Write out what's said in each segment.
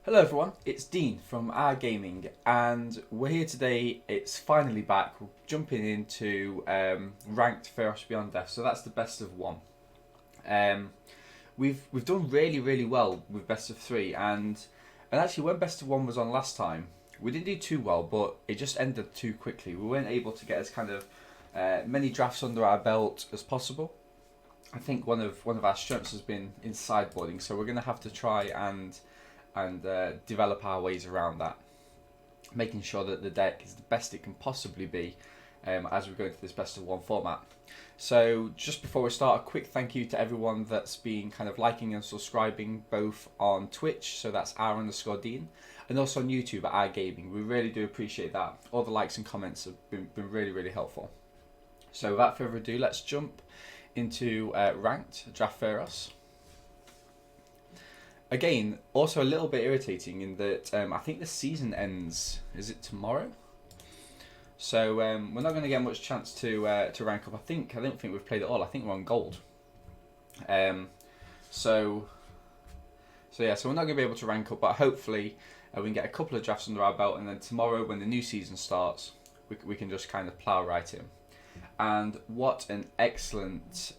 Hello everyone, it's Dean from Our Gaming, and we're here today. It's finally back. We're jumping into ranked Theros Beyond Death, so that's the best of one. Um, we've done really well with best of three, and actually when best of one was on last time, we didn't do too well, but it just ended too quickly. We weren't able to get as kind of many drafts under our belt as possible. I think one of our strengths has been in sideboarding, so we're going to have to try and develop our ways around that, making sure that the deck is the best it can possibly be as we go into this best of one format. So just before we start, a quick thank you to everyone that's been kind of liking and subscribing both on Twitch, so that's r_Dean, and also on YouTube at Our Gaming. We really do appreciate that. All the likes and comments have been really helpful. So without further ado, let's jump into ranked Draft Theros. Again, also a little bit irritating in that I think the season ends, is it tomorrow? So we're not going to get much chance to rank up. I don't think we've played it all. I think we're on gold. So yeah, so we're not going to be able to rank up, but hopefully we can get a couple of drafts under our belt, and then tomorrow when the new season starts, we can just kind of plough right in. And what an excellent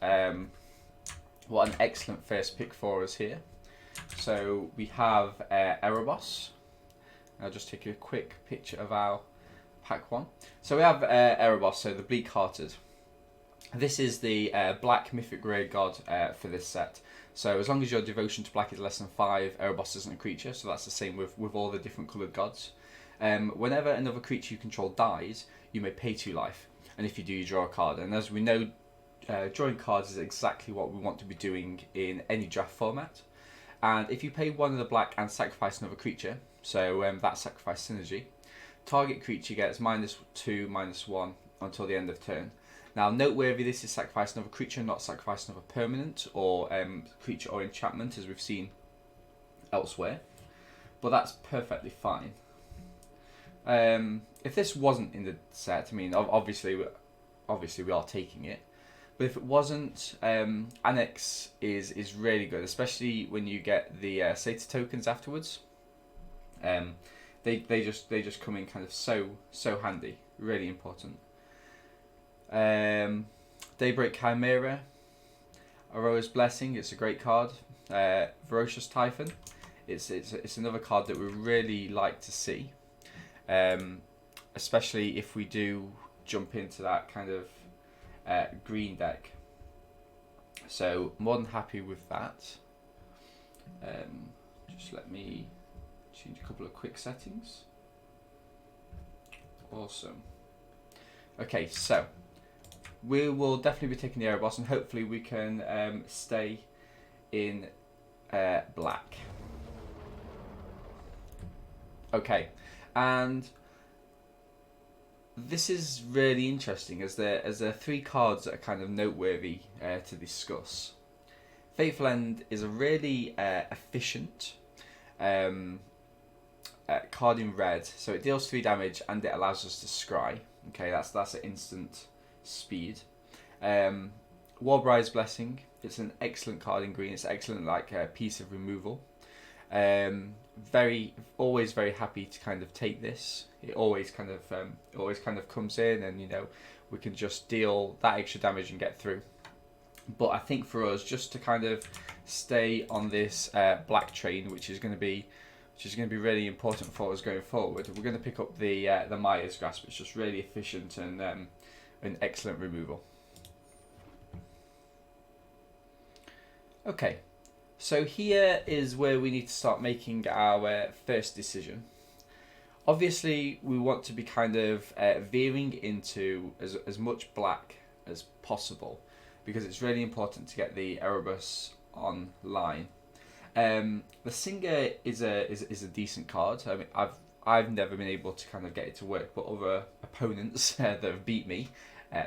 first pick for us here. So we have Erebos. I'll just take a quick picture of our pack one. So we have Erebos, so the Bleak-Hearted. This is the black mythic grey god for this set. So as long as your devotion to black is less than 5, Erebos isn't a creature, so that's the same with all the different coloured gods. Whenever another creature you control dies, you may pay 2 life, and if you do, you draw a card. And as we know, drawing cards is exactly what we want to be doing in any draft format. And if you pay 1 of the black and sacrifice another creature, so that sacrifice synergy, target creature gets -2/-1 until the end of turn. Now, noteworthy, this is sacrifice another creature, not sacrifice another permanent or creature or enchantment, as we've seen elsewhere. But that's perfectly fine. If this wasn't in the set, I mean, obviously we are taking it. But if it wasn't, Annex is really good, especially when you get the Satyr tokens afterwards. They just come in kind of so handy, really important. Daybreak Chimera, Aurora's Blessing. It's a great card. Ferocious Typhon. It's another card that we really like to see, especially if we do jump into that kind of green deck. So more than happy with that. Just let me change a couple of quick settings. Awesome. Okay, so we will definitely be taking the Erebos, and hopefully we can stay in black. Okay, and this is really interesting as there are 3 cards that are kind of noteworthy to discuss. Fateful End is a really efficient card in red, so it deals 3 damage and it allows us to scry. Okay, that's an instant speed. Warbride's Blessing. It's an excellent card in green. It's excellent piece of removal. Always very happy to kind of take this. It always kind of comes in, and we can just deal that extra damage and get through. But I think for us, just to kind of stay on this black train, which is going to be really important for us going forward, we're going to pick up the Maya's Grasp. It's just really efficient and an excellent removal. Okay. So here is where we need to start making our first decision. Obviously, we want to be kind of veering into as much black as possible, because it's really important to get the Erebos online. The Singer is a decent card. I mean, I've never been able to kind of get it to work, but other opponents that have beat me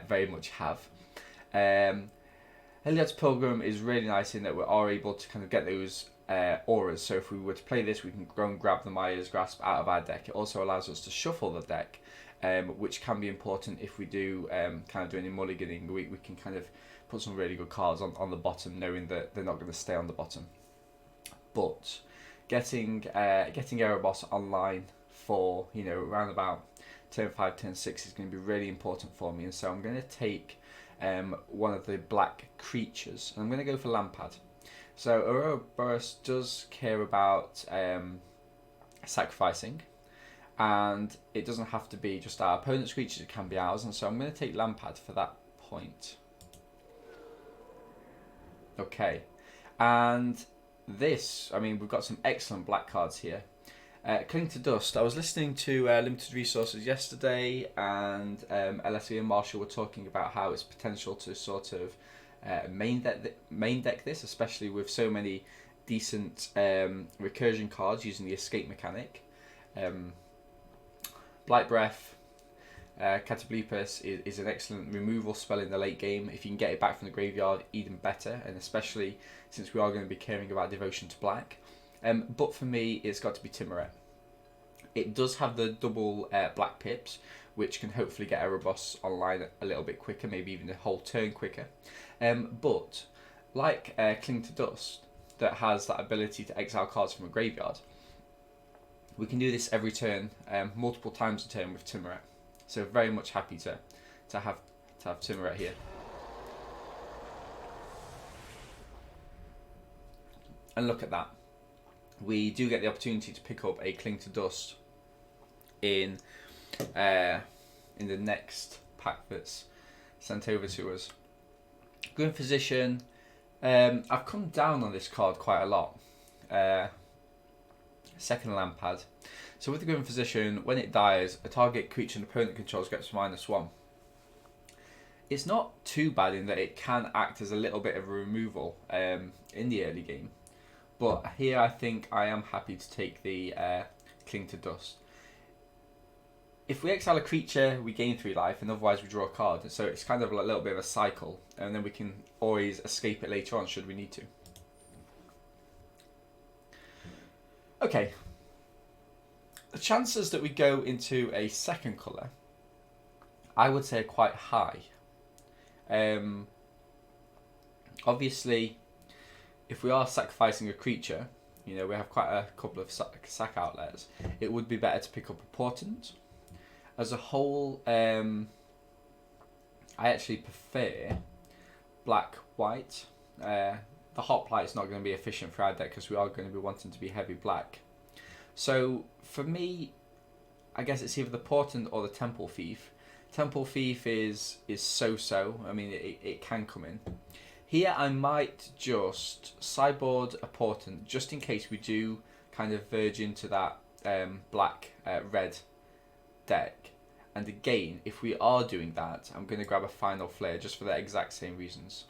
very much have. Heliod's Pilgrim is really nice in that we are able to kind of get those auras. So if we were to play this, we can go and grab the Maya's Grasp out of our deck. It also allows us to shuffle the deck, which can be important if we do kind of do any mulliganing. We can kind of put some really good cards on the bottom, knowing that they're not going to stay on the bottom. But getting Erebos online for, you know, around about turn 5, turn 6 is going to be really important for me, and so I'm going to take one of the black creatures, and I'm going to go for Lampad. So Ouroboros does care about sacrificing, and it doesn't have to be just our opponent's creatures, it can be ours, and so I'm going to take Lampad for that point. Okay, and this, I mean, we've got some excellent black cards here. Cling to Dust. I was listening to Limited Resources yesterday, and LSV and Marshall were talking about how it's potential to sort of main deck this, especially with so many decent recursion cards using the escape mechanic. Blight Breath, Catoblepas is an excellent removal spell in the late game. If you can get it back from the graveyard, even better, and especially since we are going to be caring about Devotion to Black. But for me, it's got to be Timuret. It does have the double black pips, which can hopefully get Erebos online a little bit quicker, maybe even a whole turn quicker. But like Cling to Dust, that has that ability to exile cards from a graveyard, we can do this every turn, multiple times a turn with Timuret. So very much happy to have Timuret here. And look at that. We do get the opportunity to pick up a Cling to Dust in the next pack that's sent over to us. Grim Physician. I've come down on this card quite a lot. Second Lampad. So with the Grim Physician, when it dies, a target creature an opponent controls gets -1. It's not too bad in that it can act as a little bit of a removal in the early game. But here I think I am happy to take the Cling to Dust. If we exile a creature, we gain 3 life, and otherwise we draw a card. So it's kind of a little bit of a cycle, and then we can always escape it later on should we need to. Okay. The chances that we go into a second colour, I would say, are quite high. Obviously, if we are sacrificing a creature, you know, we have quite a couple of sack outlets, it would be better to pick up a Portent. As a whole, I actually prefer black-white. The Hoplite is not going to be efficient for our deck because we are going to be wanting to be heavy black. So for me, I guess it's either the Portent or the Temple Thief. Temple Thief is so-so. I mean, it can come in. Here I might just sideboard a Portent just in case we do kind of verge into that black-red deck. And again, if we are doing that, I'm going to grab a Final Flare just for the exact same reasons.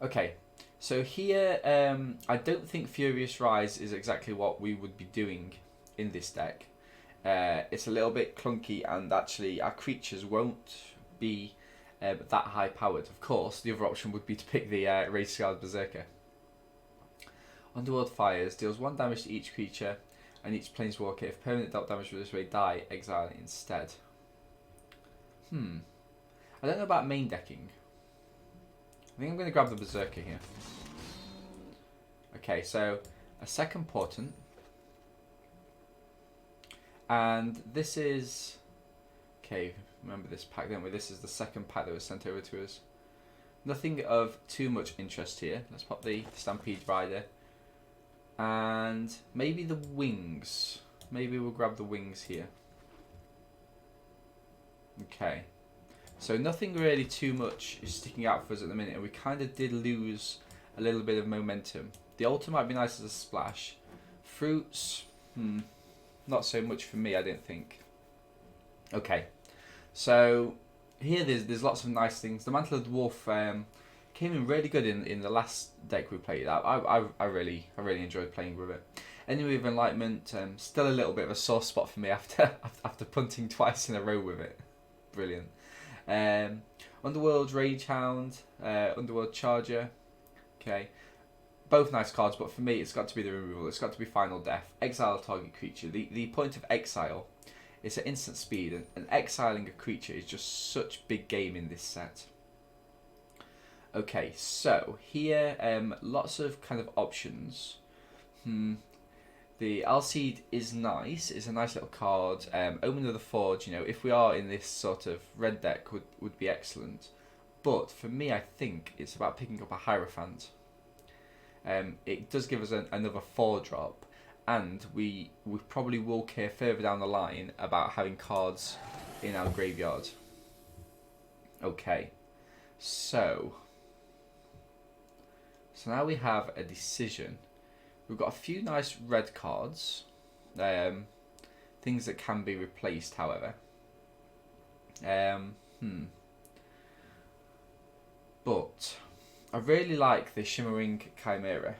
Okay, so here I don't think Furious Rise is exactly what we would be doing in this deck. It's a little bit clunky, and actually our creatures won't be that high powered. Of course, the other option would be to pick the Rage Scarred Berserker. Underworld Fires deals 1 damage to each creature and each Planeswalker. If permanent dealt damage with this way die, exile it instead. I don't know about main decking. I think I'm going to grab the Berserker here. Okay, so a second Portent. And this is... Okay, remember this pack, don't we? This is the second pack that was sent over to us. Nothing of too much interest here. Let's pop the Stampede Rider. And maybe the Wings. Maybe we'll grab the Wings here. Okay. So nothing really too much is sticking out for us at the minute, and we kind of did lose a little bit of momentum. The Altar might be nice as a splash. Fruits, not so much for me, I don't think. Okay, so here there's lots of nice things. The Mantle of the Dwarf came in really good in the last deck we played. I really enjoyed playing with it. Enemy of Enlightenment, still a little bit of a sore spot for me after punting twice in a row with it. Brilliant. Underworld Ragehound, Underworld Charger. Okay, both nice cards, but for me it's got to be the removal. It's got to be Final Death. Exile a target creature. The point of exile is at instant speed, and exiling a creature is just such big game in this set. Okay, so here, lots of kind of options. The Alseid is nice. It's a nice little card. Omen of the Forge, if we are in this sort of red deck, would be excellent. But for me, I think it's about picking up a Hierophant. It does give us another 4-drop, and we probably will care further down the line about having cards in our graveyard. Okay, so now we have a decision. We've got a few nice red cards, things that can be replaced, however. But I really like the Shimmering Chimera.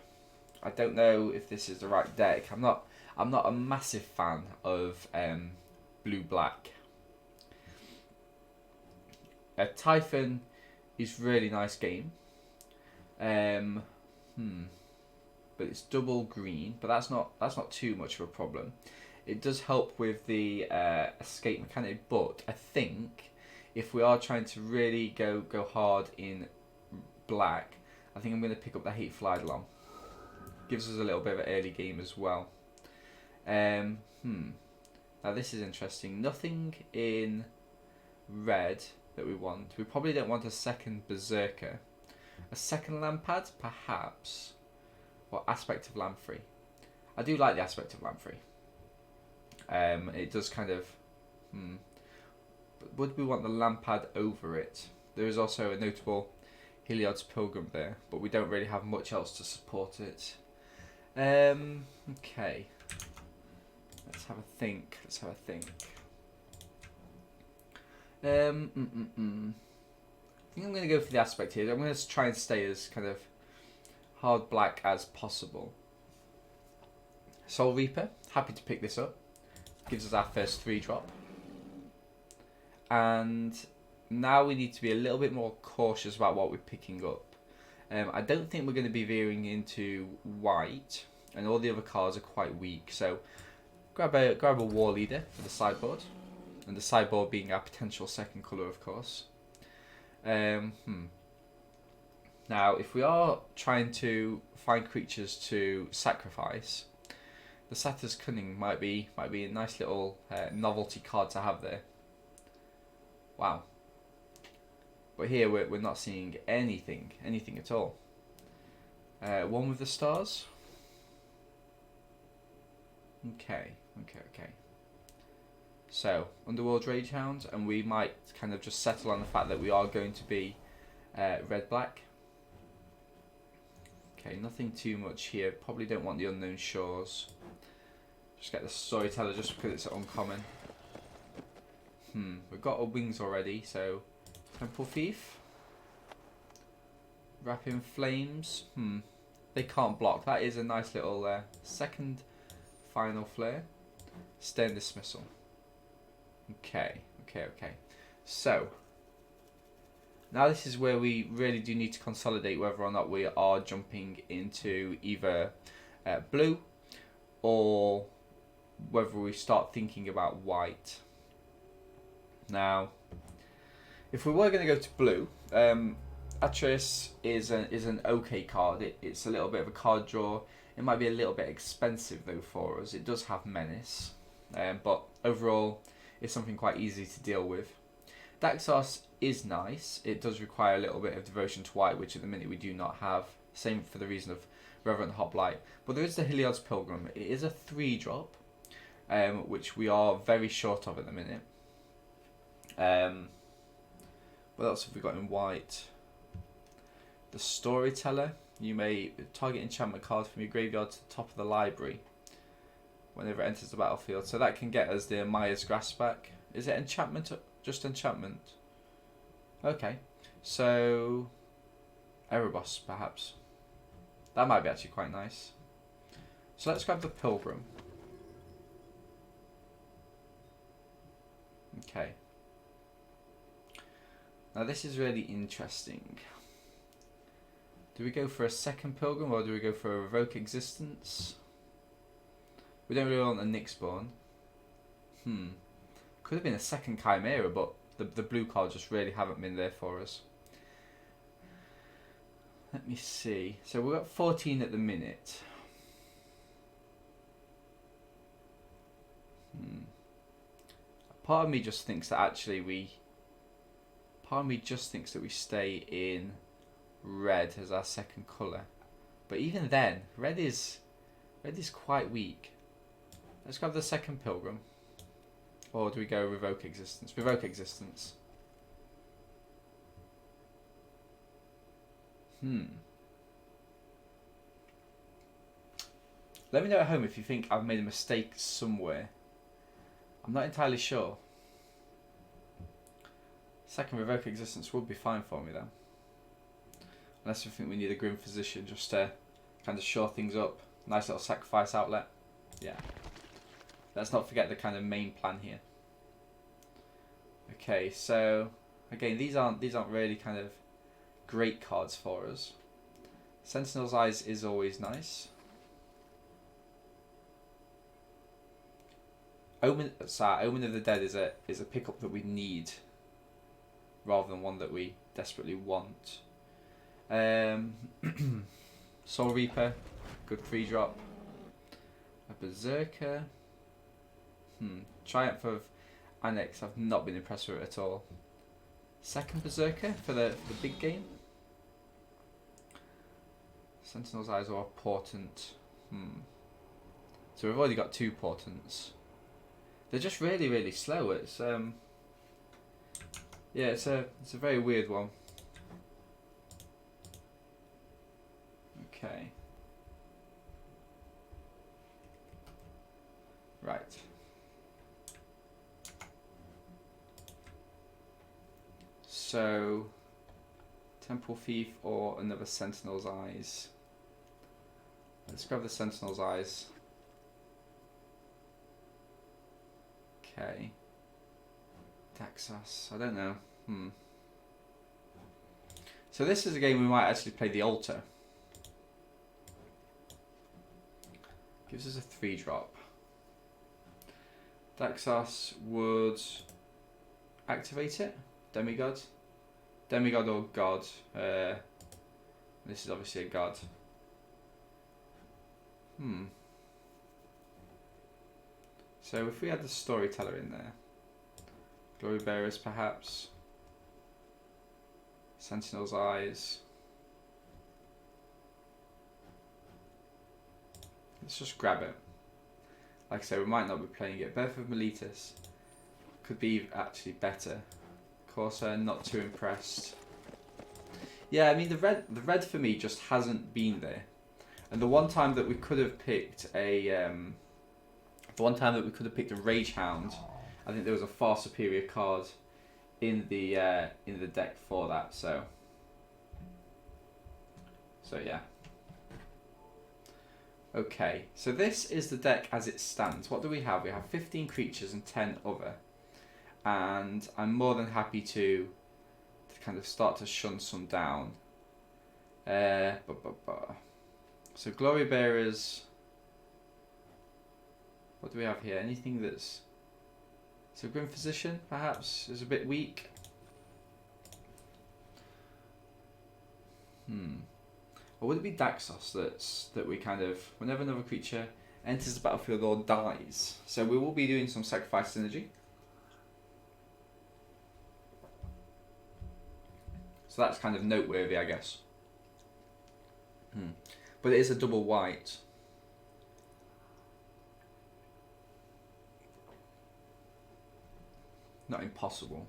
I don't know if this is the right deck. I'm not a massive fan of blue-black. Typhon is really nice game. But it's double green, but that's not too much of a problem. It does help with the escape mechanic, but I think if we are trying to really go hard in black, I think I'm going to pick up the Hateful Eidolon. Gives us a little bit of an early game as well. Now this is interesting. Nothing in red that we want. We probably don't want a second Berserker. A second Lampad, perhaps. Or Aspect of Lamprey. I do like the Aspect of Lamprey. It does kind of... But would we want the Lampad over it? There is also a notable Heliod's Pilgrim there, but we don't really have much else to support it. Okay. Let's have a think. I think I'm going to go for the Aspect here. I'm going to try and stay as kind of hard black as possible. Soul Reaper, happy to pick this up. Gives us our first 3-drop. And now we need to be a little bit more cautious about what we're picking up. I don't think we're going to be veering into white, and all the other cards are quite weak. So grab a War Leader for the sideboard, and the sideboard being our potential second colour, of course. Now, if we are trying to find creatures to sacrifice, the Satyr's Cunning might be a nice little novelty card to have there. Wow. But here we're not seeing anything at all. One with the stars. Okay. So, Underworld Ragehound, and we might kind of just settle on the fact that we are going to be red-black. Okay, nothing too much here. Probably don't want the Unknown Shores. Just get the Storyteller just because it's uncommon. We've got our wings already, so Temple Thief. Wrapping Flames. They can't block. That is a nice little second final flare. Stern Dismissal. Okay. So now this is where we really do need to consolidate whether or not we are jumping into either blue or whether we start thinking about white. Now, if we were going to go to blue, Atreus is an okay card. It's a little bit of a card draw. It might be a little bit expensive though for us. It does have Menace, but overall it's something quite easy to deal with. Daxos is nice. It does require a little bit of devotion to white, which at the minute we do not have. Same for the reason of Reverent Hoplite. But there is the Heliod's Pilgrim. It is a 3-drop, which we are very short of at the minute. What else have we got in white? The Storyteller. You may target enchantment card from your graveyard to the top of the library whenever it enters the battlefield. So that can get us the Maya's Grasp back. Is it enchantment? Just enchantment? Okay. So Erebos, perhaps. That might be actually quite nice. So let's grab the Pilgrim. Okay. Now this is really interesting. Do we go for a second Pilgrim or do we go for a Revoke Existence? We don't really want a Nyxborn. Could have been a second Chimera, but the blue cards just really haven't been there for us. Let me see. So we're at 14 at the minute. Part of me just thinks that actually Part of me just thinks that we stay in red as our second colour. But even then, red is quite weak. Let's grab the second Pilgrim. Or do we go Revoke Existence? Revoke Existence. Let me know at home if you think I've made a mistake somewhere. I'm not entirely sure. Second Revoke Existence would be fine for me then. Unless we think we need a Grim Physician just to kind of shore things up. Nice little sacrifice outlet. Yeah. Let's not forget the kind of main plan here. Okay, so again, these aren't really kind of great cards for us. Sentinel's Eyes is always nice. Omen of the Dead is a pickup that we need, rather than one that we desperately want. Soul Reaper, good 3-drop. A Berserker. Triumph of Annex, I've not been impressed with it at all. Second Berserker for the big game. Sentinel's Eyes are Portent. So we've already got 2 Portents. They're just really, really slow. It's yeah, it's a very weird one. Okay. Right. So, Temple Thief or another Sentinel's Eyes. Let's grab the Sentinel's Eyes. Okay. Daxos, I don't know. So this is a game we might actually play the Altar. Gives us a 3-drop. Daxos would activate it. Demigod. Demigod or God. This is obviously a God. So if we had the Storyteller in there. Glory Bearers perhaps. Sentinel's Eyes. Let's just grab it. Like I say, we might not be playing it. Birth of Meletis could be actually better. Corsair, not too impressed. Yeah, I mean the red for me just hasn't been there. And the one time that we could have picked a Rage Hound, I think there was a far superior card in the deck for that. So yeah. Okay, so this is the deck as it stands. What do we have? We have 15 creatures and 10 other. And I'm more than happy to kind of start to shun some down. So Glory Bearers. What do we have here? Anything that's... So Grim Physician, perhaps, is a bit weak. Or would it be Daxos that we kind of... Whenever another creature enters the battlefield or dies. So we will be doing some sacrifice synergy. So that's kind of noteworthy, I guess. But it is a double white. Not impossible.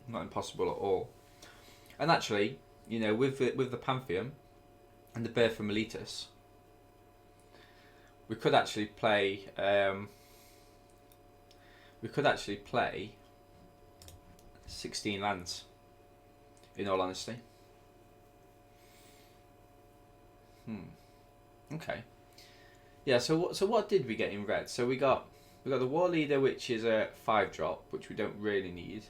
Not impossible at all. And actually, you know, with the Pantheon and the Birth of Meletis, we could actually play 16 lands. In all honesty. Okay. Yeah. So what did we get in red? So we got the War Leader, which is a 5-drop, which we don't really need.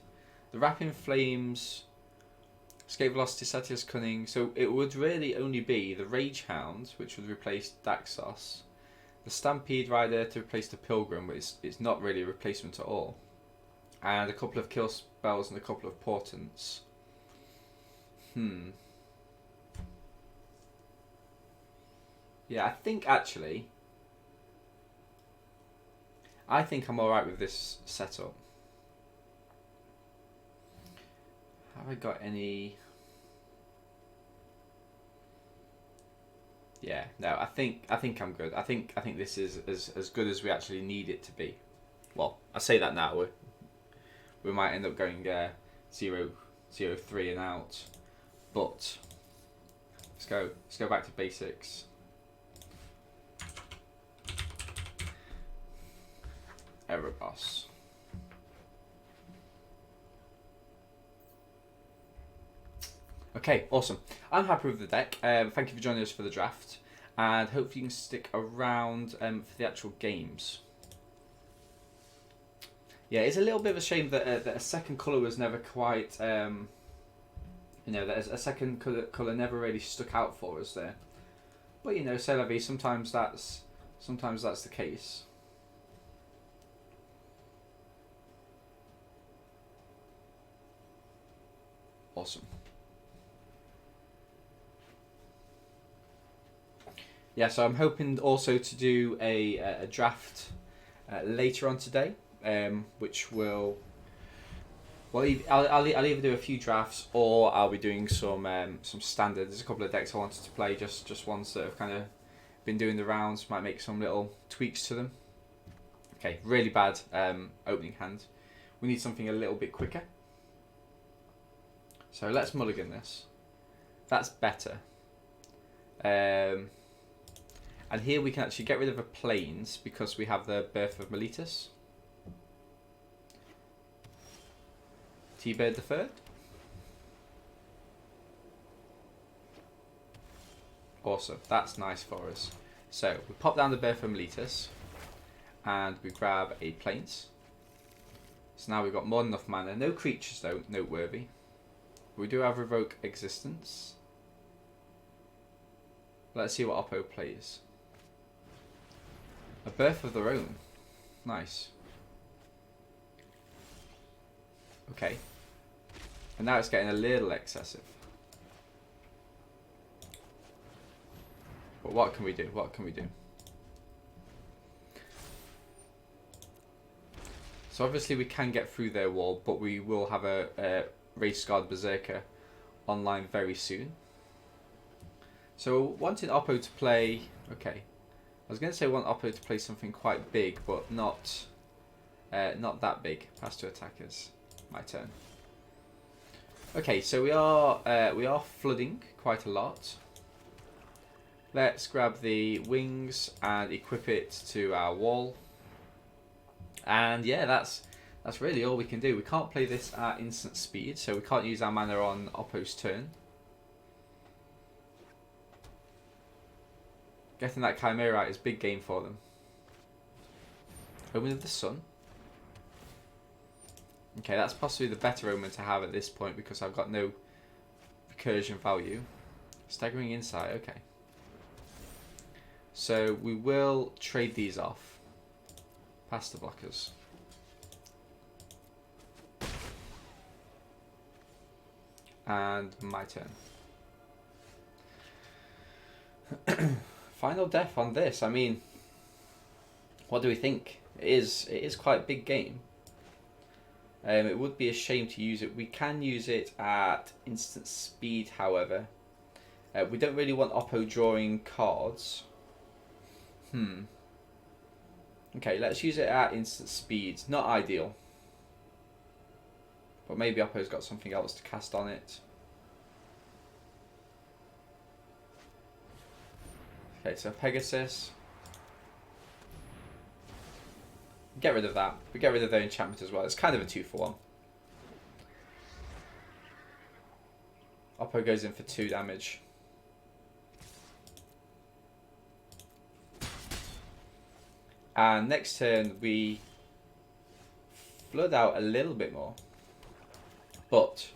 The Rapping Flames, Escape Velocity, Satia's Cunning. So it would really only be the Rage Hound, which would replace Daxos. The Stampede Rider to replace the Pilgrim, which is not really a replacement at all. And a couple of kill spells and a couple of portents. Yeah, I think actually, I think I'm alright with this setup. Have I got any? Yeah, no, I think I'm good. I think this is as good as we actually need it to be. Well, I say that now. We might end up going 0-3 and out, but let's go back to basics. Error boss. Okay, awesome. I'm happy with the deck. Thank you for joining us for the draft, and hopefully you can stick around for the actual games. Yeah, it's a little bit of a shame that a second colour was never quite, that a second colour never really stuck out for us there. But c'est la vie. Sometimes that's the case. Awesome. Yeah, so I'm hoping also to do a draft later on today, which will. Well, I'll either do a few drafts or I'll be doing some standard. There's a couple of decks I wanted to play, just ones that have kind of been doing the rounds. Might make some little tweaks to them. Okay, really bad opening hand. We need something a little bit quicker. So let's mulligan this. That's better. And here we can actually get rid of a plains because we have the Birth of Meletus. T-Bird the Third. Awesome, that's nice for us. So we pop down the Birth of Meletus and we grab a plains. So now we've got more than enough mana. No creatures though, noteworthy. We do have Revoke Existence. Let's see what Oppo plays. A Birth of Their Own. Nice. Okay. And now it's getting a little excessive. But what can we do? What can we do? So obviously we can get through their wall, but we will have a Race Guard Berserker online very soon. So wanted Oppo to play... Okay. I was going to say want Oppo to play something quite big, but not that big. Pass to attackers. My turn. Okay, so we are flooding quite a lot. Let's grab the wings and equip it to our wall. And yeah, that's really all we can do. We can't play this at instant speed, so we can't use our mana on Oppo's turn. Getting that Chimera out is big game for them. Omen of the Sun. Okay, that's possibly the better omen to have at this point because I've got no recursion value. Staggering Insight, okay. So we will trade these off. Past the blockers. And my turn. Final death on this. I mean, what do we think? It is quite a big game. It would be a shame to use it. We can use it at instant speed, however. We don't really want Oppo drawing cards. Okay, let's use it at instant speed. Not ideal. But maybe Oppo's got something else to cast on it. Okay, so Pegasus. Get rid of that. We get rid of their enchantment as well. It's kind of a 2-for-1. Oppo goes in for 2 damage. And next turn we flood out a little bit more. But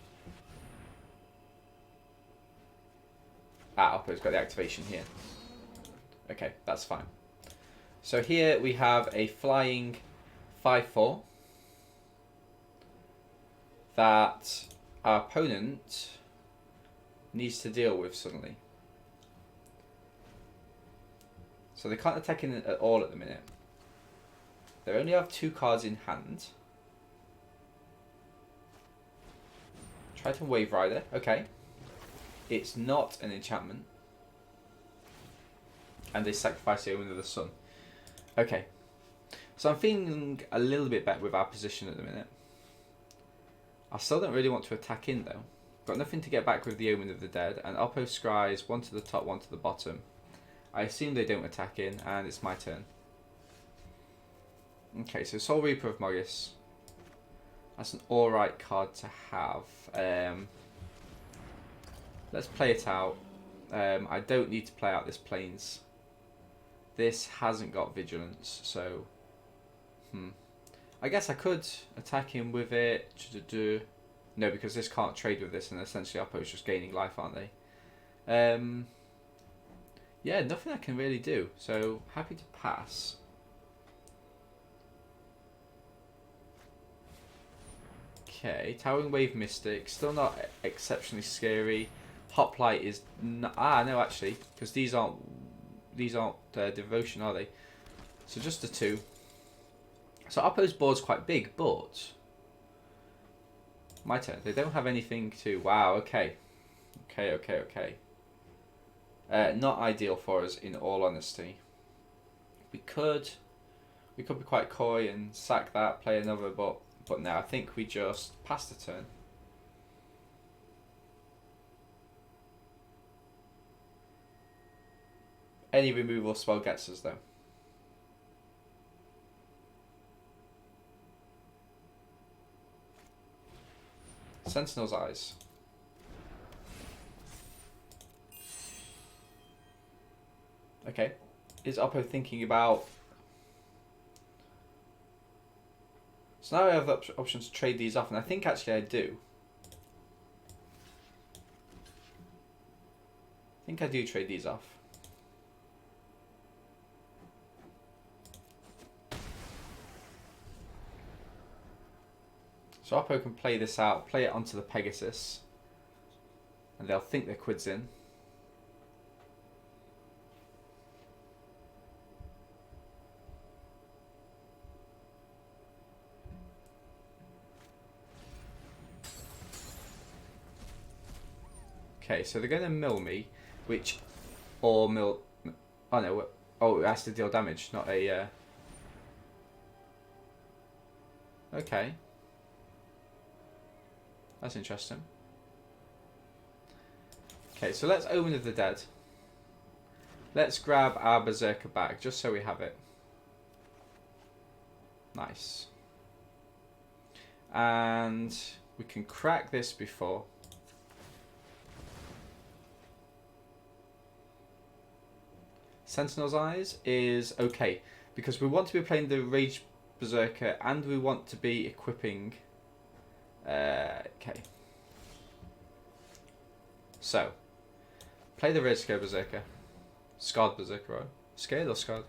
Oppo's got the activation here. Okay, that's fine. So here we have a flying 5/4 that our opponent needs to deal with suddenly. So they can't attack in at all at the minute. They only have 2 cards in hand. Triton Wave Rider, okay. It's not an enchantment. And they sacrifice the Omen of the Sun. Okay. So I'm feeling a little bit better with our position at the minute. I still don't really want to attack in though. Got nothing to get back with the Omen of the Dead, and Oppo scries 1 to the top, 1 to the bottom. I assume they don't attack in, and it's my turn. Okay, so Soul Reaper of Mogis. That's an alright card to have. Let's play it out. I don't need to play out this Plains. This hasn't got Vigilance, so... I guess I could attack him with it. No, because this can't trade with this, and essentially Oppo's just gaining life, aren't they? Yeah, nothing I can really do, so happy to pass. Okay, Towering Wave Mystic, still not exceptionally scary. Hoplite is no, actually, because these aren't Devotion, are they? So just the 2. So Oppo's board's quite big, but my turn. They don't have anything to. Wow. Okay. Not ideal for us, in all honesty. We could be quite coy and sack that, play another, but no, I think we just pass the turn. Any removal spell gets us though. Sentinel's Eyes. Okay. Is Oppo thinking about... So now I have the option to trade these off, and I think actually I do. I think I do trade these off. So Oppo can play this out, play it onto the Pegasus, and they'll think their quid's in. Okay, so they're going to mill me, or mill... Oh no, it has to deal damage, not a... Okay. That's interesting. Okay, so let's Omen of the Dead. Let's grab our Berserker back, just so we have it. Nice. And we can crack this before. Sentinel's Eyes is okay, because we want to be playing the Rage Berserker, and we want to be equipping... okay. So, play the Red Scare Berserker. Scarred Berserker, right? Scared or scarred?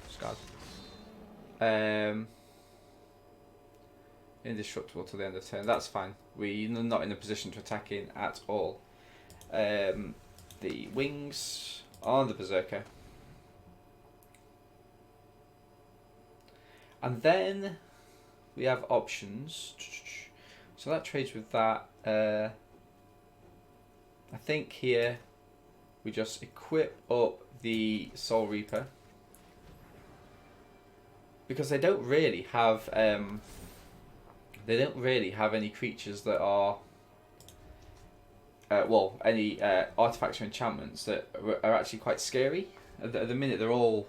Scarred. Indestructible till the end of turn. That's fine. We're not in a position to attack in at all. The wings on the Berserker. And then we have options. So that trades with that. I think here we just equip up the Soul Reaper, because they don't really have any creatures that are any artifacts or enchantments that are actually quite scary. At the minute they're all...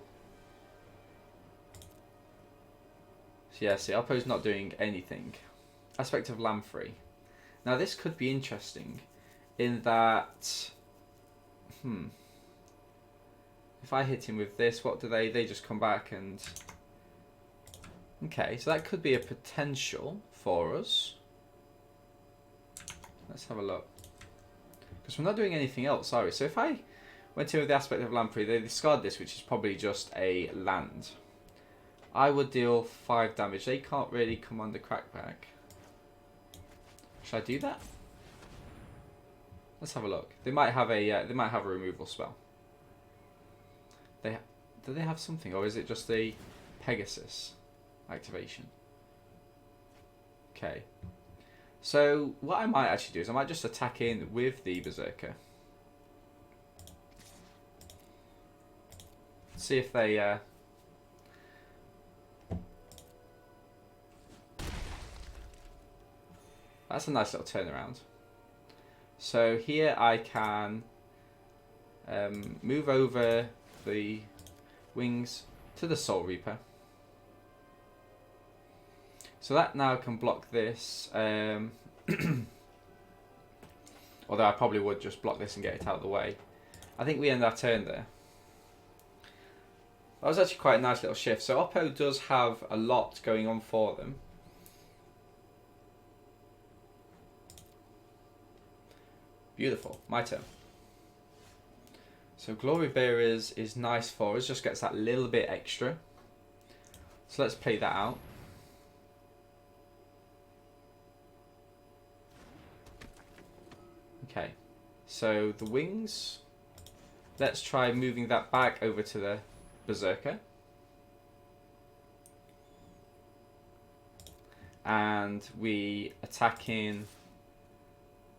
So yeah, see, Oppo's not doing anything. Aspect of Lamprey. Now this could be interesting in that... If I hit him with this, what do they... They just come back and... Okay, so that could be a potential for us. Let's have a look. Because we're not doing anything else, sorry. So if I went in with the Aspect of Lamprey, they discard this, which is probably just a land. I would deal 5 damage. They can't really come under crackback. Should I do that? Let's have a look. They might have a removal spell. do they have something, or is it just the Pegasus activation? Okay. So what I might actually do is I might just attack in with the Berserker. See if they... That's a nice little turnaround. So here I can move over the wings to the Soul Reaper. So that now can block this. Although I probably would just block this and get it out of the way. I think we end our turn there. That was actually quite a nice little shift. So Oppo does have a lot going on for them. Beautiful. My turn. So Glory Bearers is nice for us. Just gets that little bit extra. So let's play that out. Okay. So the wings. Let's try moving that back over to the Berserker. And we attack in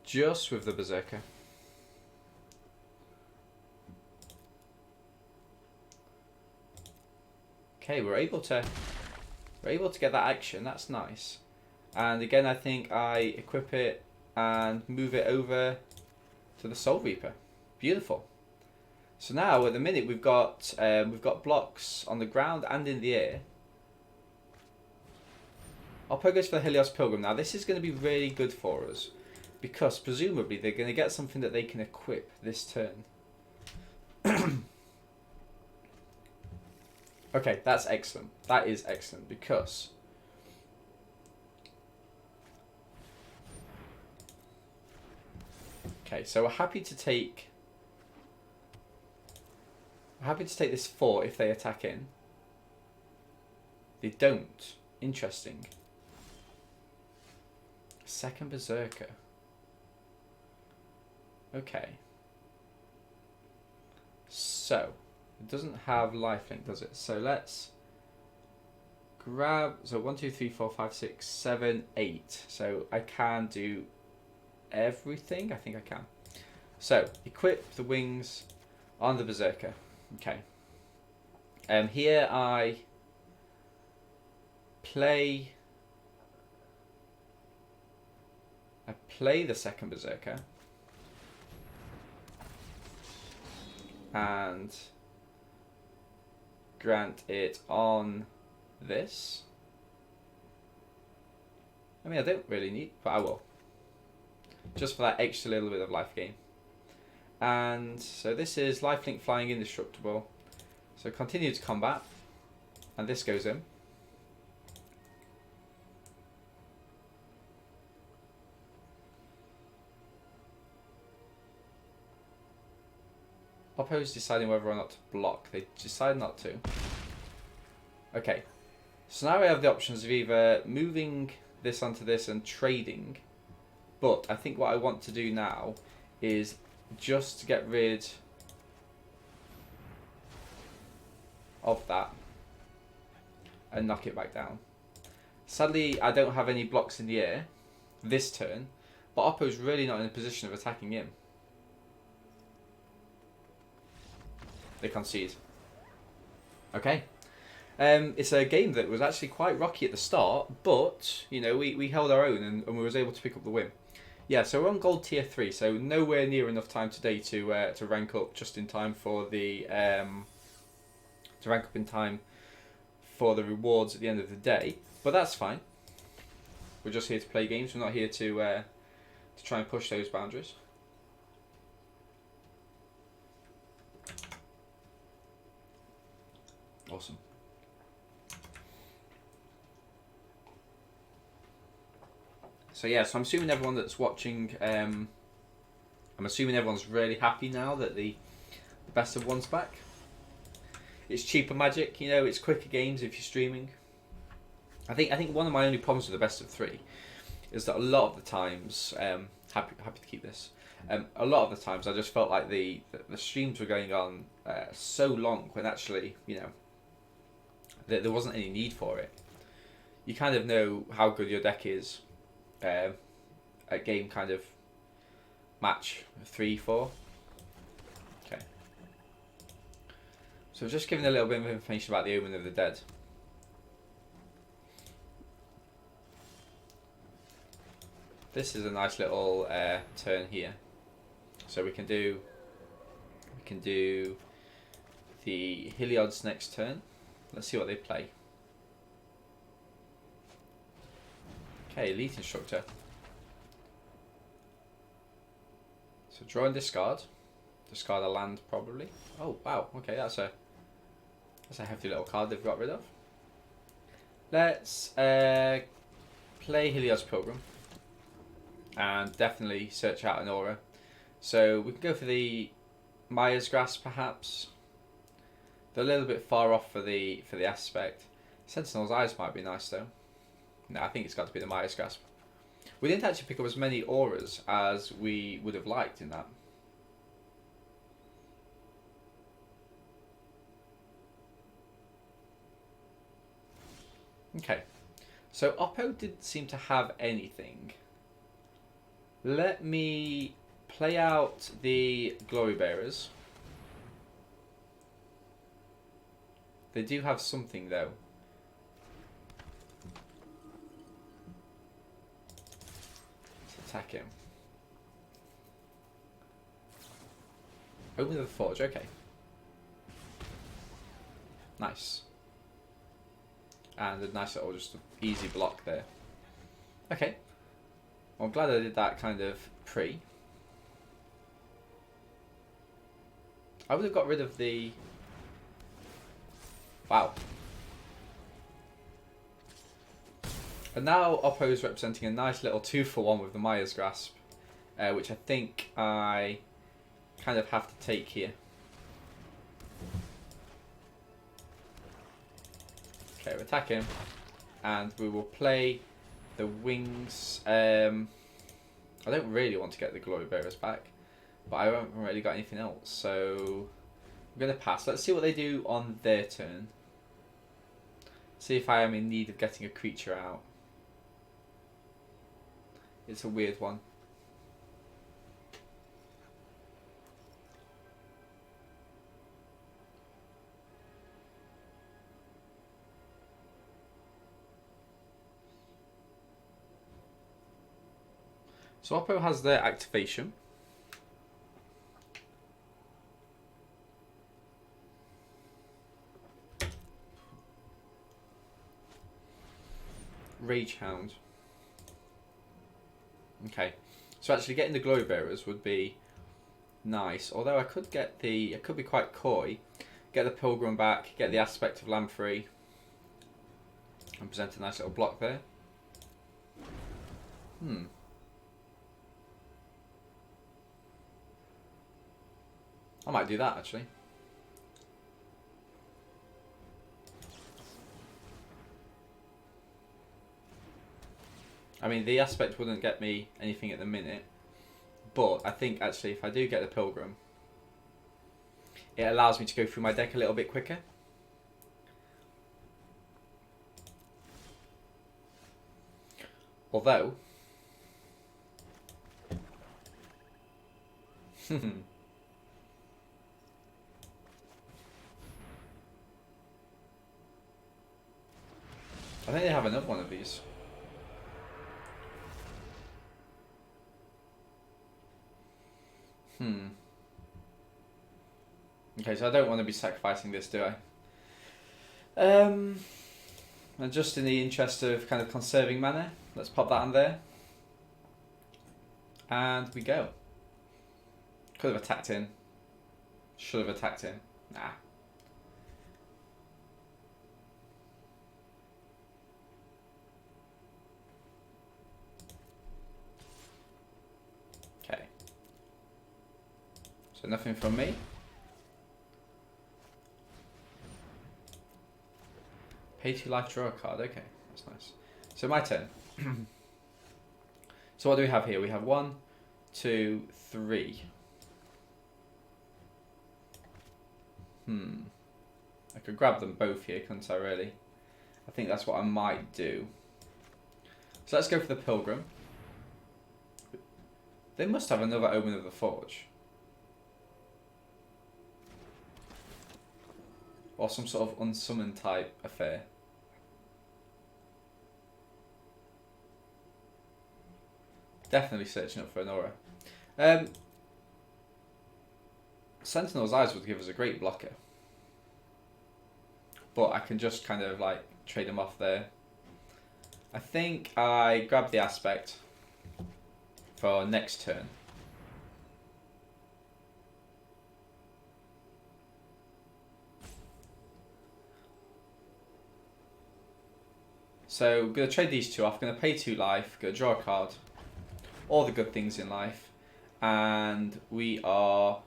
just with the Berserker. Okay, we're able to get that action. That's nice. And again, I think I equip it and move it over to the Soul Reaper. Beautiful. So now at the minute we've got blocks on the ground and in the air. Oppo goes for the Helios Pilgrim. Now this is going to be really good for us because presumably they're going to get something that they can equip this turn. Okay, that's excellent. That is excellent because okay, so we're happy to take this 4 if they attack in. They don't. Interesting. Second Berserker. Okay. So, it doesn't have lifelink, does it? So let's grab... So 1, 2, 3, 4, 5, 6, 7, 8. So I can do everything. I think I can. So, equip the wings on the Berserker. Okay. Here I play the second Berserker and grant it on this. I mean, I don't really need, but I will. Just for that extra little bit of life gain. And so this is lifelink flying indestructible. So continue to combat. And this goes in. Oppo's deciding whether or not to block. They decide not to. Okay. So now we have the options of either moving this onto this and trading. But I think what I want to do now is just to get rid of that and knock it back down. Sadly, I don't have any blocks in the air this turn, but Oppo's really not in a position of attacking him. They concede. Okay. It's a game that was actually quite rocky at the start, but you know we held our own and we was able to pick up the win. Yeah, so we're on gold tier 3, so nowhere near enough time today to rank up just in time for the rewards at the end of the day. But that's fine. We're just here to play games. We're not here to try and push those boundaries. Awesome. So yeah, so I'm assuming everyone that's watching, I'm assuming everyone's really happy now that the best of one's back. It's cheaper Magic, you know, it's quicker games if you're streaming. I think one of my only problems with the best of 3 is that a lot of the times, happy to keep this. A lot of the times I just felt like the streams were going on so long when actually, you know, there wasn't any need for it. You kind of know how good your deck is at game kind of match 3, 4. Okay. So just giving a little bit of information about the Omen of the Dead. This is a nice little turn here. So we can do the Heliod's next turn. Let's see what they play. Okay, Elite Instructor. So draw and discard. Discard a land probably. Oh wow, okay, that's a hefty little card they've got rid of. Let's play Heliod's Pilgrim. And definitely search out an aura. So we can go for the Maya's Grasp perhaps. They're a little bit far off for the aspect. Sentinel's Eyes might be nice though. No, I think it's got to be the Maya's Grasp. We didn't actually pick up as many auras as we would have liked in that. Okay, so Oppo didn't seem to have anything. Let me play out the Glory Bearers. They do have something though. Let's attack him. Open the Forge, okay. Nice. And a nice little just easy block there. Okay. Well, I'm glad I did that kind of pre. I would have got rid of the... Wow. And now Oppo is representing a nice little 2-for-1 with the Maya's Grasp, which I think I kind of have to take here. Okay, we'll attack him, and we will play the Wings. I don't really want to get the Glory Bearers back, but I haven't really got anything else, so I'm going to pass. Let's see what they do on their turn. See if I am in need of getting a creature out. It's a weird one. So Oppo has their activation. Rage Hound. Okay, so actually getting the Glory Bearers would be nice. Although I could get the, it could be quite coy. Get the Pilgrim back, get the aspect of Lamprey, and present a nice little block there. I might do that actually. I mean, the aspect wouldn't get me anything at the minute, but I think actually if I do get the Pilgrim, it allows me to go through my deck a little bit quicker. Although, I think they have another one of these. Okay, so I don't want to be sacrificing this, do I? And just in the interest of kind of conserving mana, let's pop that on there. And we go. Could have attacked in. Should have attacked in. Nah. Okay. So nothing from me. Pay 2 life, draw a card. Okay, that's nice. So my turn. So what do we have here? We have 1, 2, 3. I could grab them both here, couldn't I, really? I think that's what I might do. So let's go for the Pilgrim. They must have another Omen of the Forge. Or some sort of unsummoned type affair. Definitely searching up for an aura. Sentinel's Eyes would give us a great blocker. But I can just kind of like trade them off there. I think I grab the Aspect for next turn. So I'm going to trade these two off. I'm going to pay 2 life, going to draw a card. All the good things in life. And we are...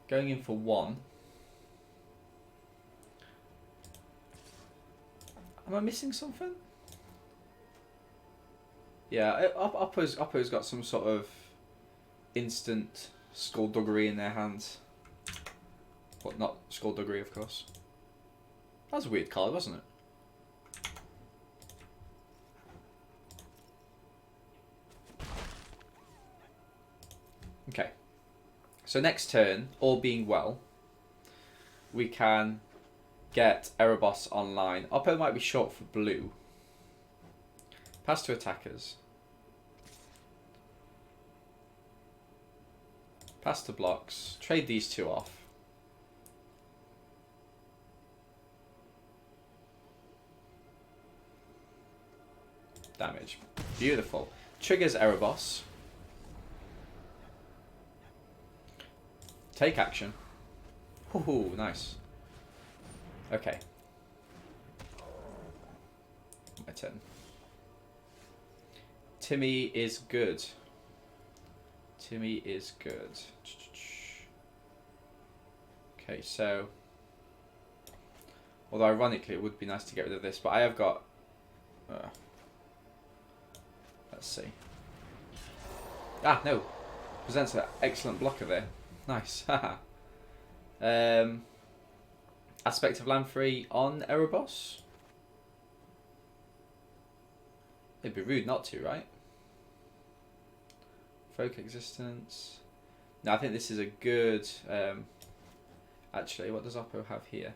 going in for 1. Am I missing something? Yeah, Oppo's got some sort of instant skullduggery in their hands. But not skullduggery, of course. That was a weird card, wasn't it? Okay. So next turn, all being well, we can get Erebos online. Oppo might be short for blue. Pass to attackers. Pass to blocks. Trade these two off. Damage. Beautiful. Triggers Erebos. Take action. Ooh, nice. Okay. My turn. Timmy is good. Timmy is good. Okay, so... although ironically it would be nice to get rid of this, but I have got... let's see. Ah, no. Presents an excellent blocker there. Nice. Aspect of Lamprey on Erebos. It'd be rude not to, right? Folk Existence. No, I think this is a good... actually, what does Oppo have here?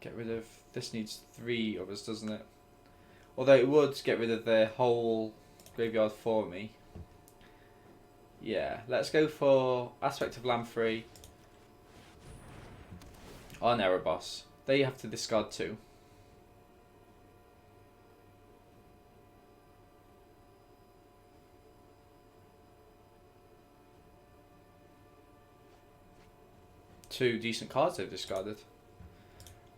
Get rid of... this needs 3 of us, doesn't it? Although it would get rid of the whole graveyard for me. Yeah, let's go for Aspect of Lamprey on Erebos. They have to discard 2. Two decent cards they've discarded.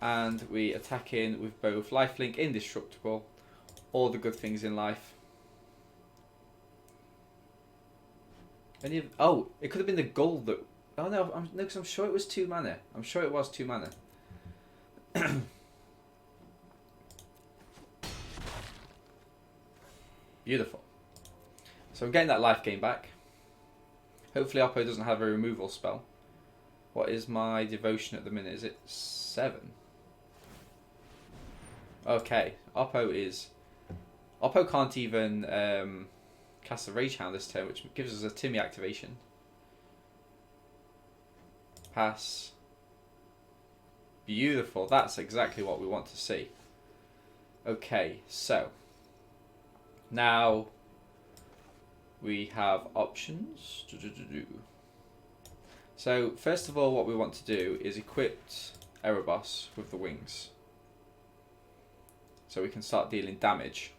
And we attack in with both Lifelink, Indestructible, all the good things in life. Any of, oh, it could have been the gold that... oh no, no, because I'm sure it was 2 mana. I'm sure it was 2 mana. Beautiful. So I'm getting that life gain back. Hopefully Oppo doesn't have a removal spell. What is my devotion at the minute? Is it 7? Okay, Oppo is... Oppo can't even cast a Rage Hound this turn, which gives us a Timmy activation. Pass. Beautiful, that's exactly what we want to see. Okay, so... now we have options. So first of all, what we want to do is equip Erebos with the wings, so we can start dealing damage.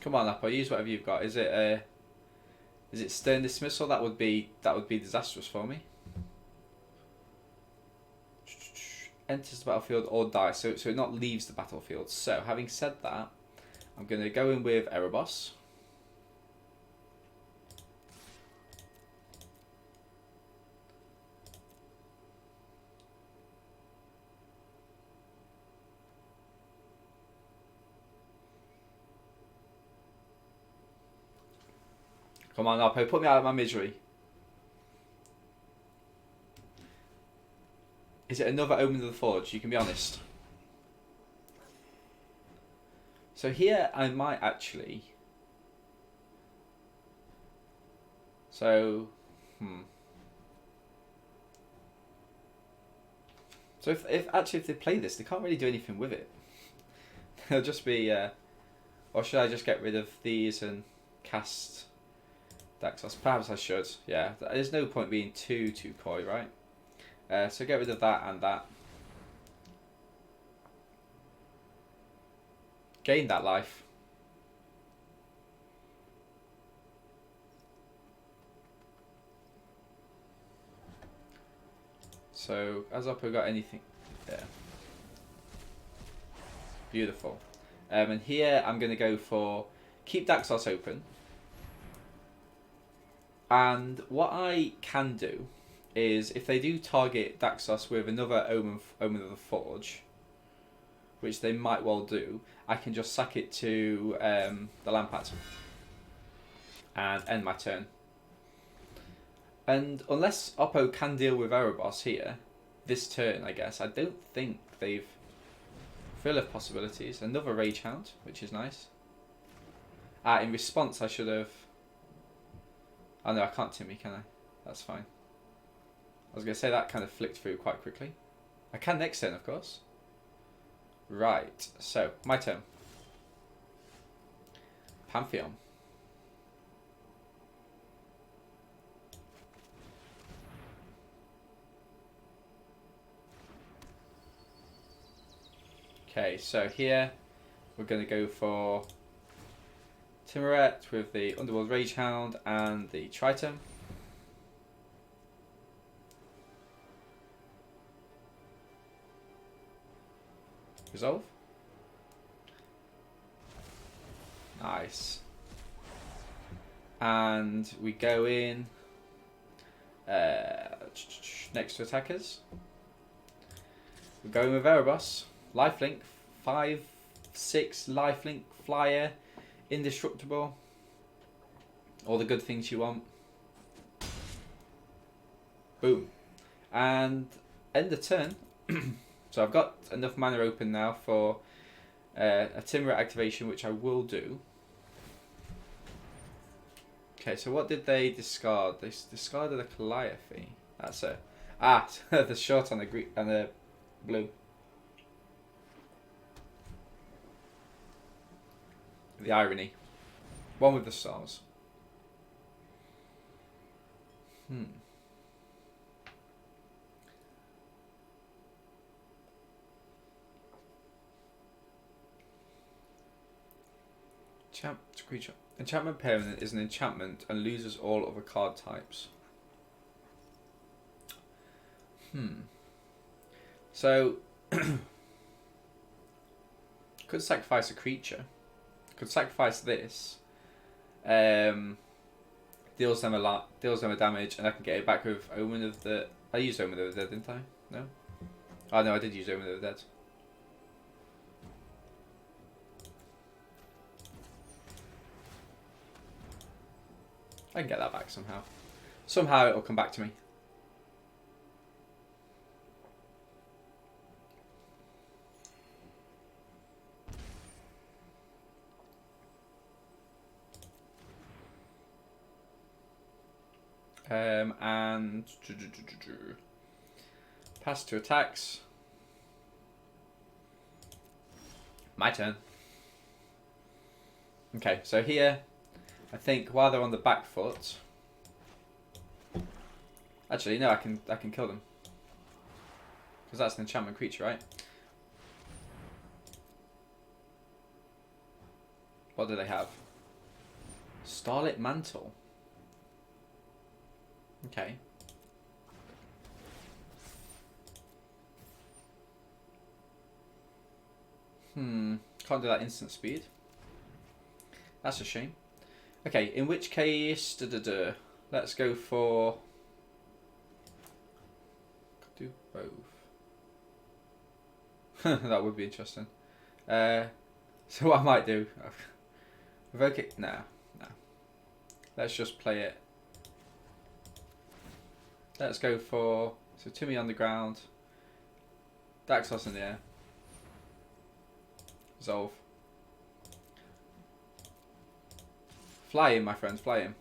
Come on, Apple, use whatever you've got. Is it Stern Dismissal? That would be disastrous for me. Enters the battlefield or dies, so it not leaves the battlefield. So, having said that, I'm going to go in with Erebos. Come on, Oppo, put me out of my misery. Is it another Omen of the Forge? You can be honest. So here I might actually... So, So if they play this, they can't really do anything with it. They'll just be... or should I just get rid of these and cast Daxos? Perhaps I should. Yeah, there's no point being too coy, right? So get rid of that and that. Gain that life. So, has Oppo got anything? Yeah. Beautiful. And here I'm going to go for keep Daxos open. And what I can do is, if they do target Daxos with another Omen of the Forge, which they might well do, I can just sack it to the Lampad and end my turn. And unless Oppo can deal with Erebos here, this turn, I guess, I don't think they've full of possibilities. Another Rage Hound, which is nice. In response, I should have... Oh no, I can't Timmy, can I? That's fine. I was going to say that kind of flicked through quite quickly. I can next turn, of course. Right, so, my turn. Pantheon. Okay, so here we're going to go for Timoret with the Underworld Rage Hound and the Triton. Resolve. Nice. And we go in next to attackers. We're going with Erebos. Lifelink, 5/6 lifelink flyer, indestructible. All the good things you want. Boom. And end the turn. So I've got enough mana open now for a Timber activation, which I will do. Okay, so what did they discard? They discarded a Calliope. That's it. Ah, the short on the green and the blue. The irony. One with the stars. Creature. Enchantment permanent is an enchantment and loses all other card types. So could sacrifice a creature. Could sacrifice this. Deals them a damage, and I can get it back with Omen of the... I used Omen of the Dead, didn't I? No? Oh no, I did use Omen of the Dead. I can get that back somehow. Somehow it'll come back to me. And pass to attacks. My turn. Okay, so here, I think while they're on the back foot, actually no, I can kill them because that's an enchantment creature, right? What do they have? Starlit Mantle. Okay. Can't do that instant speed. That's a shame. Okay, in which case, let's go for... Could do both. That would be interesting. So what I might do... Revoke it... No. Let's just play it. Let's go for... So Timmy on the ground. Daxos in the air. Resolve. Fly in, my friends, fly in.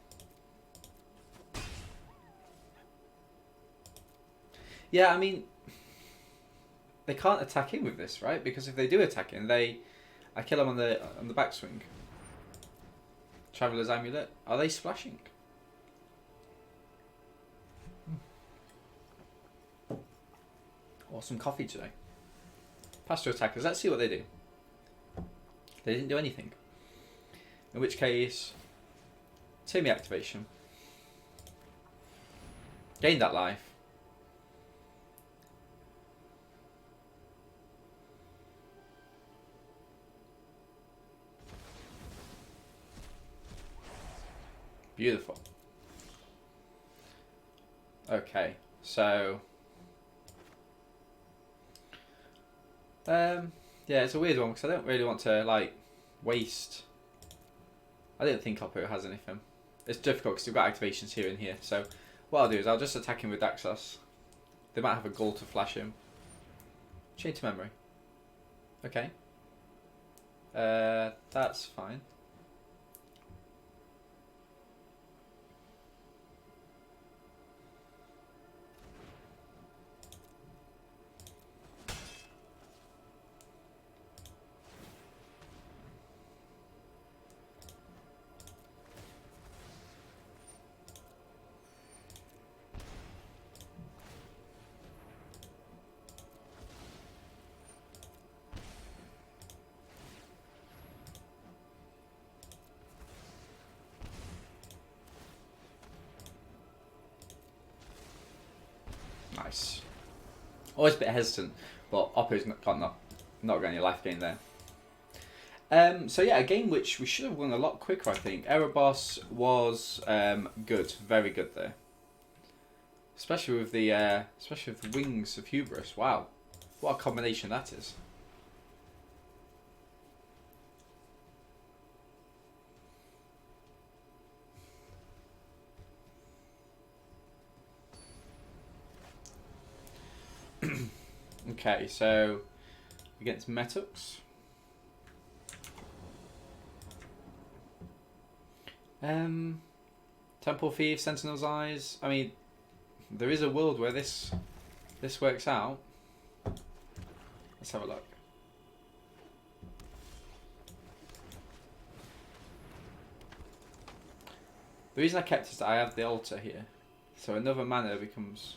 Yeah, I mean, they can't attack in with this, right? Because if they do attack in, I kill them on the backswing. Traveler's Amulet. Are they splashing? Or some coffee today. Pass to attackers. Let's see what they do. They didn't do anything. In which case, Timmy activation. Gain that life. Beautiful. Okay, so yeah, it's a weird one because I don't really want to like waste. I don't think Oppo has anything. It's difficult because we've got activations here and here. So what I'll do is I'll just attack him with Daxos. They might have a goal to flash him. Chain to memory. Okay. That's fine. Nice. Always a bit hesitant, but Oppo's not got any life gain there. So yeah, a game which we should have won a lot quicker, I think. Erebos was good, very good there. Especially with the wings of hubris. Wow, what a combination that is. Okay, so against Metux. Temple Thief, Sentinel's Eyes. I mean, there is a world where this works out. Let's have a look. The reason I kept it is that I have the altar here, so another mana becomes.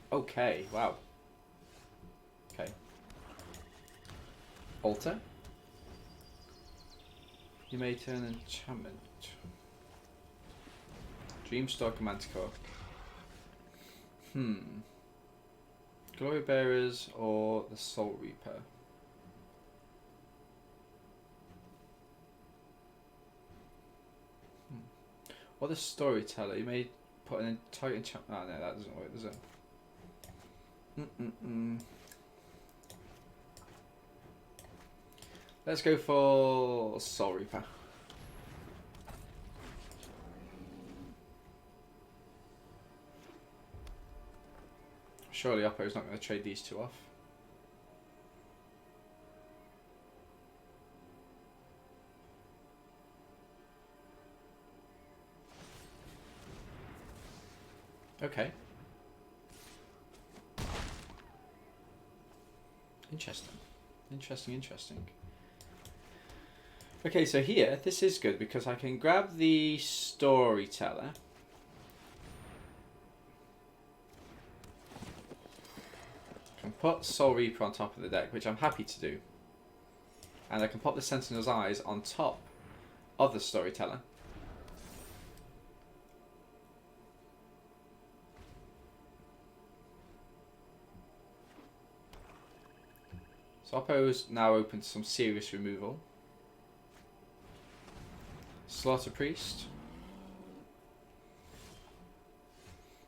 Okay, wow. Okay. Altar. You may turn enchantment. Dreamstalker Manticore. Glory Bearers or the Soul Reaper? Or the Storyteller. You may put an entire enchantment. Oh no, that doesn't work, does it? Let's go for Soul Reaper. Surely Oppo's not going to trade these two off. Okay. Interesting. Okay, so here, this is good because I can grab the Storyteller. I can put Soul Reaper on top of the deck, which I'm happy to do. And I can pop the Sentinel's Eyes on top of the Storyteller. So Oppo's now open to some serious removal. Slaughter Priest.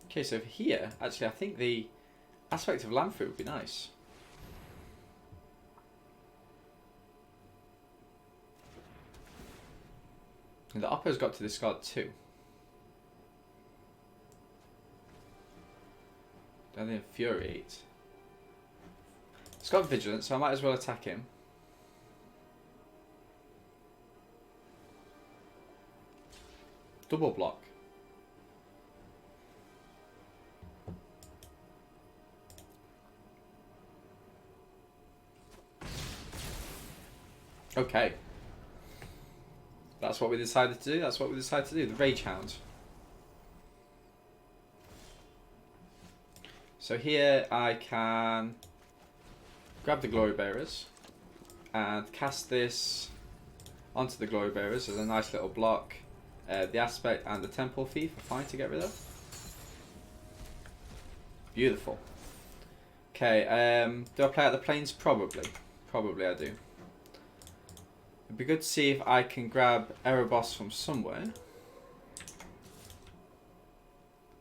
Okay, so here, actually I think the aspect of Lamprey would be nice. And the Oppo's got to discard 2. Then Infuriate. It's got Vigilance, so I might as well attack him. Double block. Okay. That's what we decided to do. That's what we decided to do. The Rage Hound. So here I can grab the Glory Bearers and cast this onto the Glory Bearers as a nice little block. The Aspect and the Temple Thief are fine to get rid of. Beautiful. Okay, do I play out the Plains? Probably. Probably I do. It'd be good to see if I can grab Erebos from somewhere.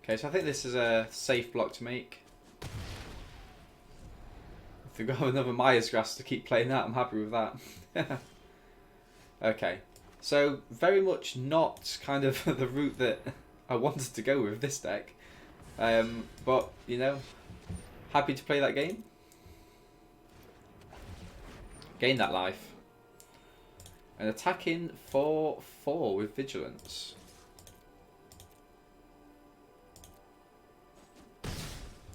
Okay, so I think this is a safe block to make. If we've got another Maya's Grass to keep playing that, I'm happy with that. Okay, so very much not kind of the route that I wanted to go with this deck. But, you know, happy to play that game. Gain that life. And attacking for 4 with Vigilance.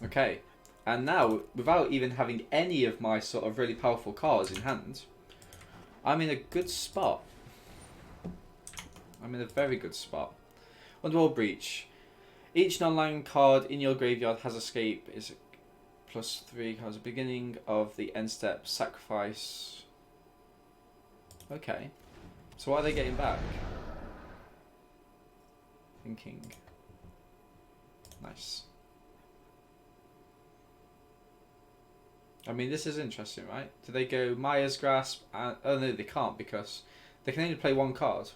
Okay, and now, without even having any of my sort of really powerful cards in hand, I'm in a good spot. I'm in a very good spot. Underworld Breach. Each non-land card in your graveyard has escape. Is +3 cards. Beginning of the end step. Sacrifice. Okay. So what are they getting back? Thinking. Nice. I mean, this is interesting, right? Do they go Maya's Grasp? And, oh no, they can't because they can only play 1 card.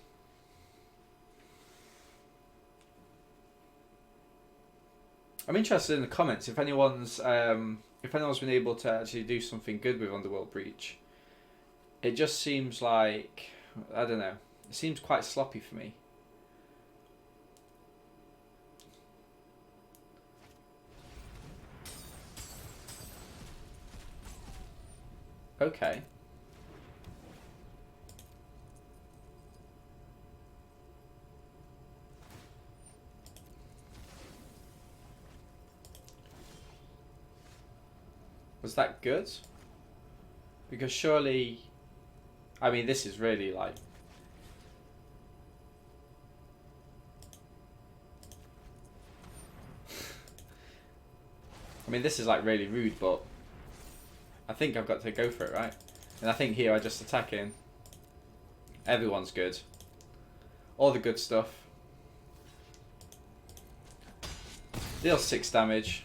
I'm interested in the comments if anyone's been able to actually do something good with Underworld Breach. It just seems like, I don't know, it seems quite sloppy for me. Okay. Was that good? Because surely, I mean, this is really like... I mean, this is like really rude, but I think I've got to go for it, right? And I think here I just attack in. Everyone's good. All the good stuff. Deal 6 damage.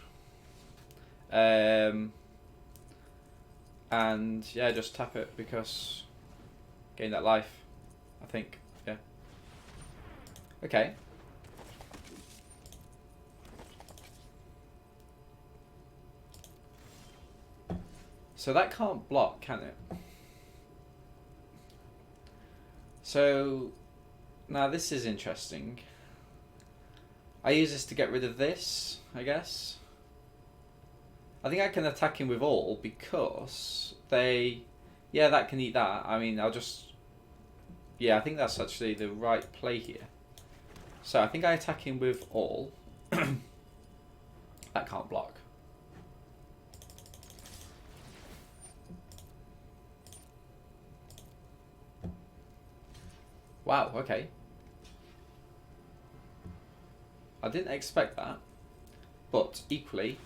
And yeah, just tap it because gain that life, I think. Yeah. Okay. So that can't block, can it? So now this is interesting. I use this to get rid of this, I guess. I think I can attack him with all because they... Yeah, that can eat that. I mean, I'll just... Yeah, I think that's actually the right play here. So I think I attack him with all. That can't block. Wow, okay. I didn't expect that. But equally...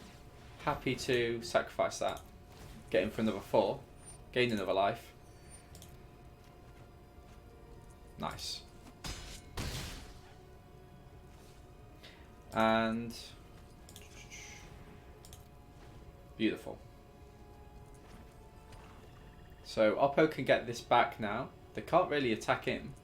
happy to sacrifice that. Get him for another 4. Gain another life. Nice. And... beautiful. So Oppo can get this back now. They can't really attack him.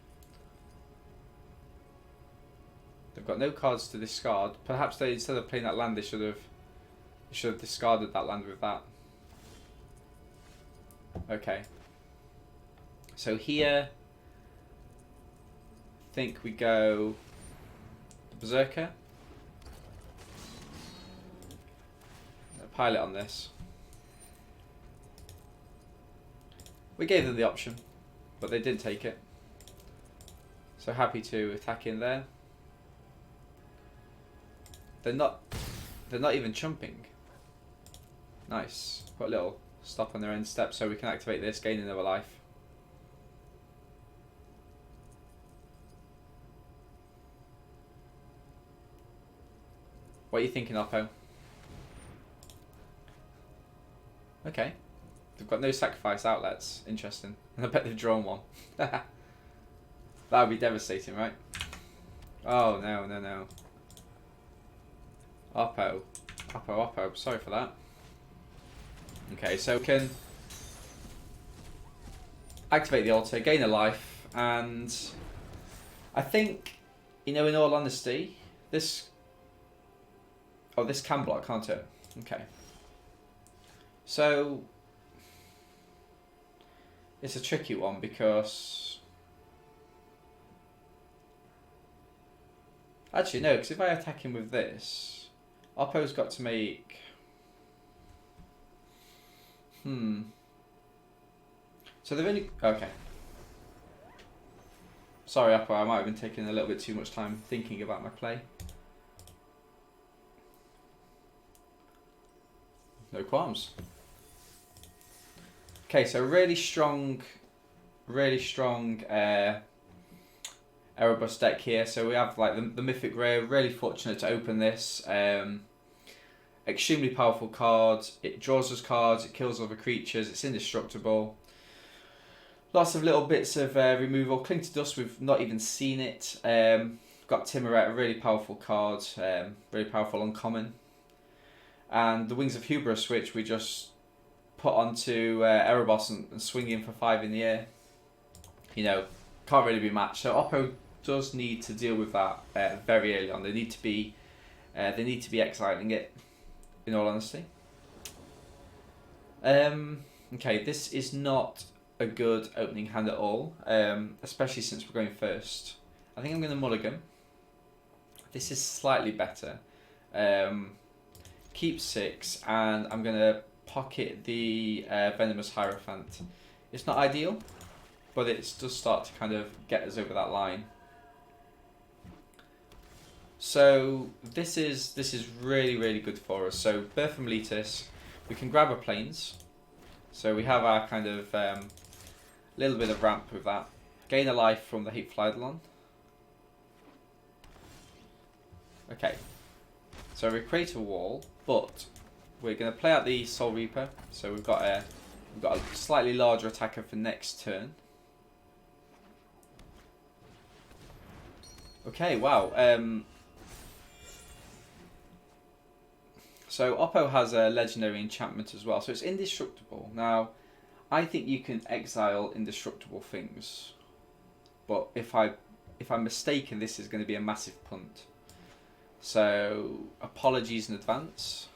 They've got no cards to discard. Perhaps they, instead of playing that land, they should have discarded that land with that. Okay. So here, think we go Berserker. Pilot on this. We gave them the option, but they didn't take it. So happy to attack in there. They're not even chumping. Nice. Put a little stop on their end step so we can activate this, gain another life. What are you thinking, Oppo? Okay. They've got no sacrifice outlets. Interesting. And I bet they've drawn one. That would be devastating, right? Oh, no, no, no. Oppo. Oppo. Sorry for that. Okay, so we can activate the altar, gain a life, and I think, you know, in all honesty, this... Oh, this can block, can't it? Okay. So, it's a tricky one because... Actually, no, because if I attack him with this, Oppo's got to make... So they've only... Okay. Sorry, Oppo, I might have been taking a little bit too much time thinking about my play. No qualms. Okay, so really strong Erebus deck here. So we have like the Mythic Rare. Really fortunate to open this. Extremely powerful card. It draws us cards. It kills other creatures. It's indestructible. Lots of little bits of removal. Cling to Dust. We've not even seen it. Got Timuret, a really powerful card. Really powerful uncommon. And the Wings of Hubris, which we just put onto Erebos and swing in for 5 in the air. You know, can't really be matched. So Oppo does need to deal with that very early on. They need to be exiling it, in all honesty. Okay, this is not a good opening hand at all, especially since we're going first. I think I'm going to mulligan. This is slightly better. Keep 6, and I'm going to pocket the Venomous Hierophant. It's not ideal, but it does start to kind of get us over that line. So this is really, really good for us. So Birth from Letus, we can grab our planes. So we have our kind of little bit of ramp with that. Gain a life from the Hateful Eidolon. Okay. So we create a wall, but we're going to play out the Soul Reaper. So we've got a slightly larger attacker for next turn. Okay, wow. So Oppo has a legendary enchantment as well, so it's indestructible. Now, I think you can exile indestructible things, but if I'm mistaken, this is going to be a massive punt. So apologies in advance.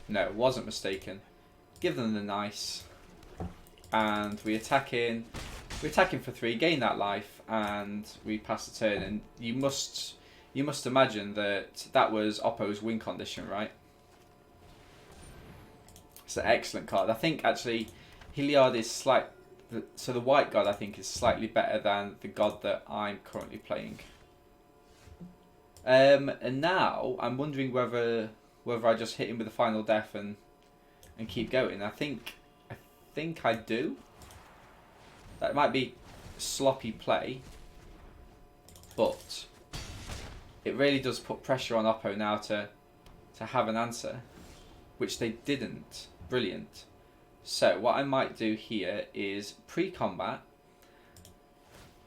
No, wasn't mistaken. Give them the nice, and we attack in. We attack him for 3, gain that life, and we pass the turn. And you must imagine that was Oppo's win condition, right? It's an excellent card. I think actually Heliod is so the white god I think is slightly better than the god that I'm currently playing. And now I'm wondering whether I just hit him with the final death and keep going. I think I do. That might be sloppy play, but it really does put pressure on Oppo now to have an answer, which they didn't. Brilliant. So what I might do here is pre-combat,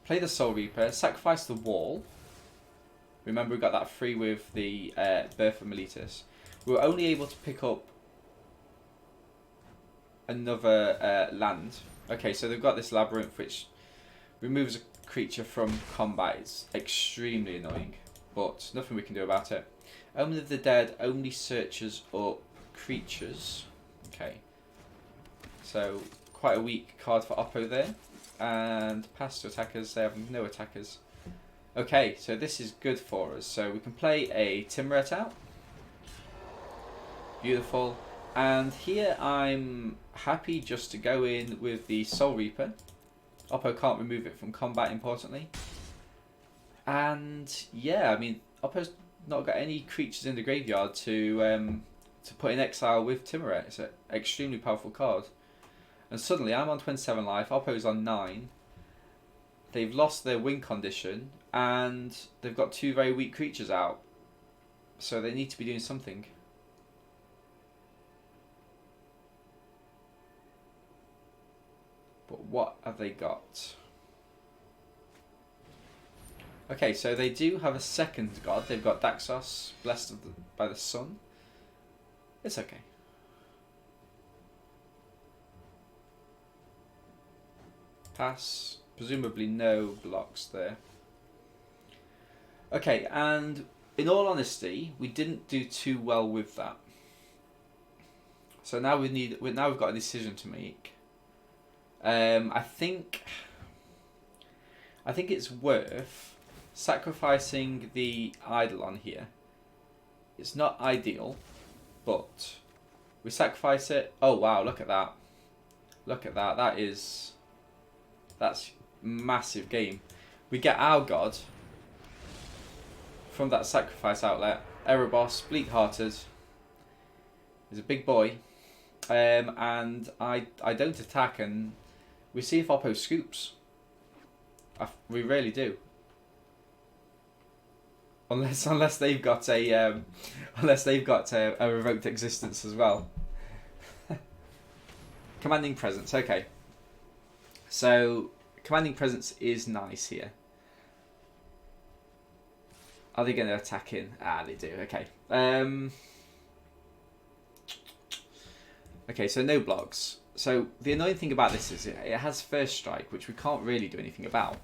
play the Soul Reaper, sacrifice the wall. Remember we got that free with the Birth of Meletus. We were only able to pick up another land. Okay, so they've got this Labyrinth which removes a creature from combat. It's extremely annoying, but nothing we can do about it. Omen of the Dead only searches up creatures. Okay, so quite a weak card for Oppo there. And pass to attackers. They have no attackers. Okay, so this is good for us. So we can play a Timuret out. Beautiful. And here I'm happy just to go in with the Soul Reaper. Oppo can't remove it from combat, importantly. And yeah, I mean, Oppo's not got any creatures in the graveyard to put in exile with Timuret. It's an extremely powerful card. And suddenly I'm on 27 life, Oppo's on 9. They've lost their win condition, and they've got 2 very weak creatures out. So they need to be doing something. But what have they got? Okay, so they do have a second god. They've got Daxos, blessed by the sun. It's okay. Pass. Presumably no blocks there. Okay, and in all honesty, we didn't do too well with that. So now we've got a decision to make. I think it's worth sacrificing the Eidolon here. It's not ideal, but we sacrifice it. Oh wow, look at that. Look at that. That's massive game. We get our god from that sacrifice outlet. Erebos, Bleak-Hearted. He's a big boy. And I don't attack, and we see if Oppo scoops. We really do. Unless they've got a revoked existence as well. Commanding Presence. Okay. So Commanding Presence is nice here. Are they going to attack in? Ah, they do. Okay. Okay, so no blocks. So the annoying thing about this is it has First Strike, which we can't really do anything about.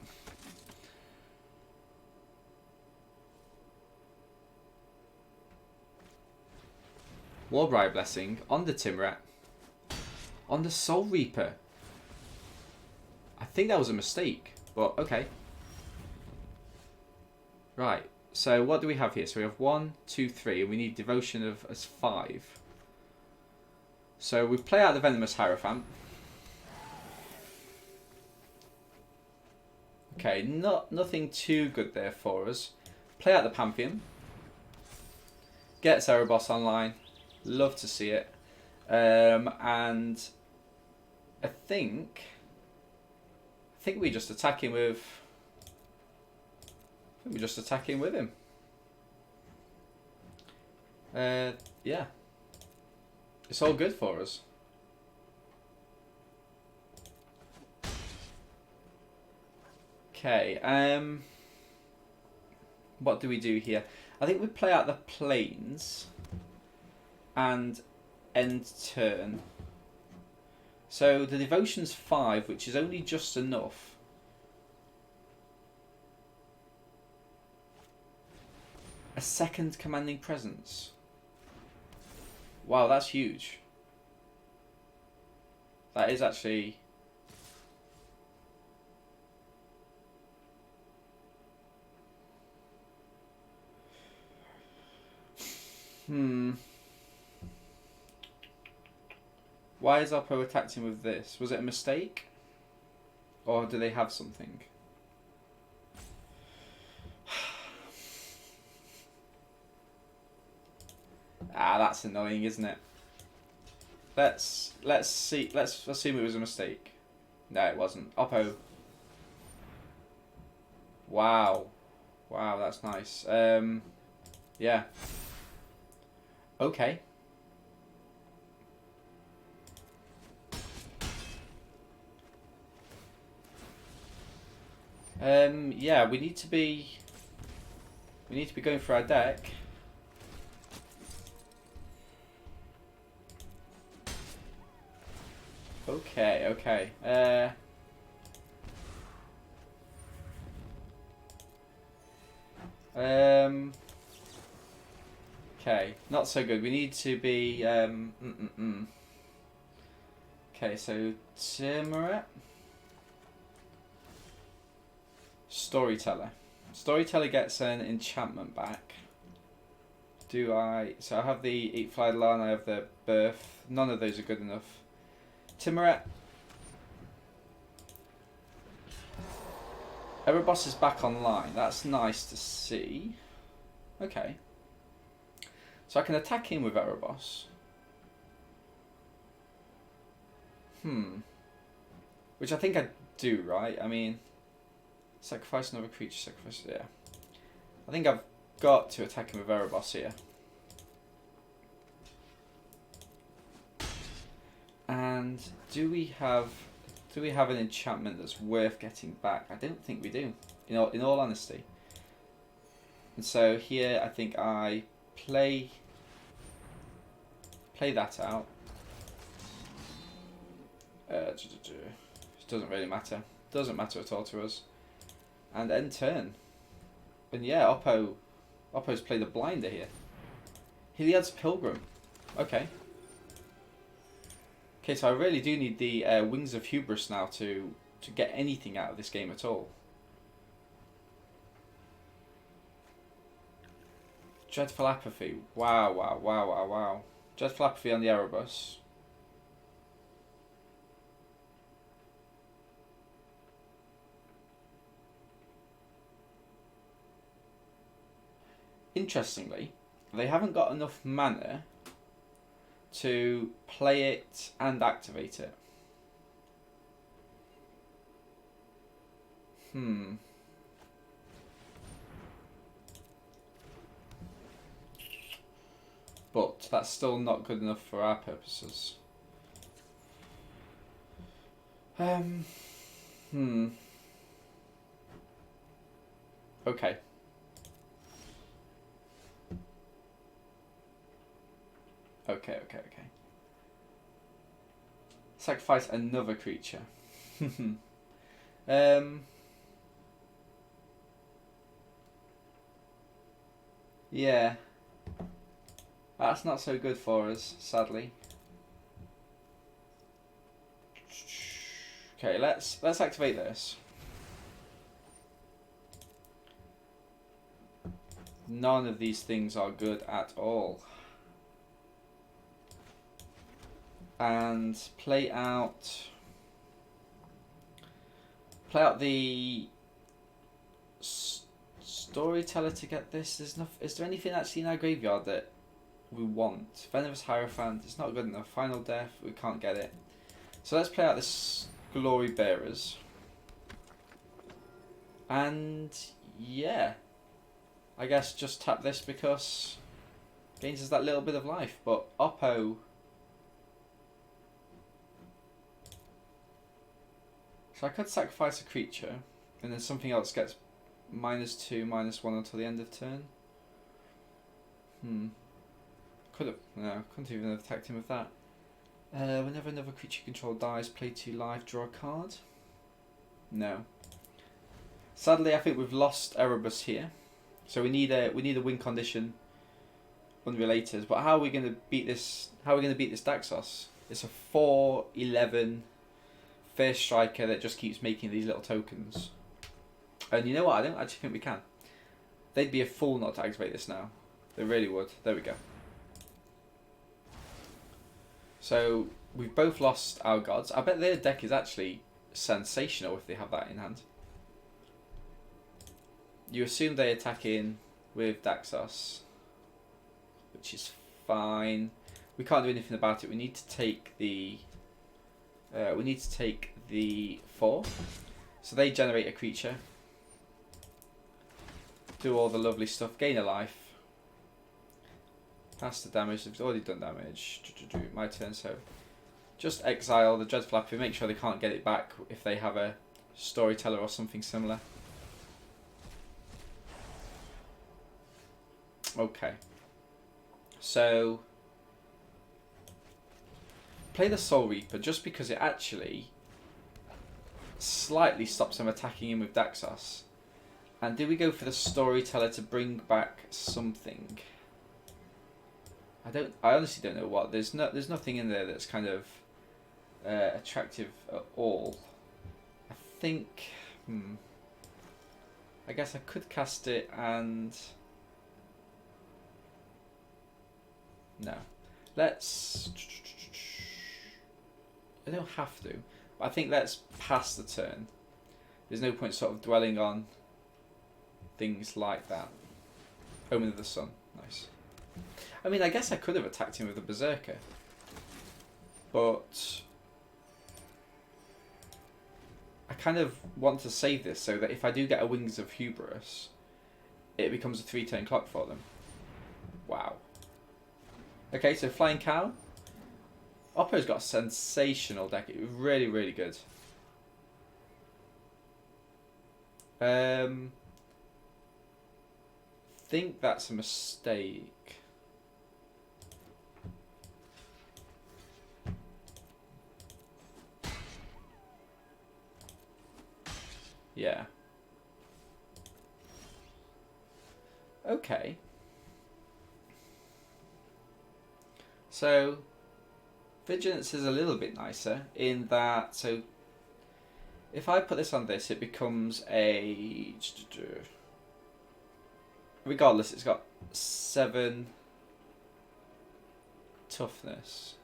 Warbriar Blessing on the Timuret. On the Soul Reaper. I think that was a mistake, but okay. Right, so what do we have here? So we have 1, 2, 3, and we need Devotion of as 5. So we play out the Venomous Hierophant. Okay, nothing too good there for us. Play out the Pantheon. Get Erebos online. Love to see it. And I think we just attack him with. I think we just attack him with him. Yeah. It's all good for us. Okay. What do we do here? I think we play out the Plains and end turn. So the Devotion's 5, which is only just enough. A second Commanding Presence. Wow, that's huge. That is actually... Why is Oppo attacking with this? Was it a mistake? Or do they have something? Ah, that's annoying, isn't it? Let's see. Let's assume it was a mistake. No, it wasn't. Oppo. Wow, wow, that's nice. Yeah. Okay. Yeah, we need to be going for our deck. Okay, okay. Okay, not so good. We need to be Okay, so Timuret. Storyteller. Storyteller gets an enchantment back. Do I... So I have the Eat Fly Lan, I have the Birth. None of those are good enough. Timoret. Erebos is back online. That's nice to see. Okay. So I can attack him with Erebos. Which I think I do, right? I mean, sacrifice another creature, sacrifice... Yeah. I think I've got to attack him with Erebos here. And do we have an enchantment that's worth getting back? I don't think we do, in all honesty. And so here I think I play that out. It doesn't really matter. Doesn't matter at all to us. And end turn. And yeah, Oppo's played a blinder here. Heliod's Pilgrim. Okay. Okay, so I really do need the Wings of Hubris now to get anything out of this game at all. Dreadful Apathy. Wow, wow, wow, wow, wow. Dreadful Apathy on the Erebus. Interestingly, they haven't got enough mana to play it and activate it. But that's still not good enough for our purposes. Okay. Okay. Sacrifice another creature. Yeah. That's not so good for us, sadly. Okay, let's activate this. None of these things are good at all. And play out the Storyteller to get this. Is there anything actually in our graveyard that we want? Venomous Hierophant, it's not good enough. Final Death, we can't get it. So let's play out this Glory Bearers. And yeah, I guess just tap this because gains us that little bit of life. But Oppo... So I could sacrifice a creature, and then something else gets -2, -1 until the end of turn. Couldn't even have attacked him with that. Whenever another creature control dies, play 2 life, draw a card. No. Sadly, I think we've lost Erebus here, so we need a win condition unrelated. But how are we going to beat this? How are we going to beat this Daxos? It's a 4/11. First striker that just keeps making these little tokens. And you know what? I don't actually think we can. They'd be a fool not to activate this now. They really would. There we go. So we've both lost our gods. I bet their deck is actually sensational if they have that in hand. You assume they attack in with Daxos, which is fine. We can't do anything about it. We need to take the 4. So they generate a creature. Do all the lovely stuff. Gain a life. Pass the damage. They've already done damage. My turn. So just exile the Dreadful Apathy. Make sure they can't get it back if they have a Storyteller or something similar. Okay. So play the Soul Reaper just because it actually slightly stops them attacking him with Daxos. And do we go for the Storyteller to bring back something? I honestly don't know what. There's nothing in there that's kind of attractive at all. I think I guess I could cast it and... No. Let's... I don't have to. But I think let's pass the turn. There's no point sort of dwelling on things like that. Omen of the Sun. Nice. I mean, I guess I could have attacked him with a Berserker. But... I kind of want to save this so that if I do get a Wings of Hubris, it becomes a 3-turn clock for them. Wow. Okay, so Flying Cow. Oppo's got a sensational deck. It was really, really good. Think that's a mistake. Yeah. Okay. So, Vigilance is a little bit nicer in that, so if I put this on this, it becomes a... Regardless, it's got 7 toughness.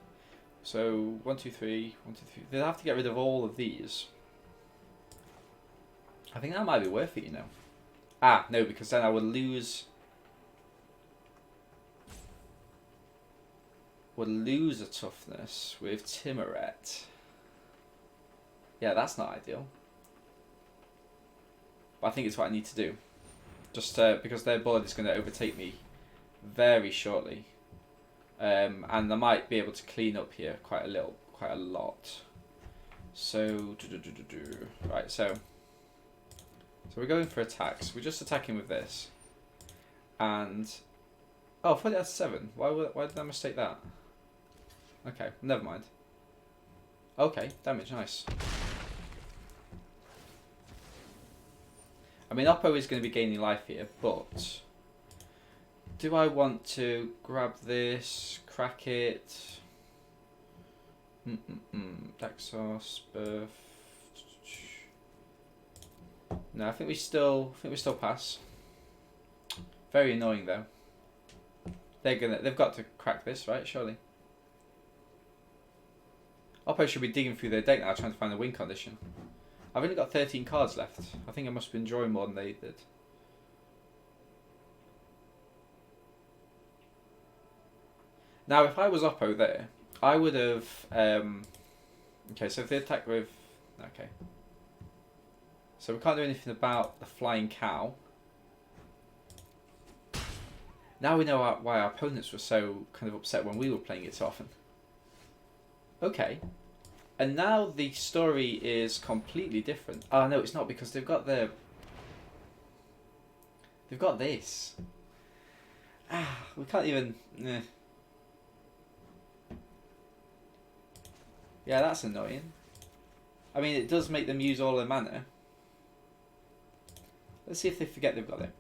So, 1, 2, 3, 1, 2, 3. They'll have to get rid of all of these. I think that might be worth it, you know. Ah, no, because then I would lose... Would lose a toughness with Timoret. Yeah, that's not ideal. But I think it's what I need to do. Just because their board is going to overtake me very shortly. And I might be able to clean up here quite a lot. So, right, so we're going for attacks. We're just attacking with this. And, oh, I thought it had 7. Why did I mistake that? Okay, never mind. Okay, damage, nice. I mean, Oppo is going to be gaining life here, but do I want to grab this, crack it? Daxos, Birth. No, I think we still pass. Very annoying though. They've got to crack this, right? Surely. Oppo should be digging through their deck now, trying to find a win condition. I've only got 13 cards left. I think I must have been drawing more than they did. Now, if I was Oppo there, I would have... okay, so if they attack with... Okay. So we can't do anything about the Flying Cow. Now we know why our opponents were so kind of upset when we were playing it so often. Okay. And now the story is completely different. Oh no, it's not, because they've got their... They've got this. Ah, we can't even... Yeah, that's annoying. I mean, it does make them use all their mana. Let's see if they forget they've got it.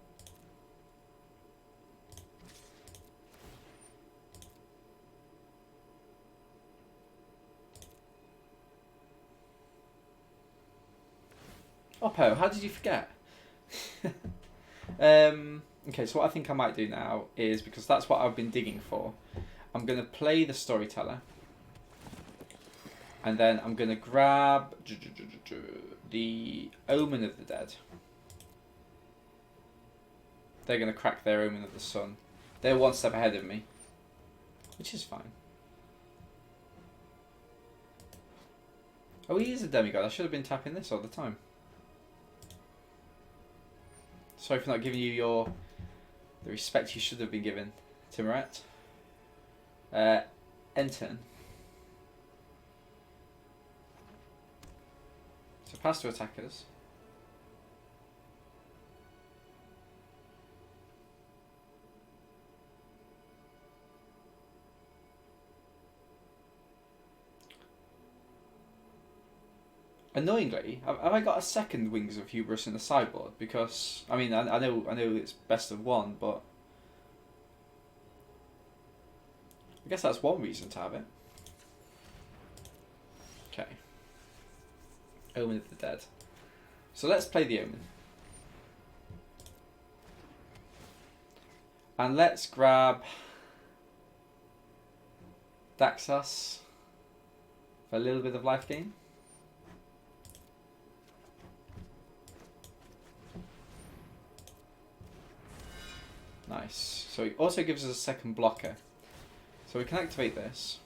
Oppo, how did you forget? Okay, so what I think I might do now is, because that's what I've been digging for, I'm going to play the Storyteller. And then I'm going to grab the Omen of the Dead. They're going to crack their Omen of the Sun. They're one step ahead of me, which is fine. Oh, he is a demigod. I should have been tapping this all the time. Sorry for not giving you the respect you should have been given, Timoret. End turn. So pass to attackers. Annoyingly, have I got a second Wings of Hubris in the sideboard? Because I mean, I know it's best of one, but I guess that's one reason to have it. Okay. Omen of the Dead. So let's play the Omen. And let's grab Daxos for a little bit of life gain. Nice. So it also gives us a second blocker. So we can activate this.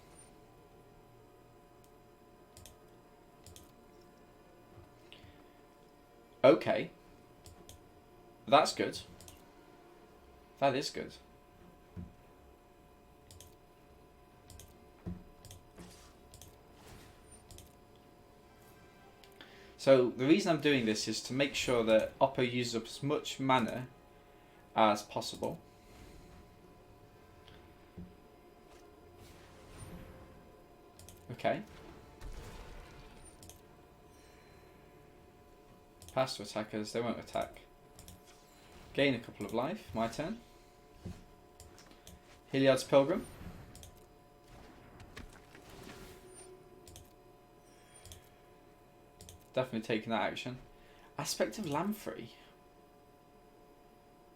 Okay. That's good. That is good. So the reason I'm doing this is to make sure that Oppo uses up as much mana as possible. Okay. Pass to attackers, they won't attack. Gain a couple of life, my turn. Heliod's Pilgrim. Definitely taking that action. Aspect of Lamprey.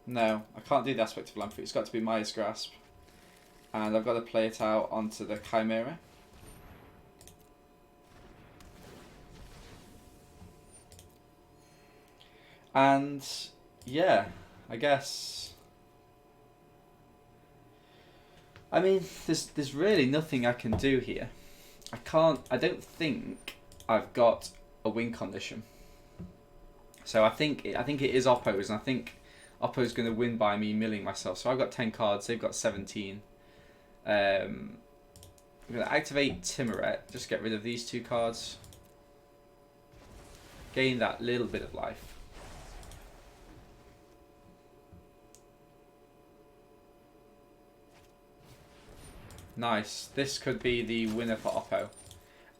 No, I can't do the Aspect of Lamprey. It's got to be Maya's Grasp. And I've got to play it out onto the Chimera. And yeah, I guess. I mean, there's really nothing I can do here. I don't think I've got a win condition. So I think it is Oppo's, and I think Oppo's going to win by me milling myself. So I've got 10 cards, they've got 17. I'm going to activate Timuret, just get rid of these 2 cards. Gain that little bit of life. Nice. This could be the winner for Oppo.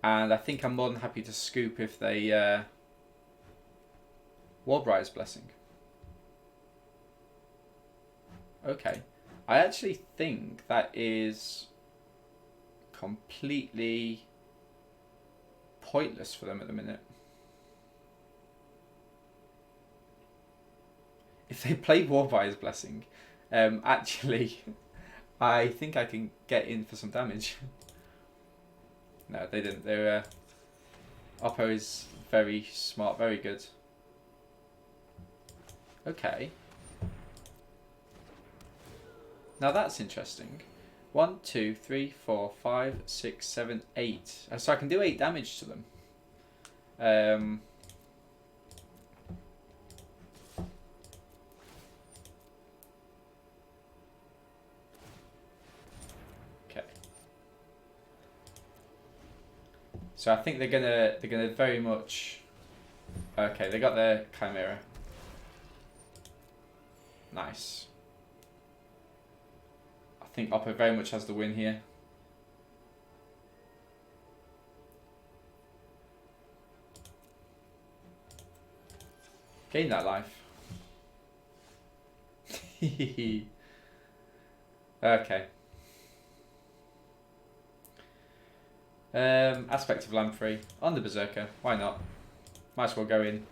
And I think I'm more than happy to scoop if they Warbriar's Blessing. Okay. I actually think that is completely pointless for them at the minute. If they play Warbriar's Blessing, actually, I think I can get in for some damage. No, they didn't. They're Oppo is very smart, very good. Okay. Now that's interesting. 1, 2, 3, 4, 5, 6, 7, 8. So I can do 8 damage to them. Okay. So I think they're gonna very much. Okay, they got their Chimera. Nice. I think Oppo very much has the win here. Gain that life. Okay. Aspect of Lamprey on the Berserker. Why not? Might as well go in.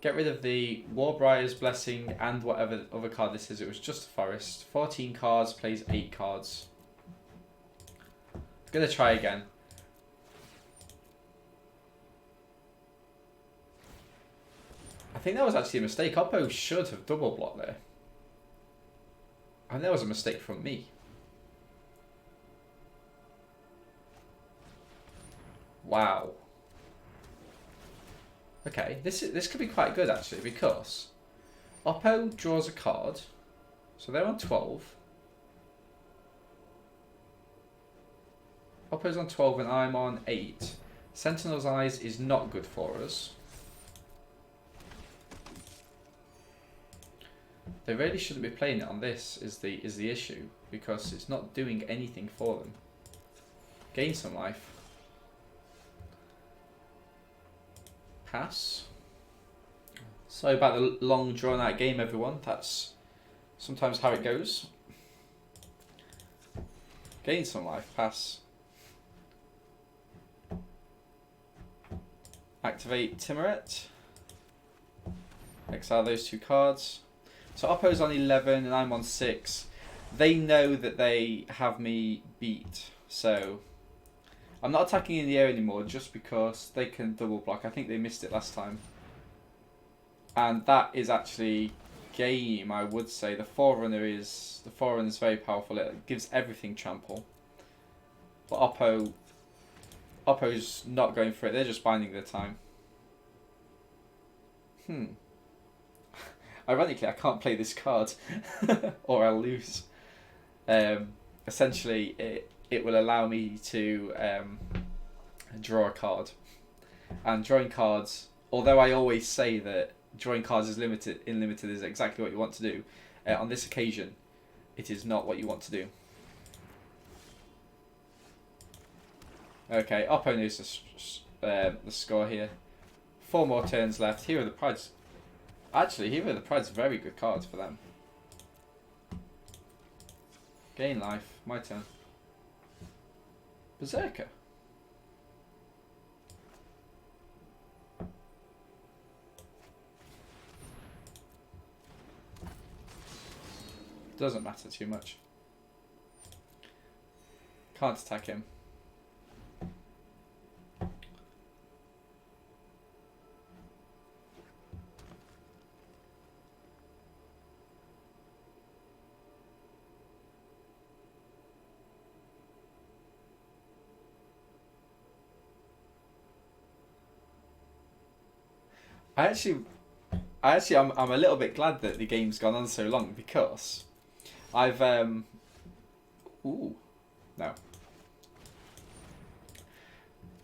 Get rid of the Warbriar's Blessing and whatever other card this is. It was just a forest. 14 cards, plays 8 cards. I'm going to try again. I think that was actually a mistake. Oppo should have double blocked there. And that was a mistake from me. Wow. Okay, this could be quite good actually, because Oppo draws a card, so they're on 12. Oppo's on 12 and I'm on 8. Sentinel's Eyes is not good for us. They really shouldn't be playing it on this, is the issue, because it's not doing anything for them. Gain some life. Pass. Sorry about the long drawn out game, everyone. That's sometimes how it goes. Gain some life. Pass. Activate Timuret. Exile those 2 cards. So Oppo's on 11 and I'm on 6. They know that they have me beat, so I'm not attacking in the air anymore just because they can double block. I think they missed it last time. And that is actually game, I would say. The Forerunner is very powerful. It gives everything trample. But Oppo's not going for it. They're just binding their time. Ironically, I can't play this card, or I'll lose. Essentially, it will allow me to draw a card. And drawing cards, although I always say that drawing cards is limited is exactly what you want to do, on this occasion, it is not what you want to do. Okay, Oppo knows the score here. 4 more turns left. Hero of the Pride's... Actually, Hero of the Pride's a very good card for them. Gain life. My turn. Berserker. Doesn't matter too much. Can't attack him. I'm a little bit glad that the game's gone on so long because I've ooh, no.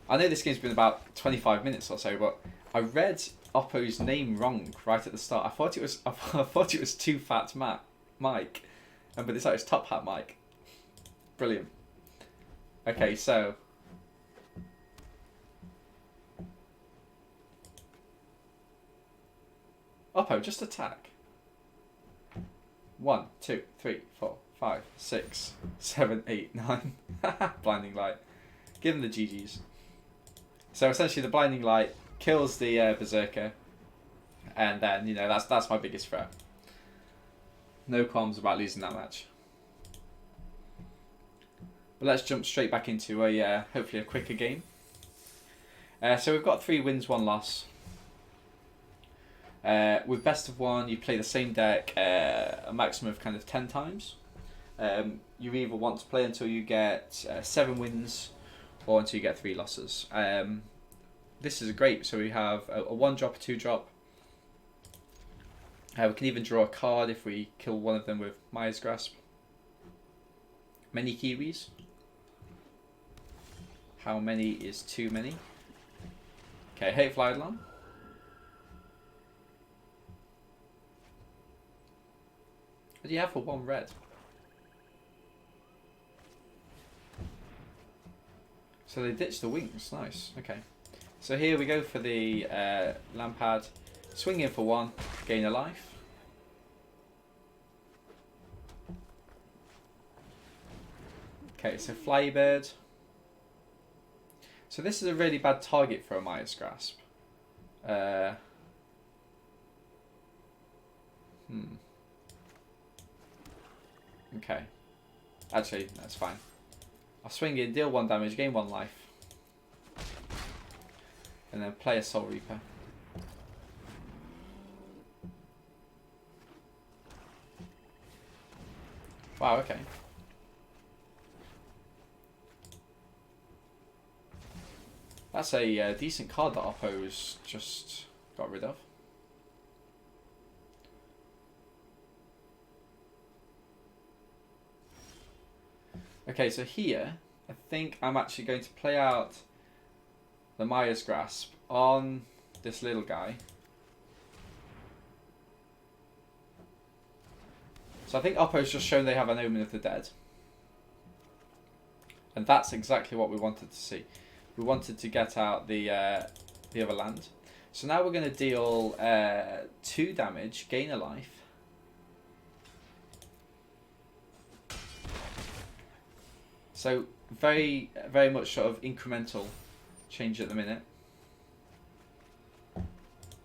I know this game's been about 25 minutes or so, but I read Oppo's name wrong right at the start. I thought it was Too Fat Mike, but it's like it's Top Hat Mike. Brilliant. Okay, so Oppo, just attack. 1, 2, 3, 4, 5, 6, 7, 8, 9. Blinding light. Give him the GGs. So essentially, the blinding light kills the berserker, and then that's my biggest threat. No qualms about losing that match. But let's jump straight back into a hopefully a quicker game. So we've got 3 wins, 1 loss. With best of 1, you play the same deck a maximum of kind of 10 times. You either want to play until you get 7 wins or until you get 3 losses. This is great. So we have a 1-drop, a 2-drop. We can even draw a card if we kill one of them with Maya's Grasp. Many Kiwis. How many is too many? Okay, Hateful Eidolon. What do you have for 1 red? So they ditched the wings. Nice. Okay. So here we go for the Lampad. Swing in for 1. Gain a life. Okay, so Flybird. So this is a really bad target for a Maya's Grasp. Okay. Actually, that's fine. I'll swing in, deal 1 damage, gain 1 life. And then play a Soul Reaper. Wow, okay. That's a decent card that Oppo's just got rid of. Okay, so here, I think I'm actually going to play out the Maya's Grasp on this little guy. So I think Oppo's just shown they have an Omen of the Dead. And that's exactly what we wanted to see. We wanted to get out the other land. So now we're going to deal 2 damage, gain a life. So very, very much sort of incremental change at the minute.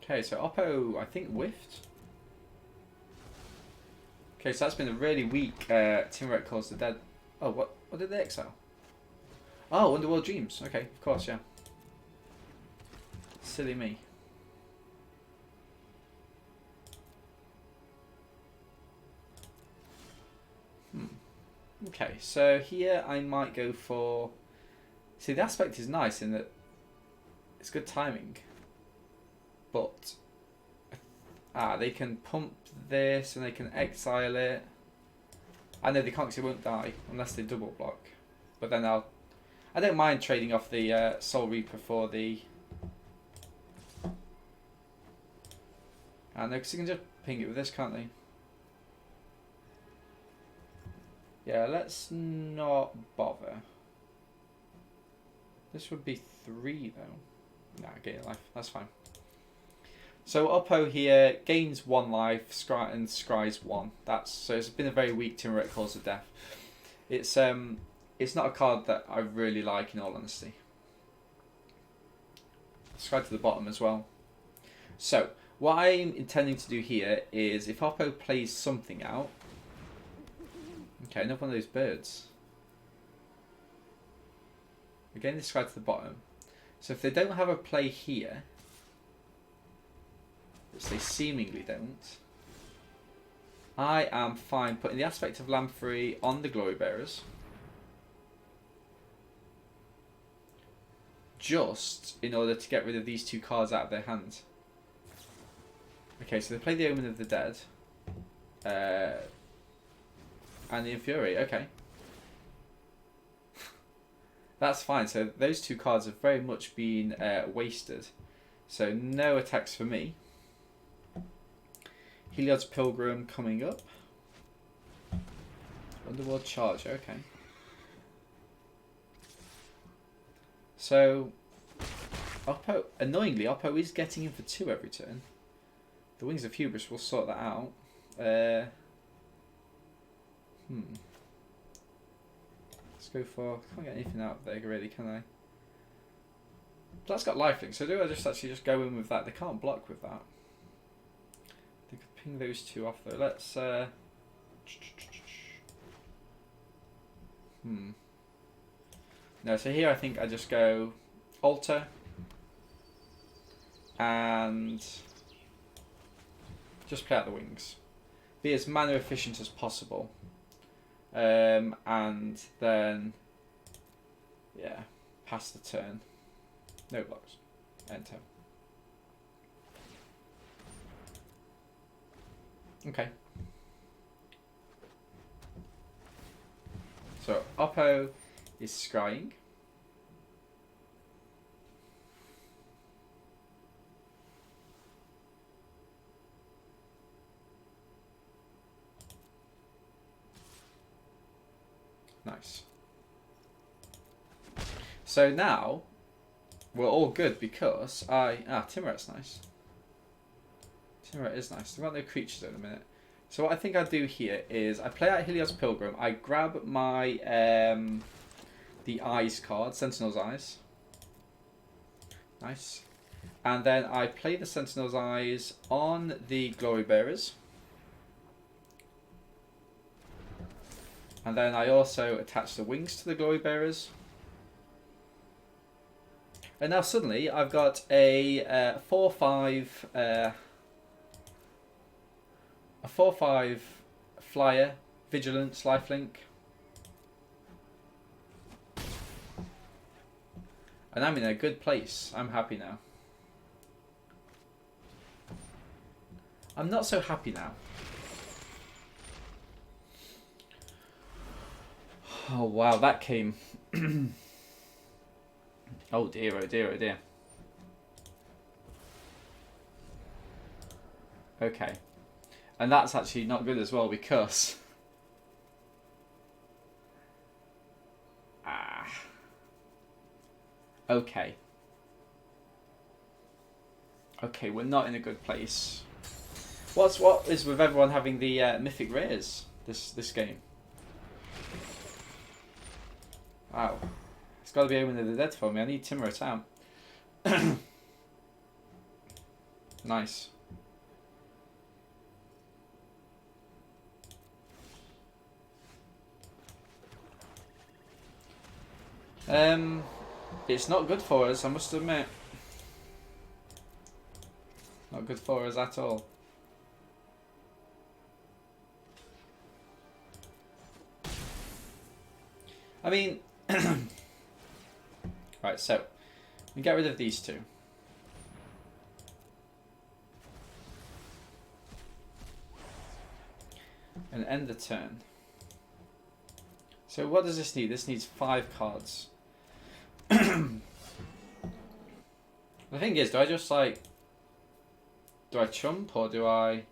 Okay, so Oppo, I think, whiffed. Okay, so that's been a really weak Timber Calls the Dead. Oh, what did they exile? Oh, Underworld Dreams. Okay, of course, yeah. Silly me. Okay, so here I might go for... See, the aspect is nice in that it's good timing. But... they can pump this and they can exile it. I know they can't because it won't die unless they double block. But then I don't mind trading off the Soul Reaper for the... I know, because you can just ping it with this, can't they? Yeah, let's not bother. This would be 3 though. Nah, gain life. That's fine. So Oppo here gains 1 life, and scries 1. So it's been a very weak Timber Calls of Death. It's not a card that I really like, in all honesty. Scry to the bottom as well. So what I'm intending to do here is, if Oppo plays something out. Okay, another one of those birds. Again, this Scry to the bottom. So if they don't have a play here, which they seemingly don't, I am fine putting the aspect of Lamprey on the Glory Bearers. Just in order to get rid of these 2 cards out of their hand. Okay, so they play the Omen of the Dead. And the Infuriate, okay. That's fine, so those 2 cards have very much been wasted. So no attacks for me. Heliod's Pilgrim coming up. Underworld Charge, okay. So, Oppo, annoyingly, Oppo is getting in for 2 every turn. The Wings of Hubris will sort that out. Let's go for... Can't get anything out of there really, can I? That's got lifelink, so do I just go in with that? They can't block with that. They could ping those 2 off though. Let's... No, so here I think I just go Alter and just play out the Wings. Be as mana efficient as possible. And then, yeah, pass the turn. No blocks. Enter. Okay. So, Oppo is scrying. Nice. So now we're all good because Timor's nice. Timor is nice. There aren't no creatures in a minute. So what I think I'll do here is I play out Helios Pilgrim. I grab my the Eyes card, Sentinel's Eyes. Nice. And then I play the Sentinel's Eyes on the Glory Bearers. And then I also attach the Wings to the Glory Bearers. And now suddenly I've got a 4/5 a 4/5 flyer, Vigilance, Lifelink. And I'm in a good place. I'm happy now. I'm not so happy now. Oh wow, that came. Oh dear, oh dear, oh dear. Okay. And that's actually not good as well because... Okay. Okay, we're not in a good place. What is with everyone having the mythic rares this game? Wow. It's got to be Omen of the Dead for me. I need Timorous out. Nice. It's not good for us, I must admit. Not good for us at all. I mean, right, so we get rid of these two. And end the turn. So what does this need? This needs 5 cards. The thing is, do I just like... Do I chump or do I...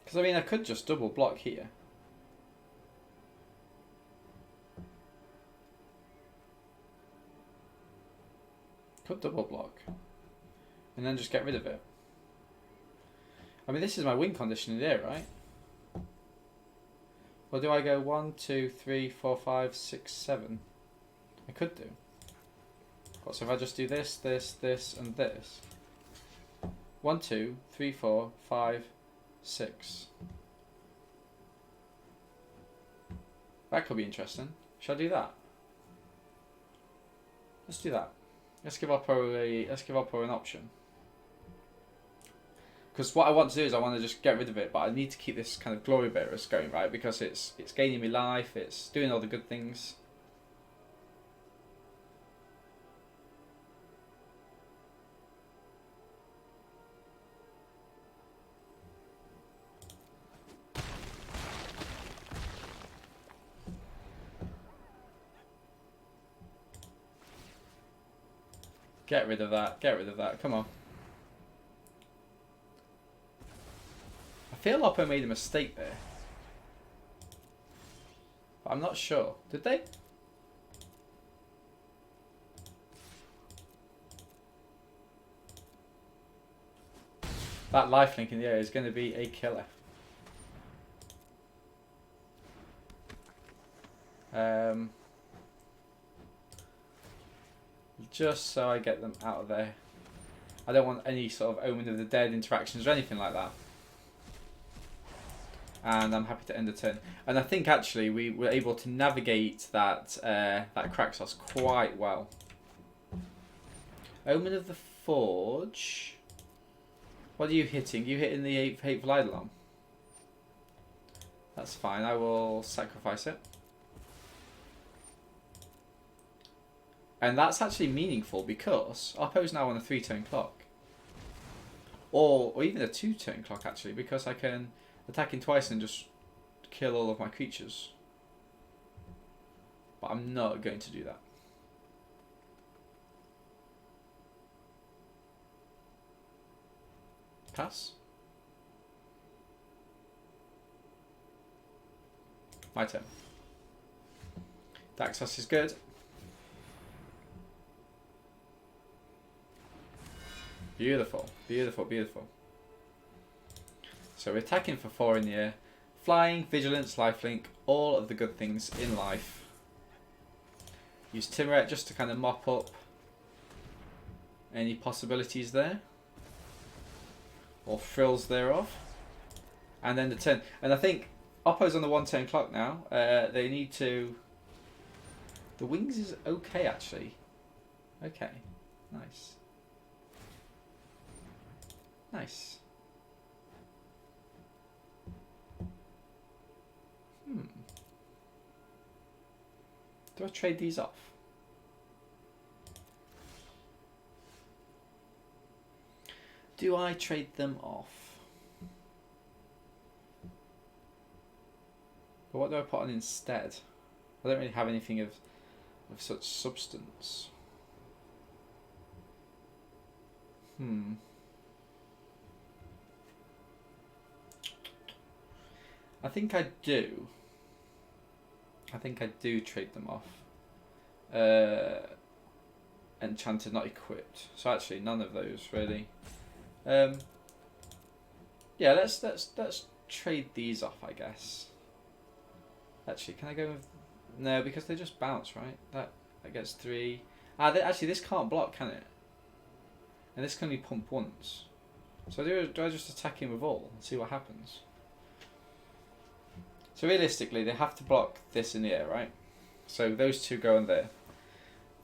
Because I mean, I could just double block here. Could double block. And then just get rid of it. I mean, this is my win condition in here, right? Or do I go 1, 2, 3, 4, 5, 6, 7? I could do. So if I just do this, this, this, and this. 1, 2, 3, 4, 5, 6. That could be interesting. Should I do that? Let's do that. Let's give Oppo an option. Because what I want to do is I want to just get rid of it, but I need to keep this kind of glory bearers going, right? Because it's gaining me life, it's doing all the good things. Get rid of that, get rid of that, come on. I feel Oppo made a mistake there. But I'm not sure. Did they? That lifelink in the air is going to be a killer. Just so I get them out of there. I don't want any sort of Omen of the Dead interactions or anything like that. And I'm happy to end the turn. And I think actually we were able to navigate that that Kraxos quite well. Omen of the Forge. What are you hitting? You hitting the Hateful Eidolon? That's fine. I will sacrifice it. And that's actually meaningful because Oppo's now on a 3-turn clock. Or even a 2-turn clock actually, because I can attack him twice and just kill all of my creatures. But I'm not going to do that. Pass. My turn. Daxos is good. Beautiful, beautiful, beautiful. So we're attacking for 4 in the air. Flying, vigilance, lifelink, all of the good things in life. Use Timuret just to kind of mop up any possibilities there. Or frills thereof. And then the turn. And I think Oppo's on the 1-turn clock now. They need to... The wings is okay actually. Okay, nice. Nice. Do I trade these off? Do I trade them off? But what do I put on instead? I don't really have anything of such substance. I think I do. I think I do trade them off. Enchanted, not equipped. So actually, none of those really. Yeah, let's trade these off, I guess. Actually, can I go with... No, because they just bounce, right? That gets 3. Actually, this can't block, can it? And this can only pump once. So do I just attack him with all and see what happens? So realistically, they have to block this in the air, right? So those two go in there.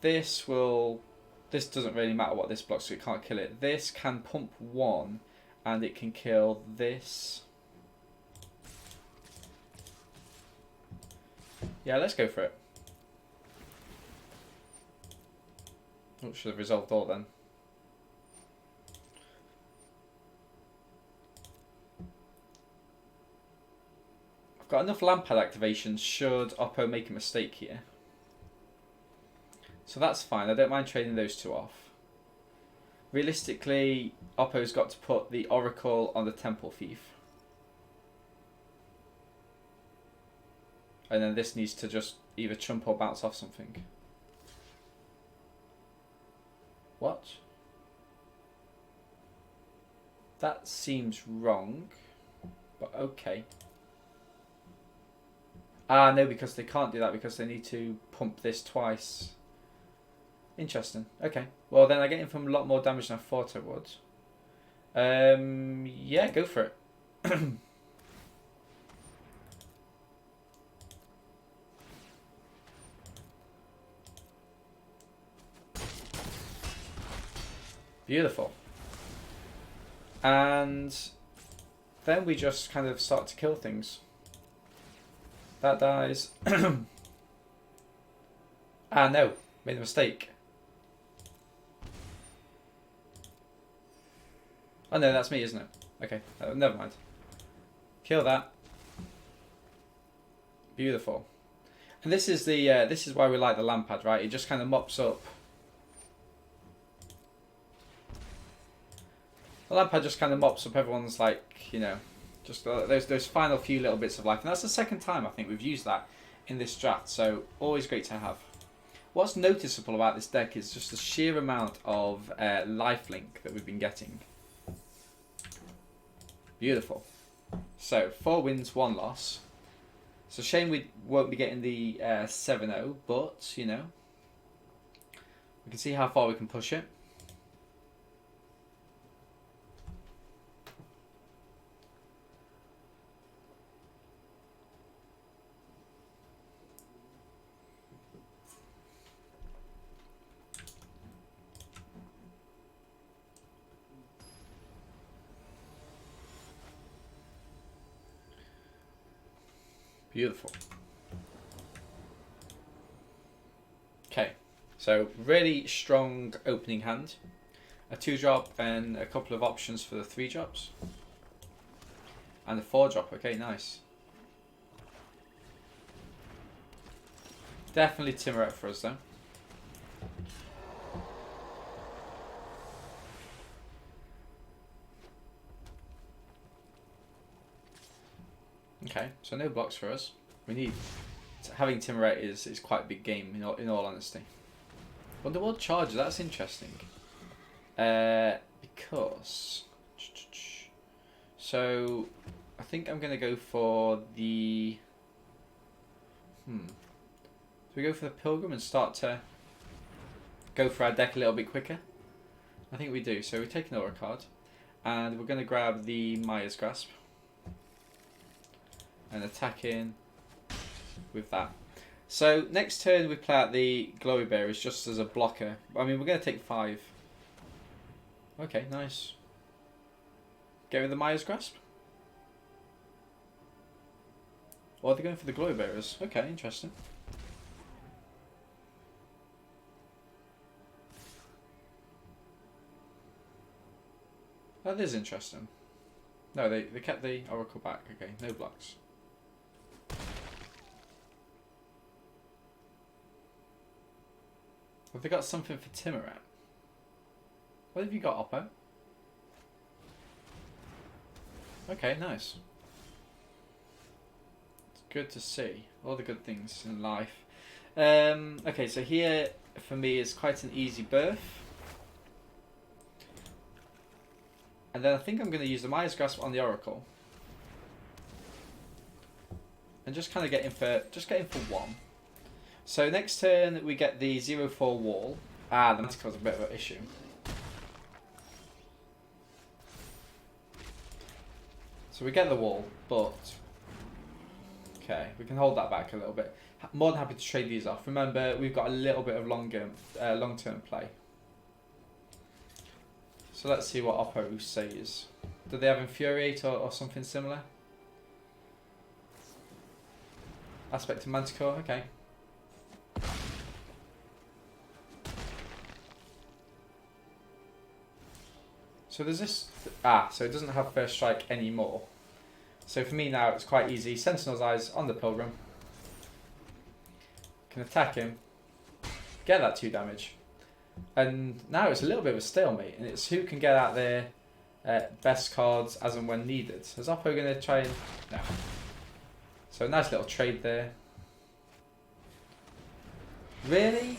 This doesn't really matter what this blocks, so it can't kill it. This can pump one, and it can kill this. Yeah, let's go for it. Oh, should have resolved all then. I've got enough Lampad activations should Oppo make a mistake here. So that's fine, I don't mind trading those two off. Realistically, Oppo's got to put the Oracle on the Temple Thief. And then this needs to just either chump or bounce off something. What? That seems wrong, but okay. Ah, no, because they can't do that because they need to pump this twice. Interesting. Okay. Well, then I get in from a lot more damage than I thought I would. Yeah, go for it. Beautiful. And then we just kind of start to kill things. That dies. Ah, no. Made a mistake. Oh no, that's me, isn't it? Okay, never mind. Kill that. Beautiful. And this is the this is why we like the Lampad, right? It just kind of mops up. The Lampad just kind of mops up everyone's, like, you know, just those final few little bits of life. And that's the second time I think we've used that in this draft, so always great to have. What's noticeable about this deck is just the sheer amount of lifelink that we've been getting. Beautiful. So 4 wins, 1 loss. It's a shame we won't be getting the 7-0, but you know, we can see how far we can push it. Beautiful. Okay, so really strong opening hand. A 2-drop and a couple of options for the 3-drops. And a 4-drop, okay, nice. Definitely Timuret for us though. Okay, so no blocks for us. We need having Timuret is quite a big game in all honesty. Underworld Charger, that's interesting. Because so I think I'm gonna go for the So we go for the Pilgrim and start to go for our deck a little bit quicker. I think we do. So we take an aura card and we're gonna grab the Maya's Grasp. And attack in with that. So next turn we play out the Glory Bearers just as a blocker. I mean, we're going to take 5. Okay, nice. Get rid of the Maya's Grasp. Or are they going for the Glory Bearers? Okay, interesting. That is interesting. No, they kept the Oracle back. Okay, no blocks. Have they got something for Timuret? What have you got, Oppo? Okay, nice. It's good to see. All the good things in life. Okay, so here for me is quite an easy berth. And then I think I'm going to use the Maya's Grasp on the Oracle. And just kind of get in for 1. So next turn we get the 0-4 wall. Ah, the Manticle's a bit of an issue. So we get the wall, but okay, we can hold that back a little bit. More than happy to trade these off. Remember, we've got a little bit of long-term play. So let's see what Oppo says. Do they have Infuriate or something similar? Aspect of Manticore, okay. So there's this... so it doesn't have First Strike anymore. So for me now, it's quite easy. Sentinel's Eyes on the Pilgrim. Can attack him. Get that 2 damage. And now it's a little bit of a stalemate. And it's who can get out their best cards as and when needed. Is Oppo going to try and... No. So a nice little trade there. Really?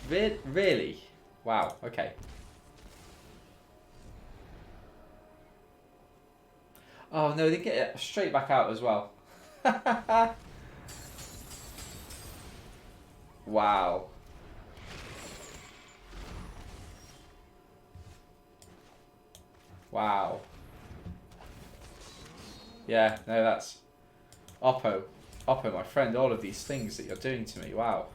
Really? Wow, okay. Oh no, they get it straight back out as well. Wow. Wow. Yeah, no, that's... Oppo, my friend, all of these things that you're doing to me, wow.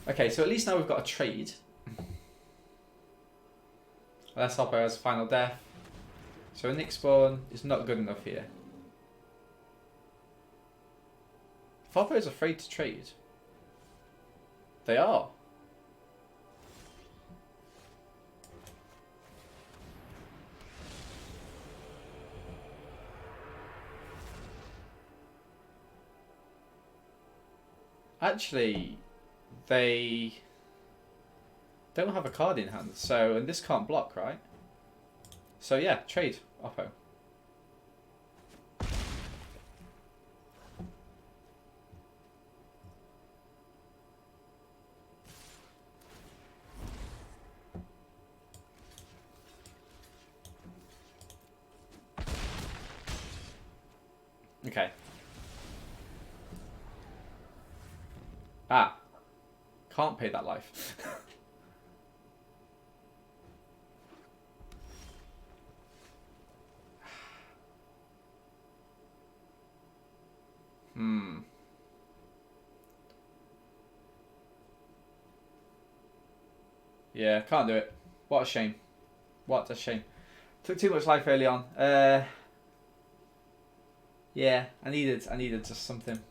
Okay, so at least now we've got a trade. Unless Oppo has Final Death. So a Nick Spawn is not good enough here. If Oppo is afraid to trade, they are. Actually, they don't have a card in hand, so, and this can't block, right? So yeah, trade, Oppo. Okay. Can't pay that life. Yeah, can't do it. What a shame. What a shame. Took too much life early on. Yeah, I needed just something.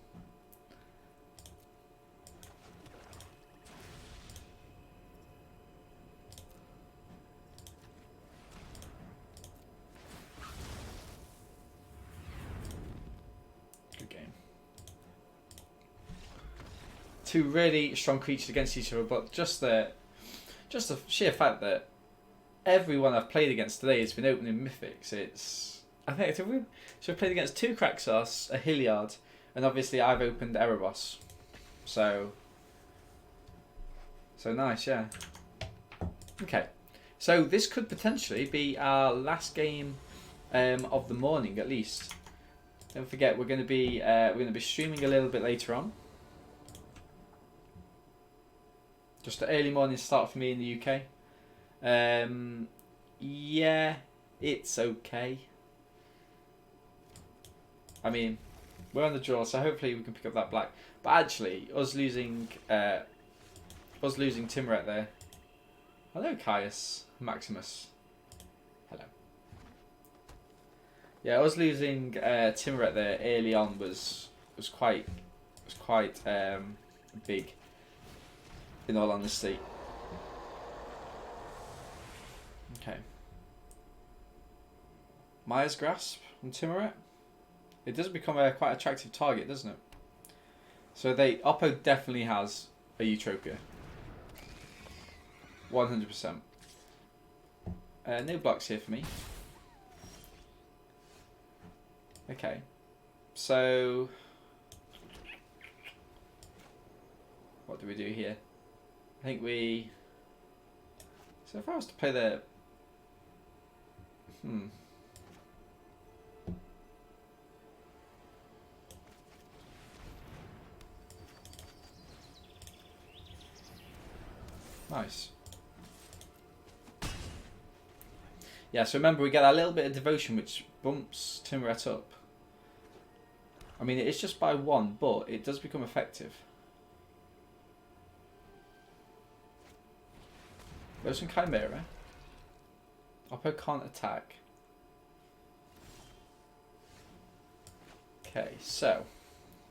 Good game. Two really strong creatures against each other, but just the sheer fact that everyone I've played against today has been opening mythics. I think so we've played against 2 Kraxos, a Hilliard, and obviously I've opened Erebos. So nice, yeah. Okay, so this could potentially be our last game of the morning, at least. Don't forget, we're going to be streaming a little bit later on. Just an early morning start for me in the UK. Yeah, it's okay. I mean, we're on the draw, so hopefully we can pick up that black. But actually, us losing Timoret there. Hello, Caius Maximus. Hello. Yeah, us losing Timoret there early on was quite big. In all honesty. Okay. Maya's Grasp on Timoret. It does become a quite attractive target, doesn't it? So Oppo definitely has a Eutropia. 100%. No blocks here for me. Okay. So what do we do here? I think we... So if I was to play the... Nice. Yeah, so remember we get that little bit of devotion which bumps Timuret up. I mean, it's just by 1, but it does become effective. There's some Chimera. Oppo can't attack. Okay, so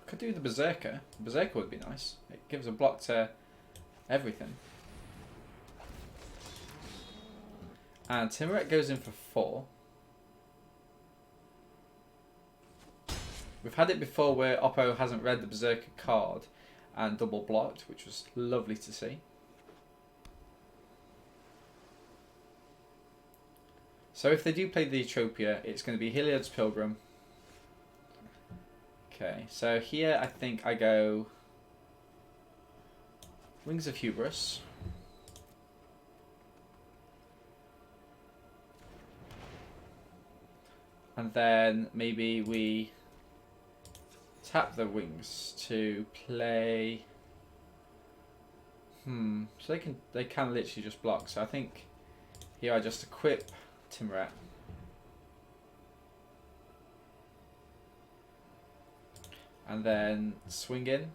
I could do the Berserker. Berserker would be nice. It gives a block to everything. And Timuret goes in for 4. We've had it before where Oppo hasn't read the Berserker card and double blocked, which was lovely to see. So if they do play the Atropia, it's going to be Heliod's Pilgrim. Okay, so here I think I go Wings of Hubris. And then maybe we tap the Wings to play. So they can literally just block. So I think here I just equip Timuret. And then swing in.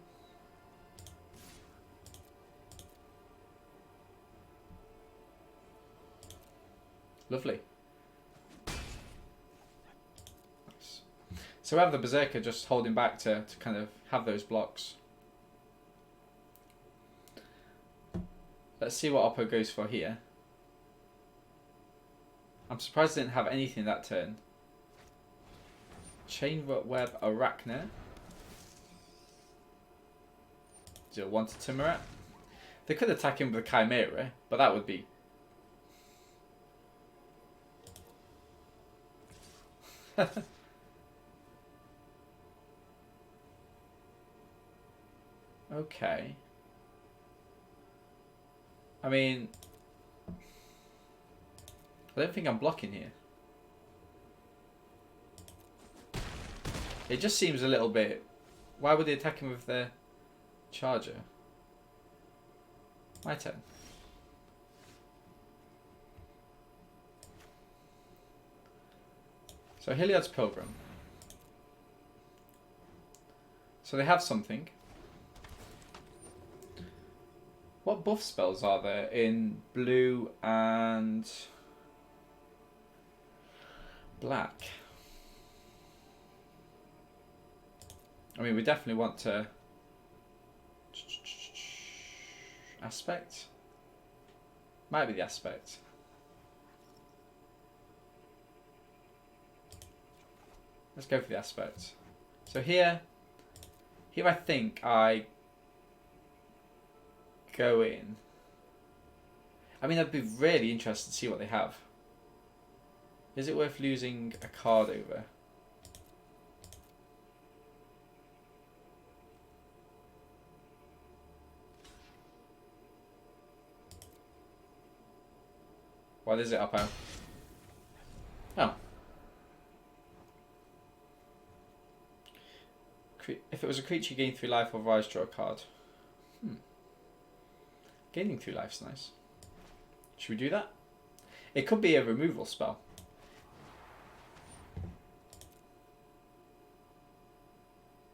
Lovely. Nice. So we have the Berserker just holding back to kind of have those blocks. Let's see what Oppo goes for here. I'm surprised I didn't have anything that turn. Chain Web Arachne. 0-1 to Timuret. They could attack him with a Chimera, but that would be... Okay. I mean... I don't think I'm blocking here. It just seems a little bit... Why would they attack him with the Charger? My turn. So Heliod's Pilgrim. So they have something. What buff spells are there in blue and black? I mean, we definitely want to aspect. Might be the aspect. Let's go for the aspect. So here I think I go in. I mean, I'd be really interested to see what they have. Is it worth losing a card over? What is it, Oppo? Oh. If it was a creature, you gain 3 life or otherwise draw a card. Gaining 3 life's nice. Should we do that? It could be a removal spell.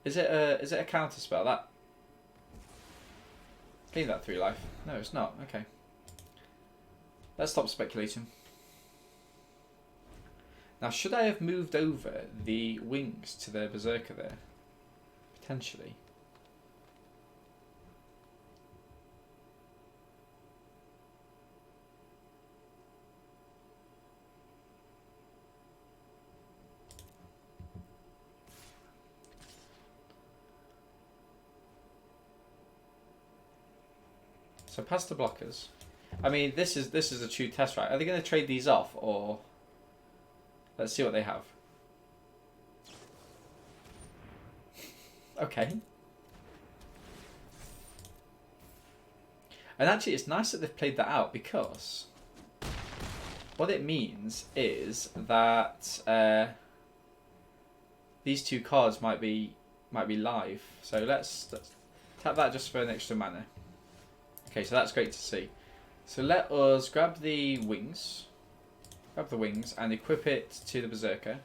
Is it a counter spell? That gain that 3 life. No, it's not. Okay. Let's stop speculating. Now, should I have moved over the wings to the Berserker there? Potentially. So past the blockers. I mean, this is a true test, right? Are they going to trade these off, or let's see what they have. Okay. And actually, it's nice that they've played that out, because what it means is that these 2 cards might be live. So let's tap that just for an extra mana. Okay, so that's great to see. So let us grab the wings. grab the wings and equip it to the Berserker.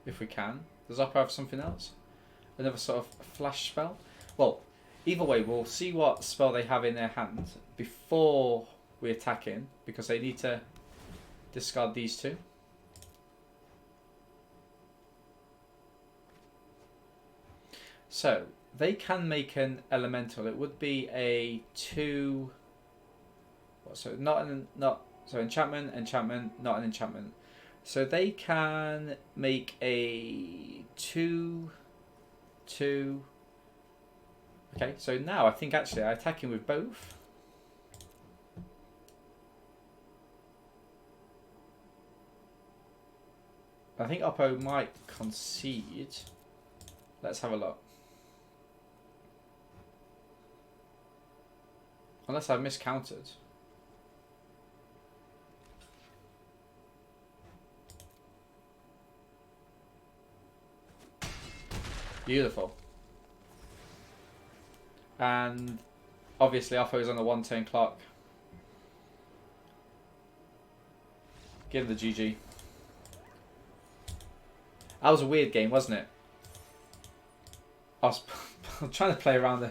If we can. Does Oppo have something else? Another sort of flash spell? Well, either way, we'll see what spell they have in their hand before we attack in, because they need to discard these two. So, they can make an elemental. It would be a 2... So enchantment, not an enchantment. So they can make a 2/2. Okay, so now I think actually I attack him with both. I think Oppo might concede. Let's have a look. Unless I've miscounted. Beautiful. And obviously Oppo is on the 1 turn clock. Give him the GG. That was a weird game, wasn't it? I was trying to play around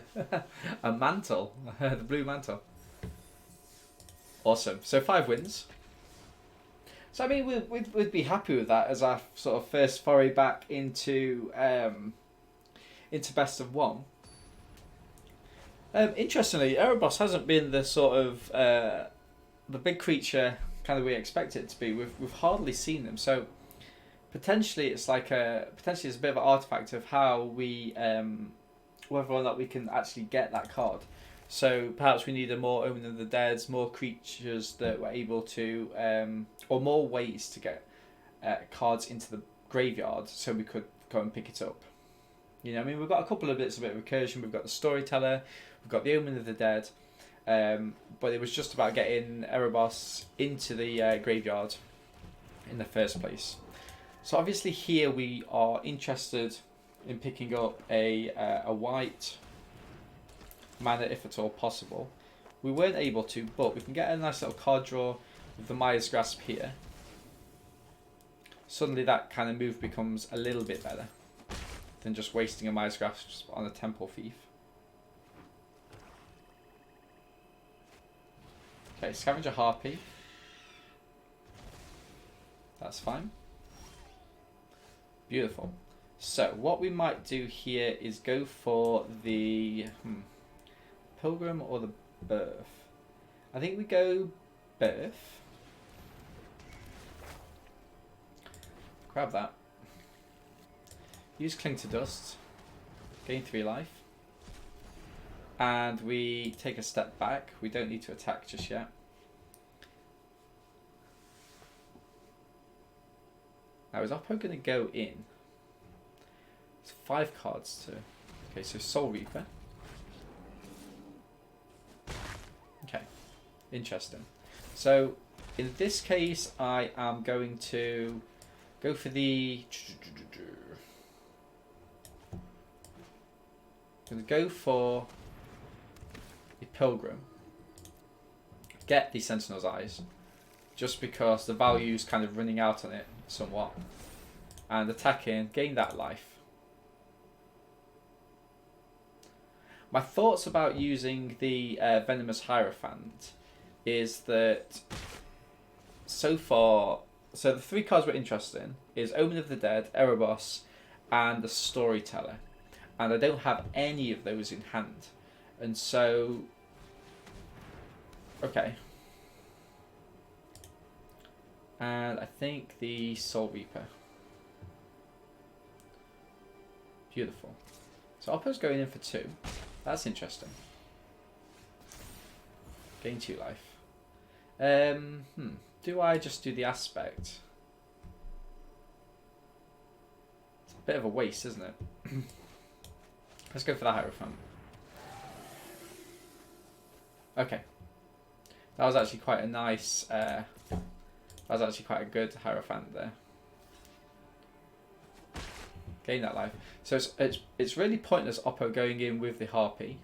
a mantle, the blue mantle. Awesome. So 5 wins. So I mean, we'd be happy with that as our sort of first foray back into best of 1. Interestingly, Erebos hasn't been the sort of the big creature kind of we expect it to be. We've hardly seen them, so potentially it's like it's a bit of an artifact of how we whether or not we can actually get that card. So perhaps we need a more Omen of the Dead, more creatures that were able to, or more ways to get cards into the graveyard, so we could go and pick it up. You know, I mean, we've got a couple of bits of recursion. We've got the Storyteller, we've got the Omen of the Dead, but it was just about getting Erebos into the graveyard in the first place. So obviously here we are interested in picking up a white mana if at all possible. We weren't able to, but we can get a nice little card draw with the Maya's Grasp here. Suddenly that kind of move becomes a little bit better than just wasting a Maya's Grasp on a Temple Thief. Okay, Scavenger Harpy. That's fine. Beautiful. So what we might do here is go for the Pilgrim or the Birth. I think we go Birth. Grab that. Use Cling to Dust. Gain 3 life. And we take a step back. We don't need to attack just yet. Now is Oppo going to go in? It's 5 cards to... Okay, so Soul Reaper. Okay, interesting. So in this case, I am going to go for the... I'm going to go for the Pilgrim. Get the Sentinel's Eyes. Just because the value's kind of running out on it somewhat. And attack in, gain that life. My thoughts about using the Venomous Hierophant is that so far, so the 3 cards we're interested in is Omen of the Dead, Erebos, and the Storyteller. And I don't have any of those in hand. And so, okay. And I think the Soul Reaper. Beautiful. So Oppo's going in for 2. That's interesting. Gain 2 life. Do I just do the Aspect? It's a bit of a waste, isn't it? Let's go for the Hierophant. Okay. That was actually quite a nice... that was actually quite a good Hierophant there. Gain that life. So it's really pointless Oppo going in with the Harpy.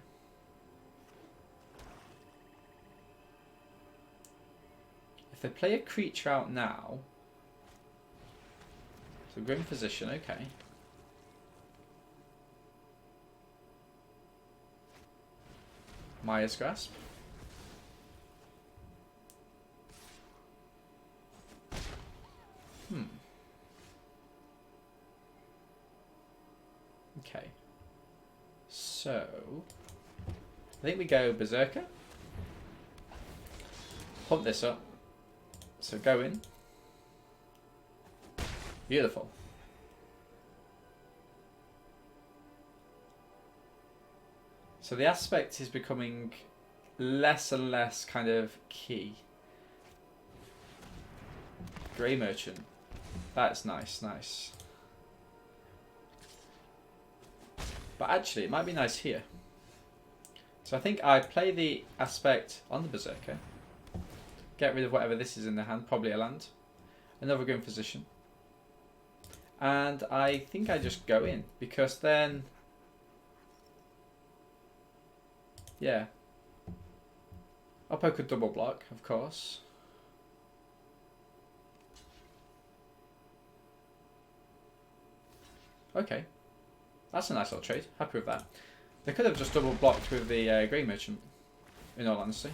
If they play a creature out now, so grim position, okay. Maya's Grasp. Okay. So, I think we go Berserker. Pump this up. So go in. Beautiful. So the aspect is becoming less and less kind of key. Grey Merchant. That's nice, nice. But actually, it might be nice here. So I think I play the aspect on the Berserker. Get rid of whatever this is in the hand, probably a land. Another Grim Physician. And I think I just go in, because then... yeah. Oppo could double block, of course. Okay. That's a nice little trade. Happy with that. They could have just double blocked with the Grey Merchant, in all honesty.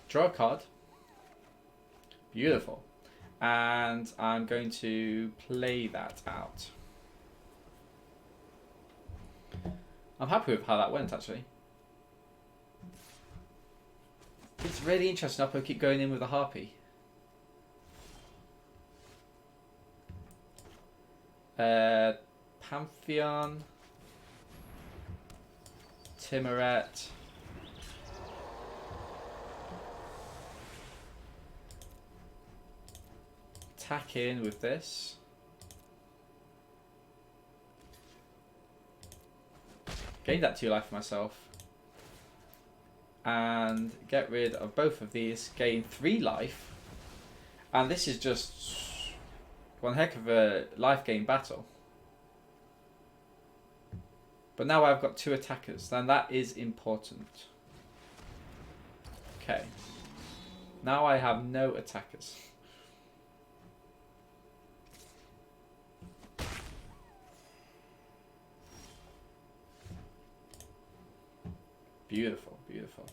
Draw a card. Beautiful. And I'm going to play that out. I'm happy with how that went, actually. It's really interesting. Oppo keep going in with the Harpy. Pantheon. Timoret. Attack in with this. Gain that 2 life for myself. And get rid of both of these. Gain 3 life. And this is just one heck of a life gain battle. But now I've got 2 attackers. Then that is important. Okay. Now I have no attackers. Beautiful, beautiful.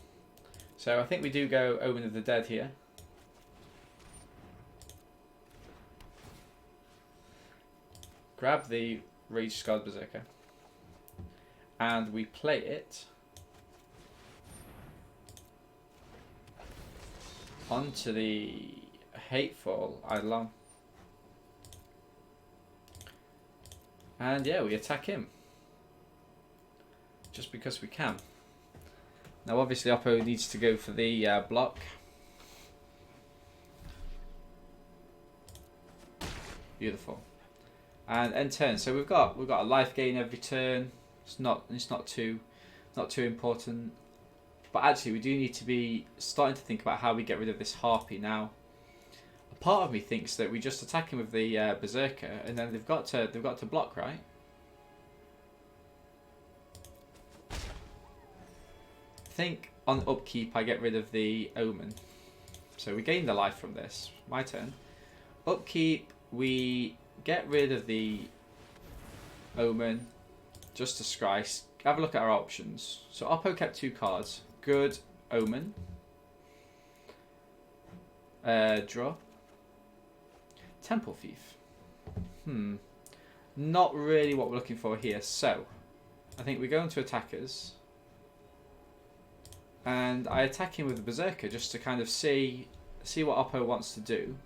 So I think we do go Omen of the Dead here. Grab the Rage Scarred Berserker. And we play it onto the Hateful Eidolon. And yeah, we attack him. Just because we can. Now obviously Oppo needs to go for the block. Beautiful. And end turn. So we've got a life gain every turn. It's not too important. But actually we do need to be starting to think about how we get rid of this Harpy now. A part of me thinks that we just attack him with the Berserker and then they've got to block, right? I think on upkeep I get rid of the Omen. So we gain the life from this. My turn. Upkeep, we get rid of the Omen. Just to scry. Have a look at our options. So Oppo kept 2 cards. Good Omen. Draw. Temple Thief. Not really what we're looking for here. So I think we go into attackers. And I attack him with the Berserker just to kind of see what Oppo wants to do.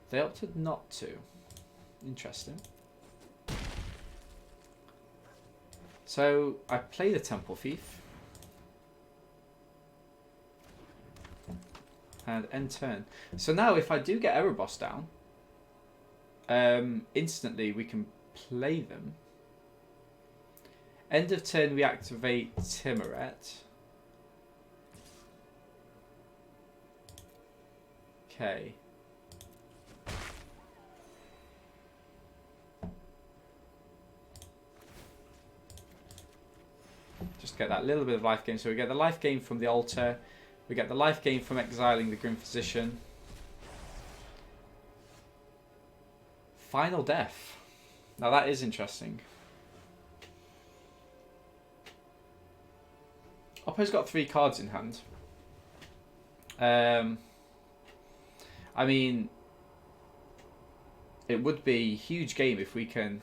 They opted not to. Interesting. So I play the Temple Thief. And end turn. So now if I do get Erebos down, instantly we can play them. End of turn we activate Timoret. Okay. Just get that little bit of life gain. So we get the life gain from the altar. We get the life gain from exiling the Grim Physician. Final Death. Now that is interesting. Oppo's got 3 cards in hand. I mean, it would be a huge game if we can...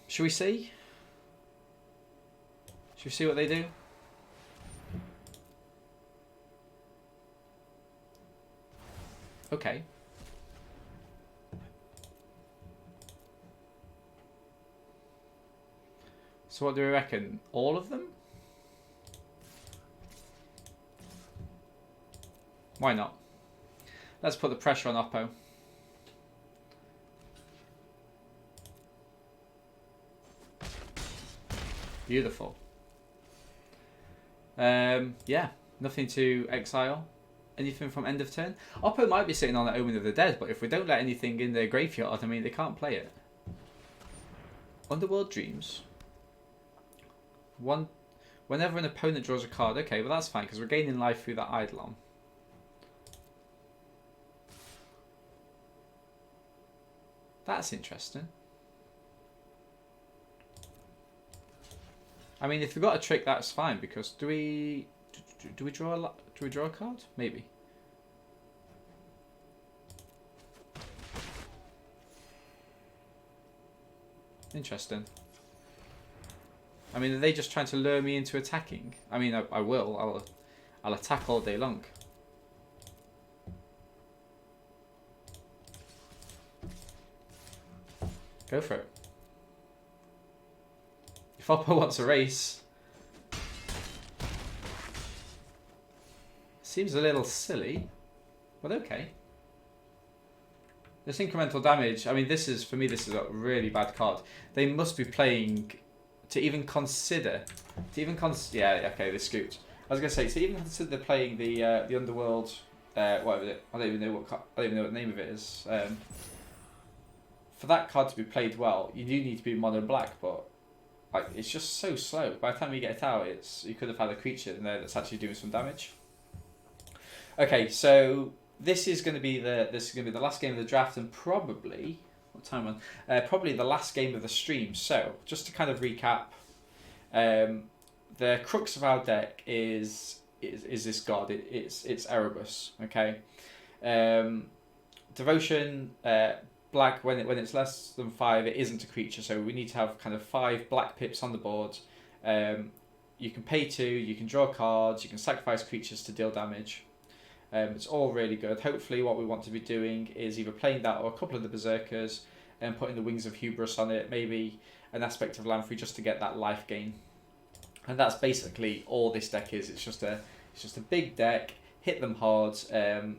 Should we see? Should we see what they do? Okay. So what do we reckon? All of them? Why not? Let's put the pressure on Oppo. Beautiful. Yeah, nothing to exile. Anything from end of turn? Oppo might be sitting on the Omen of the Dead, but if we don't let anything in their graveyard, I mean, they can't play it. Underworld Dreams. Whenever an opponent draws a card, okay, well that's fine, because we're gaining life through that Eidolon. That's interesting. I mean, if we've got a trick, that's fine, because do we draw a card? Maybe. Interesting. I mean, are they just trying to lure me into attacking? I mean, I will. I'll attack all day long. Go for it. If Oppo wants a race, seems a little silly, but okay. This incremental damage, I mean, this is, for me, this is a really bad card. They must be playing to even consider, yeah, okay, they scooped. I was gonna say, to even consider playing the Underworld, whatever it, I don't even know what the name of it is. For that card to be played well, you do need to be mono black, but like, it's just so slow. By the time you get it out, you could have had a creature in there that's actually doing some damage. Okay, so this is going to be the last game of the draft, and probably what time on? Probably the last game of the stream. So just to kind of recap, the crux of our deck is this god. It's Erebus. Okay, Devotion. Black, when it's less than 5, it isn't a creature, so we need to have kind of 5 black pips on the board. You can pay 2, you can draw cards, you can sacrifice creatures to deal damage. It's all really good. Hopefully what we want to be doing is either playing that or a couple of the Berserkers and putting the Wings of Hubris on it, maybe an aspect of Lamprey just to get that life gain. And that's basically all this deck is. It's just a big deck, hit them hard,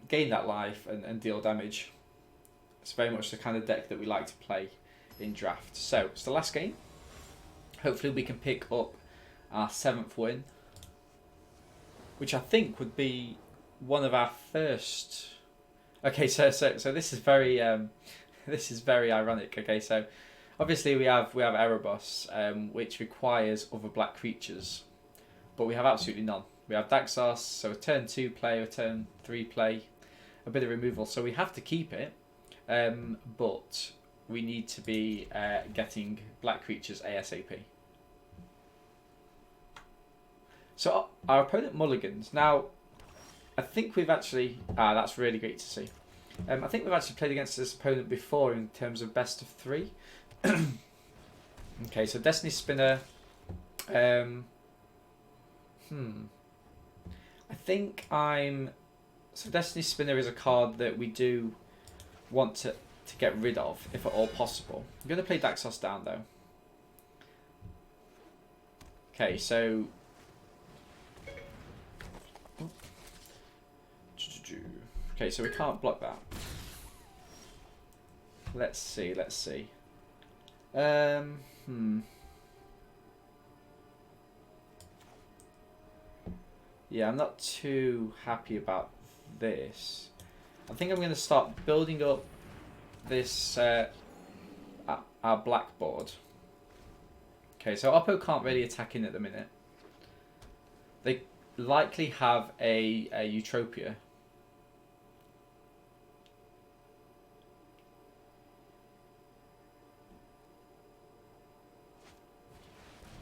gain that life and deal damage. It's very much the kind of deck that we like to play in draft. So it's the last game. Hopefully we can pick up our 7th win, which I think would be one of our first. Okay, so this is very ironic. Okay, so obviously we have Erebus, which requires other black creatures, but we have absolutely none. We have Daxos, so a turn 2 play, a turn 3 play, a bit of removal. So we have to keep it. But we need to be getting black creatures ASAP. So our opponent mulligans. Now, I think we've actually... that's really great to see. I think we've actually played against this opponent before in terms of best of 3. Okay, so Destiny Spinner. I think I'm... So Destiny Spinner is a card that we do want to get rid of, if at all possible. I'm going to play Daxos down, though. Okay, so... Okay, so we can't block that. Let's see. Yeah, I'm not too happy about this. I think I'm going to start building up this our blackboard. Okay, so Oppo can't really attack in at the minute. They likely have a Utopia.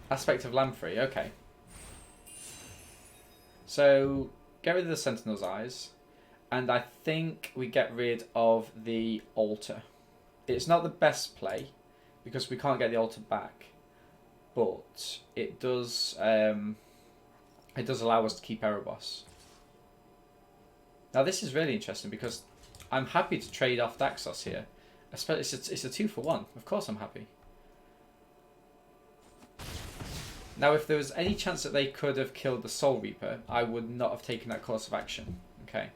Aspect of Lamprey, okay. So, get rid of the Sentinel's Eyes. And I think we get rid of the Altar. It's not the best play, because we can't get the Altar back. But it does allow us to keep Erebos. Now this is really interesting, because I'm happy to trade off Daxos here. Especially, it's a 2-for-1. Of course I'm happy. Now, if there was any chance that they could have killed the Soul Reaper, I would not have taken that course of action. Okay.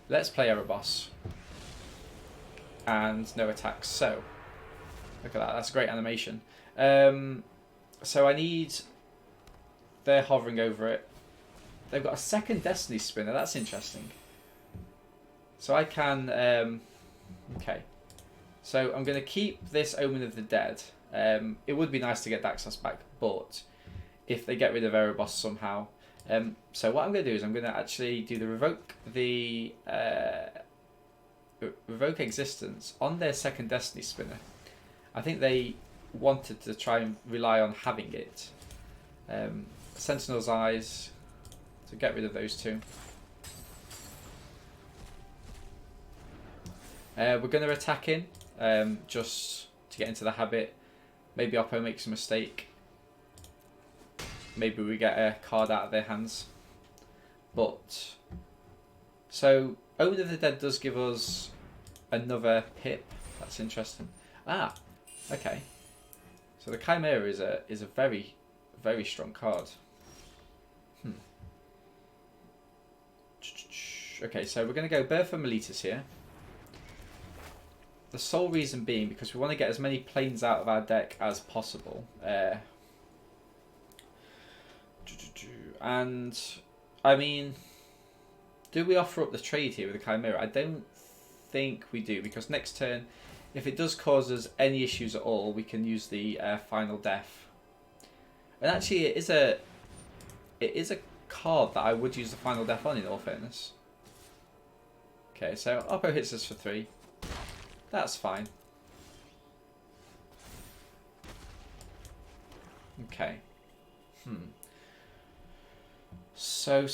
Let's play Erebos. And no attacks. So, look at that. That's a great animation. So I need... They're hovering over it. They've got a second Destiny Spinner. That's interesting. So I can... okay. So I'm going to keep this Omen of the Dead. It would be nice to get Daxos back, but if they get rid of Erebos somehow. So what I'm going to do is I'm going to actually do the revoke existence on their second Destiny Spinner. I think they wanted to try and rely on having it. Sentinel's Eyes, to get rid of those two. We're going to attack in, just to get into the habit. Maybe Oppo makes a mistake. Maybe we get a card out of their hands. But, so, Omen of the Dead does give us another pip. That's interesting. Ah, okay. So the Chimera is a very, very strong card. Okay, so we're going to go Birth of Meletus here. The sole reason being because we want to get as many planes out of our deck as possible. And, I mean, do we offer up the trade here with the Chimera? I don't think we do, because next turn, if it does cause us any issues at all, we can use the Final Death. And actually, it is a card that I would use the Final Death on, in all fairness. Okay, so Oppo hits us for 3. That's fine. Okay. So.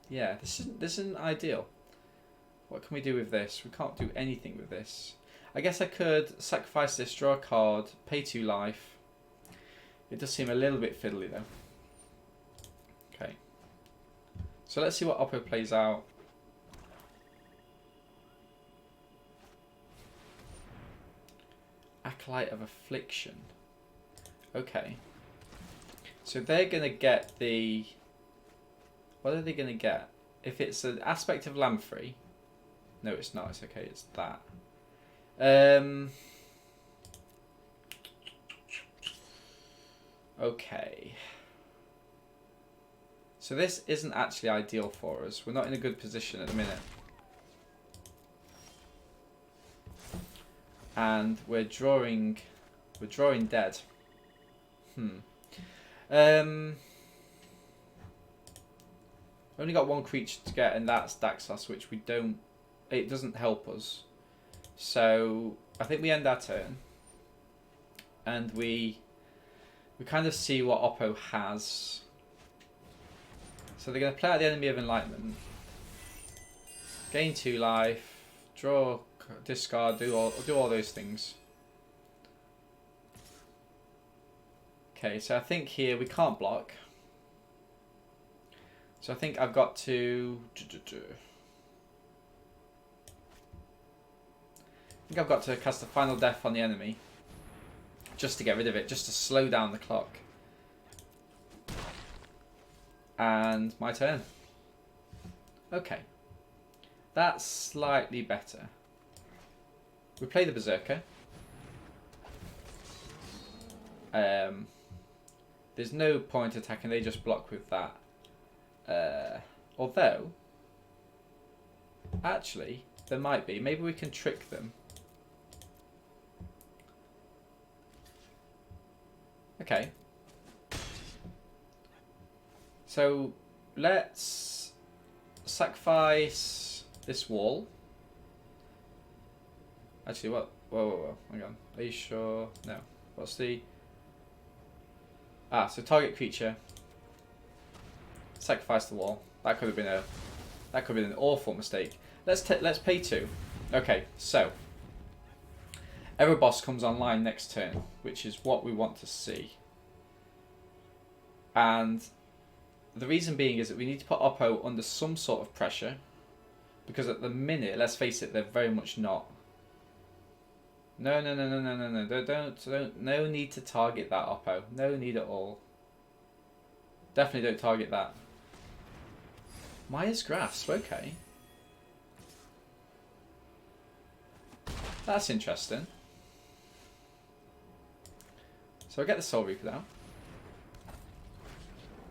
Yeah, this isn't ideal. What can we do with this? We can't do anything with this. I guess I could sacrifice this, draw a card, pay 2 life. It does seem a little bit fiddly though. Okay. So let's see what Oppo plays out. Acolyte of Affliction. Okay. So they're going to get the... What are they going to get? If it's an aspect of Lamprey... No, it's not. It's okay. It's that. Okay. So this isn't actually ideal for us. We're not in a good position at the minute. And we're drawing dead. Only got 1 creature to get, and that's Daxos, which we don't. It doesn't help us. So I think we end our turn, and we kind of see what Oppo has. So they're going to play out the Enemy of Enlightenment, gain 2 life, draw, discard, do all those things. Okay, so I think here we can't block. So I think I've got to... I think I've got to cast a Final Death on the enemy. Just to get rid of it, just to slow down the clock. And my turn. Okay. That's slightly better. We play the Berserker. There's no point attacking, they just block with that. Although, actually, there might be. Maybe we can trick them. Okay. So let's sacrifice this wall. Actually, what? Whoa. Hang on. Are you sure? No. What's the... so target creature. Sacrifice the wall. That could have been an awful mistake. Let's pay 2. Okay, so Erebos comes online next turn, which is what we want to see. And the reason being is that we need to put Oppo under some sort of pressure, because at the minute, let's face it, they're very much not. No. Don't. No need to target that, Oppo. No need at all. Definitely don't target that. Maya's Grasp, okay. That's interesting. So I get the Soul Reaper now.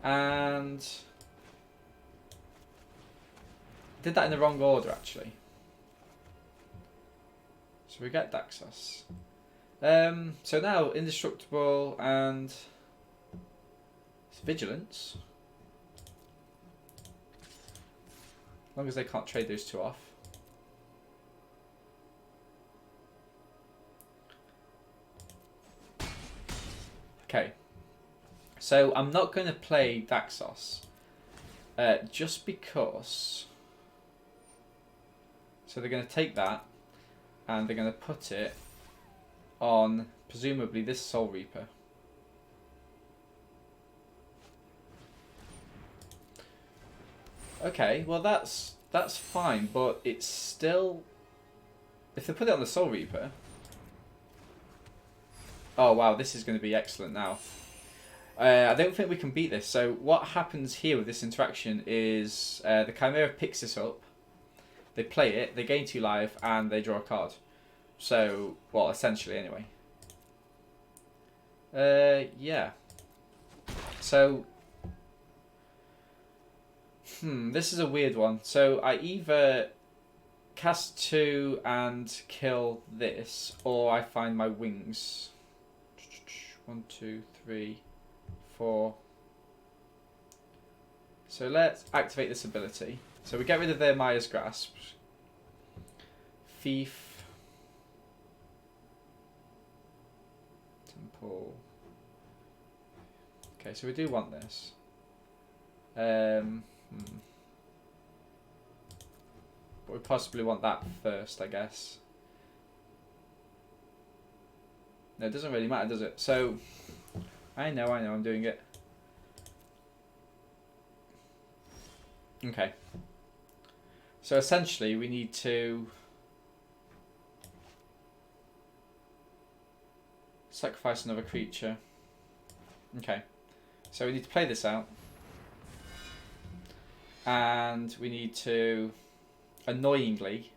And did that in the wrong order, actually. So we get Daxos. So now Indestructible and Vigilance. As long as they can't trade those two off. Okay. So I'm not going to play Daxos. Just because. So they're going to take that. And they're going to put it on, presumably, this Soul Reaper. Okay, well that's fine, but it's still... If they put it on the Soul Reaper... Oh wow, this is going to be excellent now. I don't think we can beat this. So what happens here with this interaction is the Chimera picks this up. They play it, they gain 2 life, and they draw a card. So, well, essentially, anyway. Yeah. So, this is a weird one. So, I either cast 2 and kill this, or I find my wings. 1, 2, 3, 4. So, let's activate this ability. So we get rid of their Maya's Grasp. Thief. Temple. Okay, so we do want this. But we possibly want that first, I guess. No, it doesn't really matter, does it? So, I know, I'm doing it. Okay. So essentially, we need to sacrifice another creature. Okay. So we need to play this out. And we need to, annoyingly,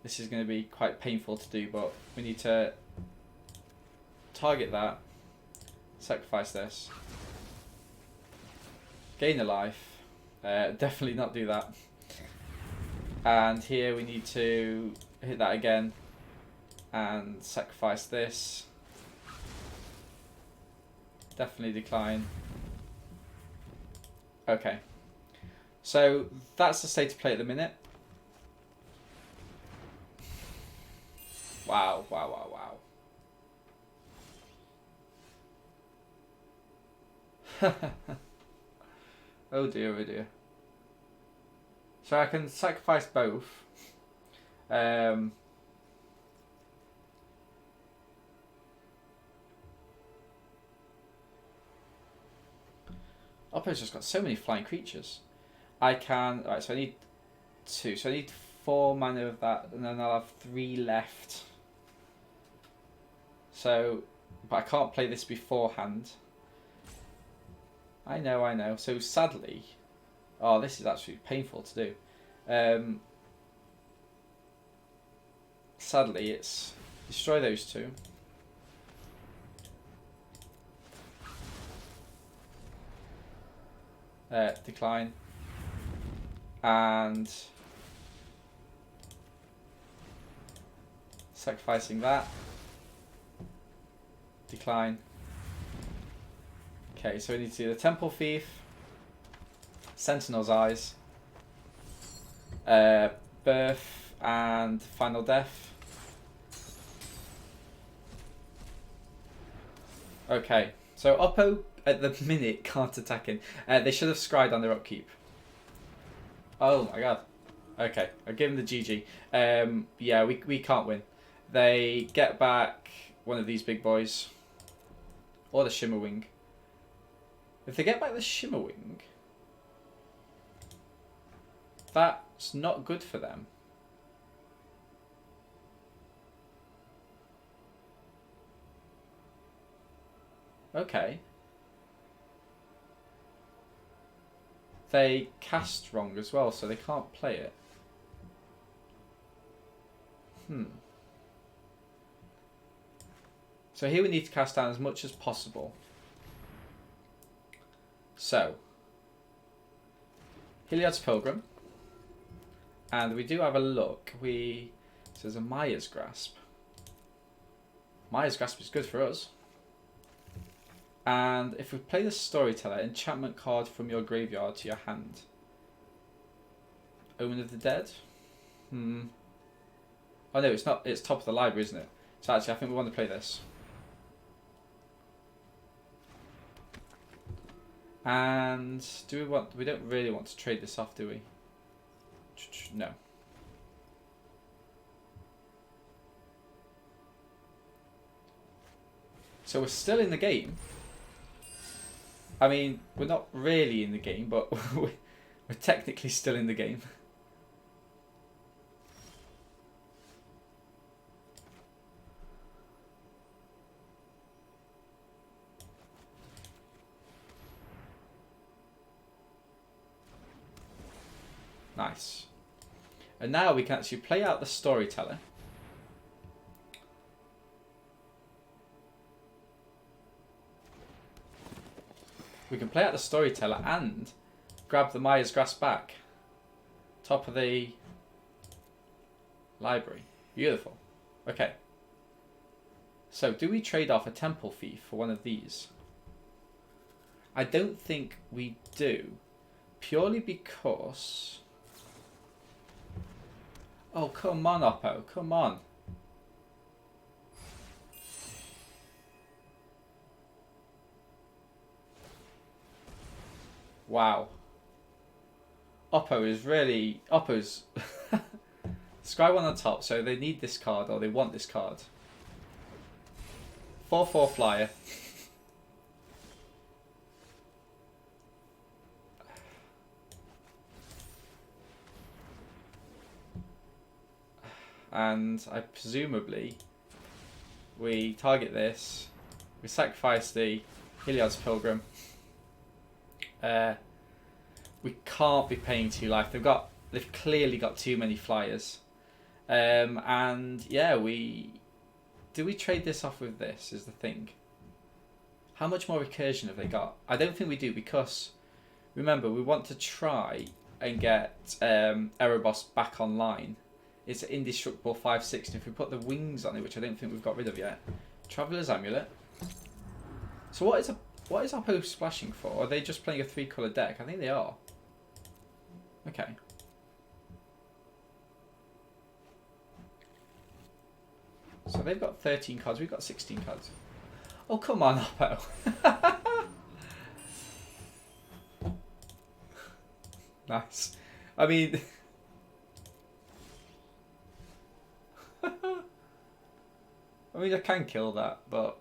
this is going to be quite painful to do, but we need to target that, sacrifice this, gain a life, definitely not do that. And here we need to hit that again and sacrifice this. Definitely decline. Okay. So that's the state of play at the minute. Wow. Oh dear. So I can sacrifice both. Oppo's just got so many flying creatures. I can... Right, so I need 2. So I need 4 mana of that, and then I'll have 3 left. So... But I can't play this beforehand. I know. So sadly... Oh, this is actually painful to do. Sadly, it's destroy those 2. Decline. And sacrificing that. Decline. Okay, so we need to do the Temple Thief, Sentinel's Eyes, Birth, and Final Death. Okay, so Oppo at the minute can't attack in. They should have scryed on their upkeep. Oh my god. Okay, I'll give them the GG. Yeah, we can't win. They get back one of these big boys. Or the Shimmerwing. If they get back the Shimmerwing, that's not good for them. Okay. They cast wrong as well, so they can't play it. So here we need to cast down as much as possible. So, Heliod's Pilgrim. And we do have a look. So there's a Maya's Grasp. Maya's Grasp is good for us. And if we play the Storyteller, enchantment card from your graveyard to your hand. Omen of the Dead? Oh no, it's not. It's top of the library, isn't it? So actually, I think we want to play this. And we don't really want to trade this off, do we? No. So we're still in the game. I mean, we're not really in the game, but we're technically still in the game. Nice. And now we can actually play out the Storyteller. We can play out the Storyteller and grab the Maya's Grasp back. Top of the library. Beautiful. Okay. So, do we trade off a Temple Thief for one of these? I don't think we do. Purely because... Oh, come on, Oppo. Come on. Wow. Oppo's Scry 1 on top, so they need this card, or they want this card. 4/4 flyer. And presumably we target this, we sacrifice the Heliod's Pilgrim. We can't be paying 2 life. They've clearly got too many flyers. And yeah, do we trade this off with this is the thing. How much more recursion have they got? I don't think we do, because remember, we want to try and get Erebos back online. It's an indestructible 5/6, and if we put the wings on it, which I don't think we've got rid of yet. Traveller's Amulet. So what is Oppo splashing for? Are they just playing a 3-colour deck? I think they are. Okay. So they've got 13 cards, we've got 16 cards. Oh, come on, Oppo. Nice. I mean... I can kill that, but...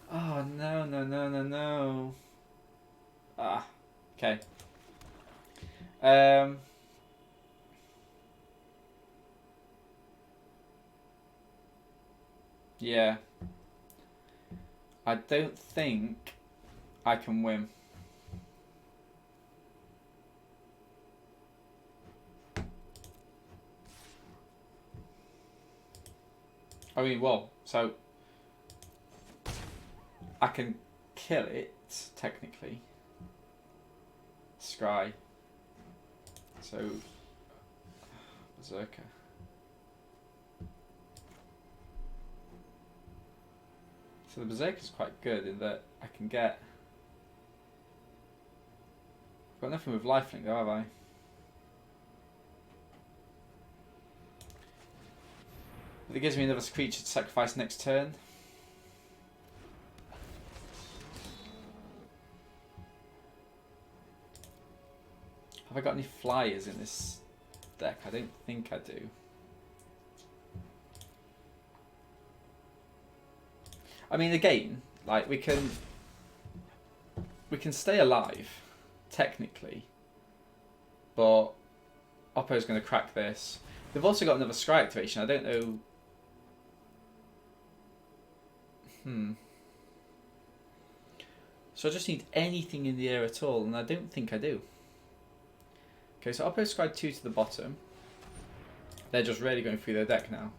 Oh, no. Ah, okay. Yeah. I don't think I can win. I mean, well, so I can kill it, technically. Scry. So Berserker. So the Berserker's quite good in that I can get... I've got nothing with lifelink though, have I? But it gives me another creature to sacrifice next turn. Have I got any flyers in this deck? I don't think I do. I mean, again, like we can stay alive, technically, but Oppo's going to crack this. They've also got another Scry activation. I don't know. So I just need anything in the air at all, and I don't think I do. Okay, so Oppo Scry 2 to the bottom. They're just really going through their deck now.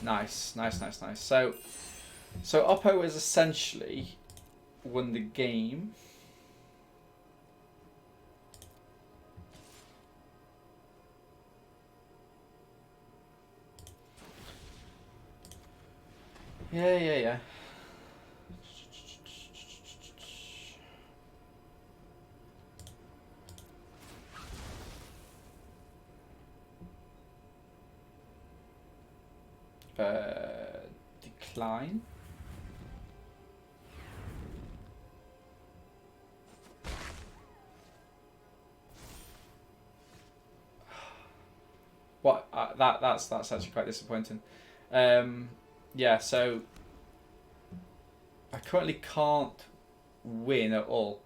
Nice, nice, nice, nice. So Oppo has essentially won the game. Yeah. Decline. What? That's actually quite disappointing. Yeah, so I currently can't win at all.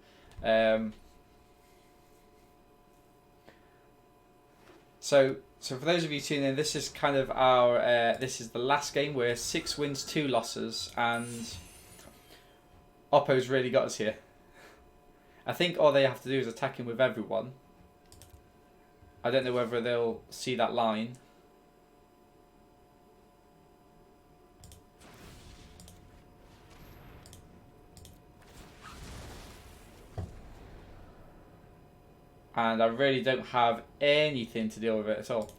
So for those of you tuning in, this is kind of our this is the last game. We're 6 wins, 2 losses, and Oppo's really got us here. I think all they have to do is attack him with everyone. I don't know whether they'll see that line. And I really don't have anything to deal with it at all.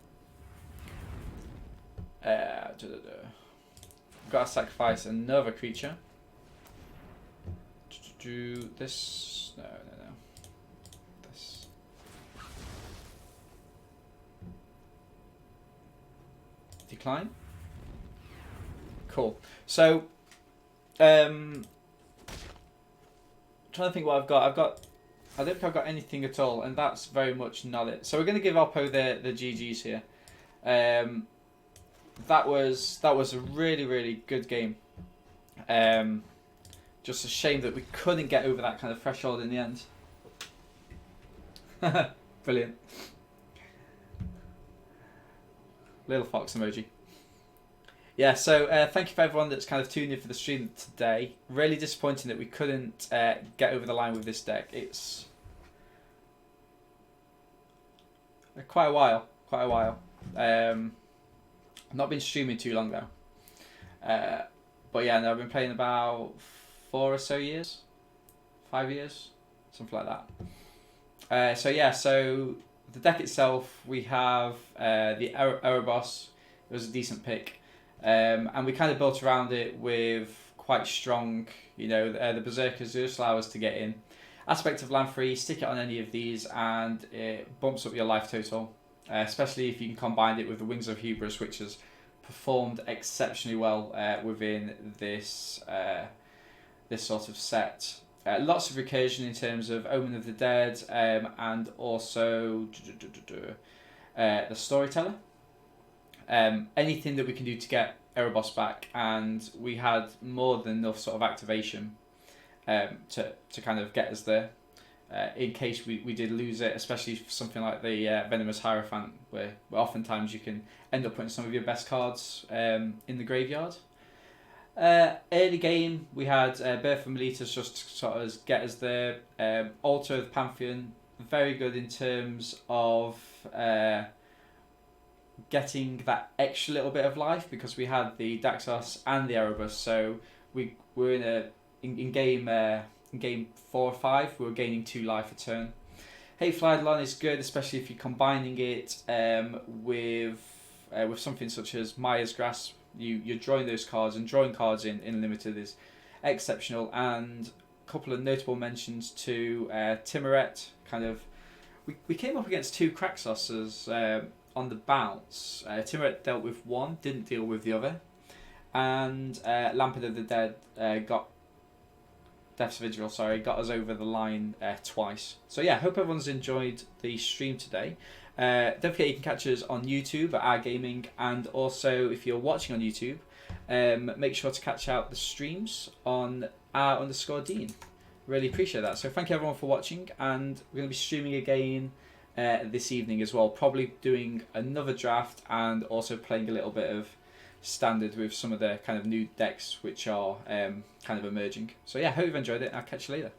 Got to sacrifice another creature. Do this. No. This. Decline. Cool. So, trying to think what I've got. I don't think I've got anything at all, and that's very much not it. So we're going to give Oppo the GGs here. That was a really good game. Just a shame that we couldn't get over that kind of threshold in the end. Brilliant. Little fox emoji. Yeah, so thank you for everyone that's kind of tuned in for the stream today. Really disappointing that we couldn't get over the line with this deck. It's quite a while. I've not been streaming too long though. But yeah, no, I've been playing about 4 or so years, 5 years, something like that. So the deck itself, we have the Erebos. It was a decent pick. And we kind of built around it with quite strong, the Berserkers just allow us to get in. Aspect of land free, stick it on any of these and it bumps up your life total, especially if you can combine it with the Wings of Hubris, which has performed exceptionally well within this this sort of set. Lots of recursion in terms of Omen of the Dead and also the Storyteller. Anything that we can do to get Erebos back, and we had more than enough sort of activation to kind of get us there in case we did lose it, especially for something like the Venomous Hierophant, where oftentimes you can end up putting some of your best cards in the graveyard. Early game we had Birth of Meletus just sort of get us there. Altar of the Pantheon, very good in terms of getting that extra little bit of life because we had the Daxos and the Erebus, so we were in game 4 or 5 we were gaining 2 life a turn. Hateful Eidolon is good, especially if you're combining it with something such as Maya's Grasp. You're drawing those cards, and drawing cards in limited is exceptional. And a couple of notable mentions to Timoret. Kind of, we came up against 2 Kraxoses on the bounce. Timoret dealt with one, didn't deal with the other, and Lampard of the Dead got Death's Vigil, got us over the line twice. So yeah, hope everyone's enjoyed the stream today. Don't forget you can catch us on YouTube at Our Gaming, and also if you're watching on YouTube, make sure to catch out the streams on _Dean. Really appreciate that. So thank you everyone for watching, and we're going to be streaming again this evening as well. Probably doing another draft and also playing a little bit of standard with some of the kind of new decks which are kind of emerging. So yeah, hope you've enjoyed it. I'll catch you later.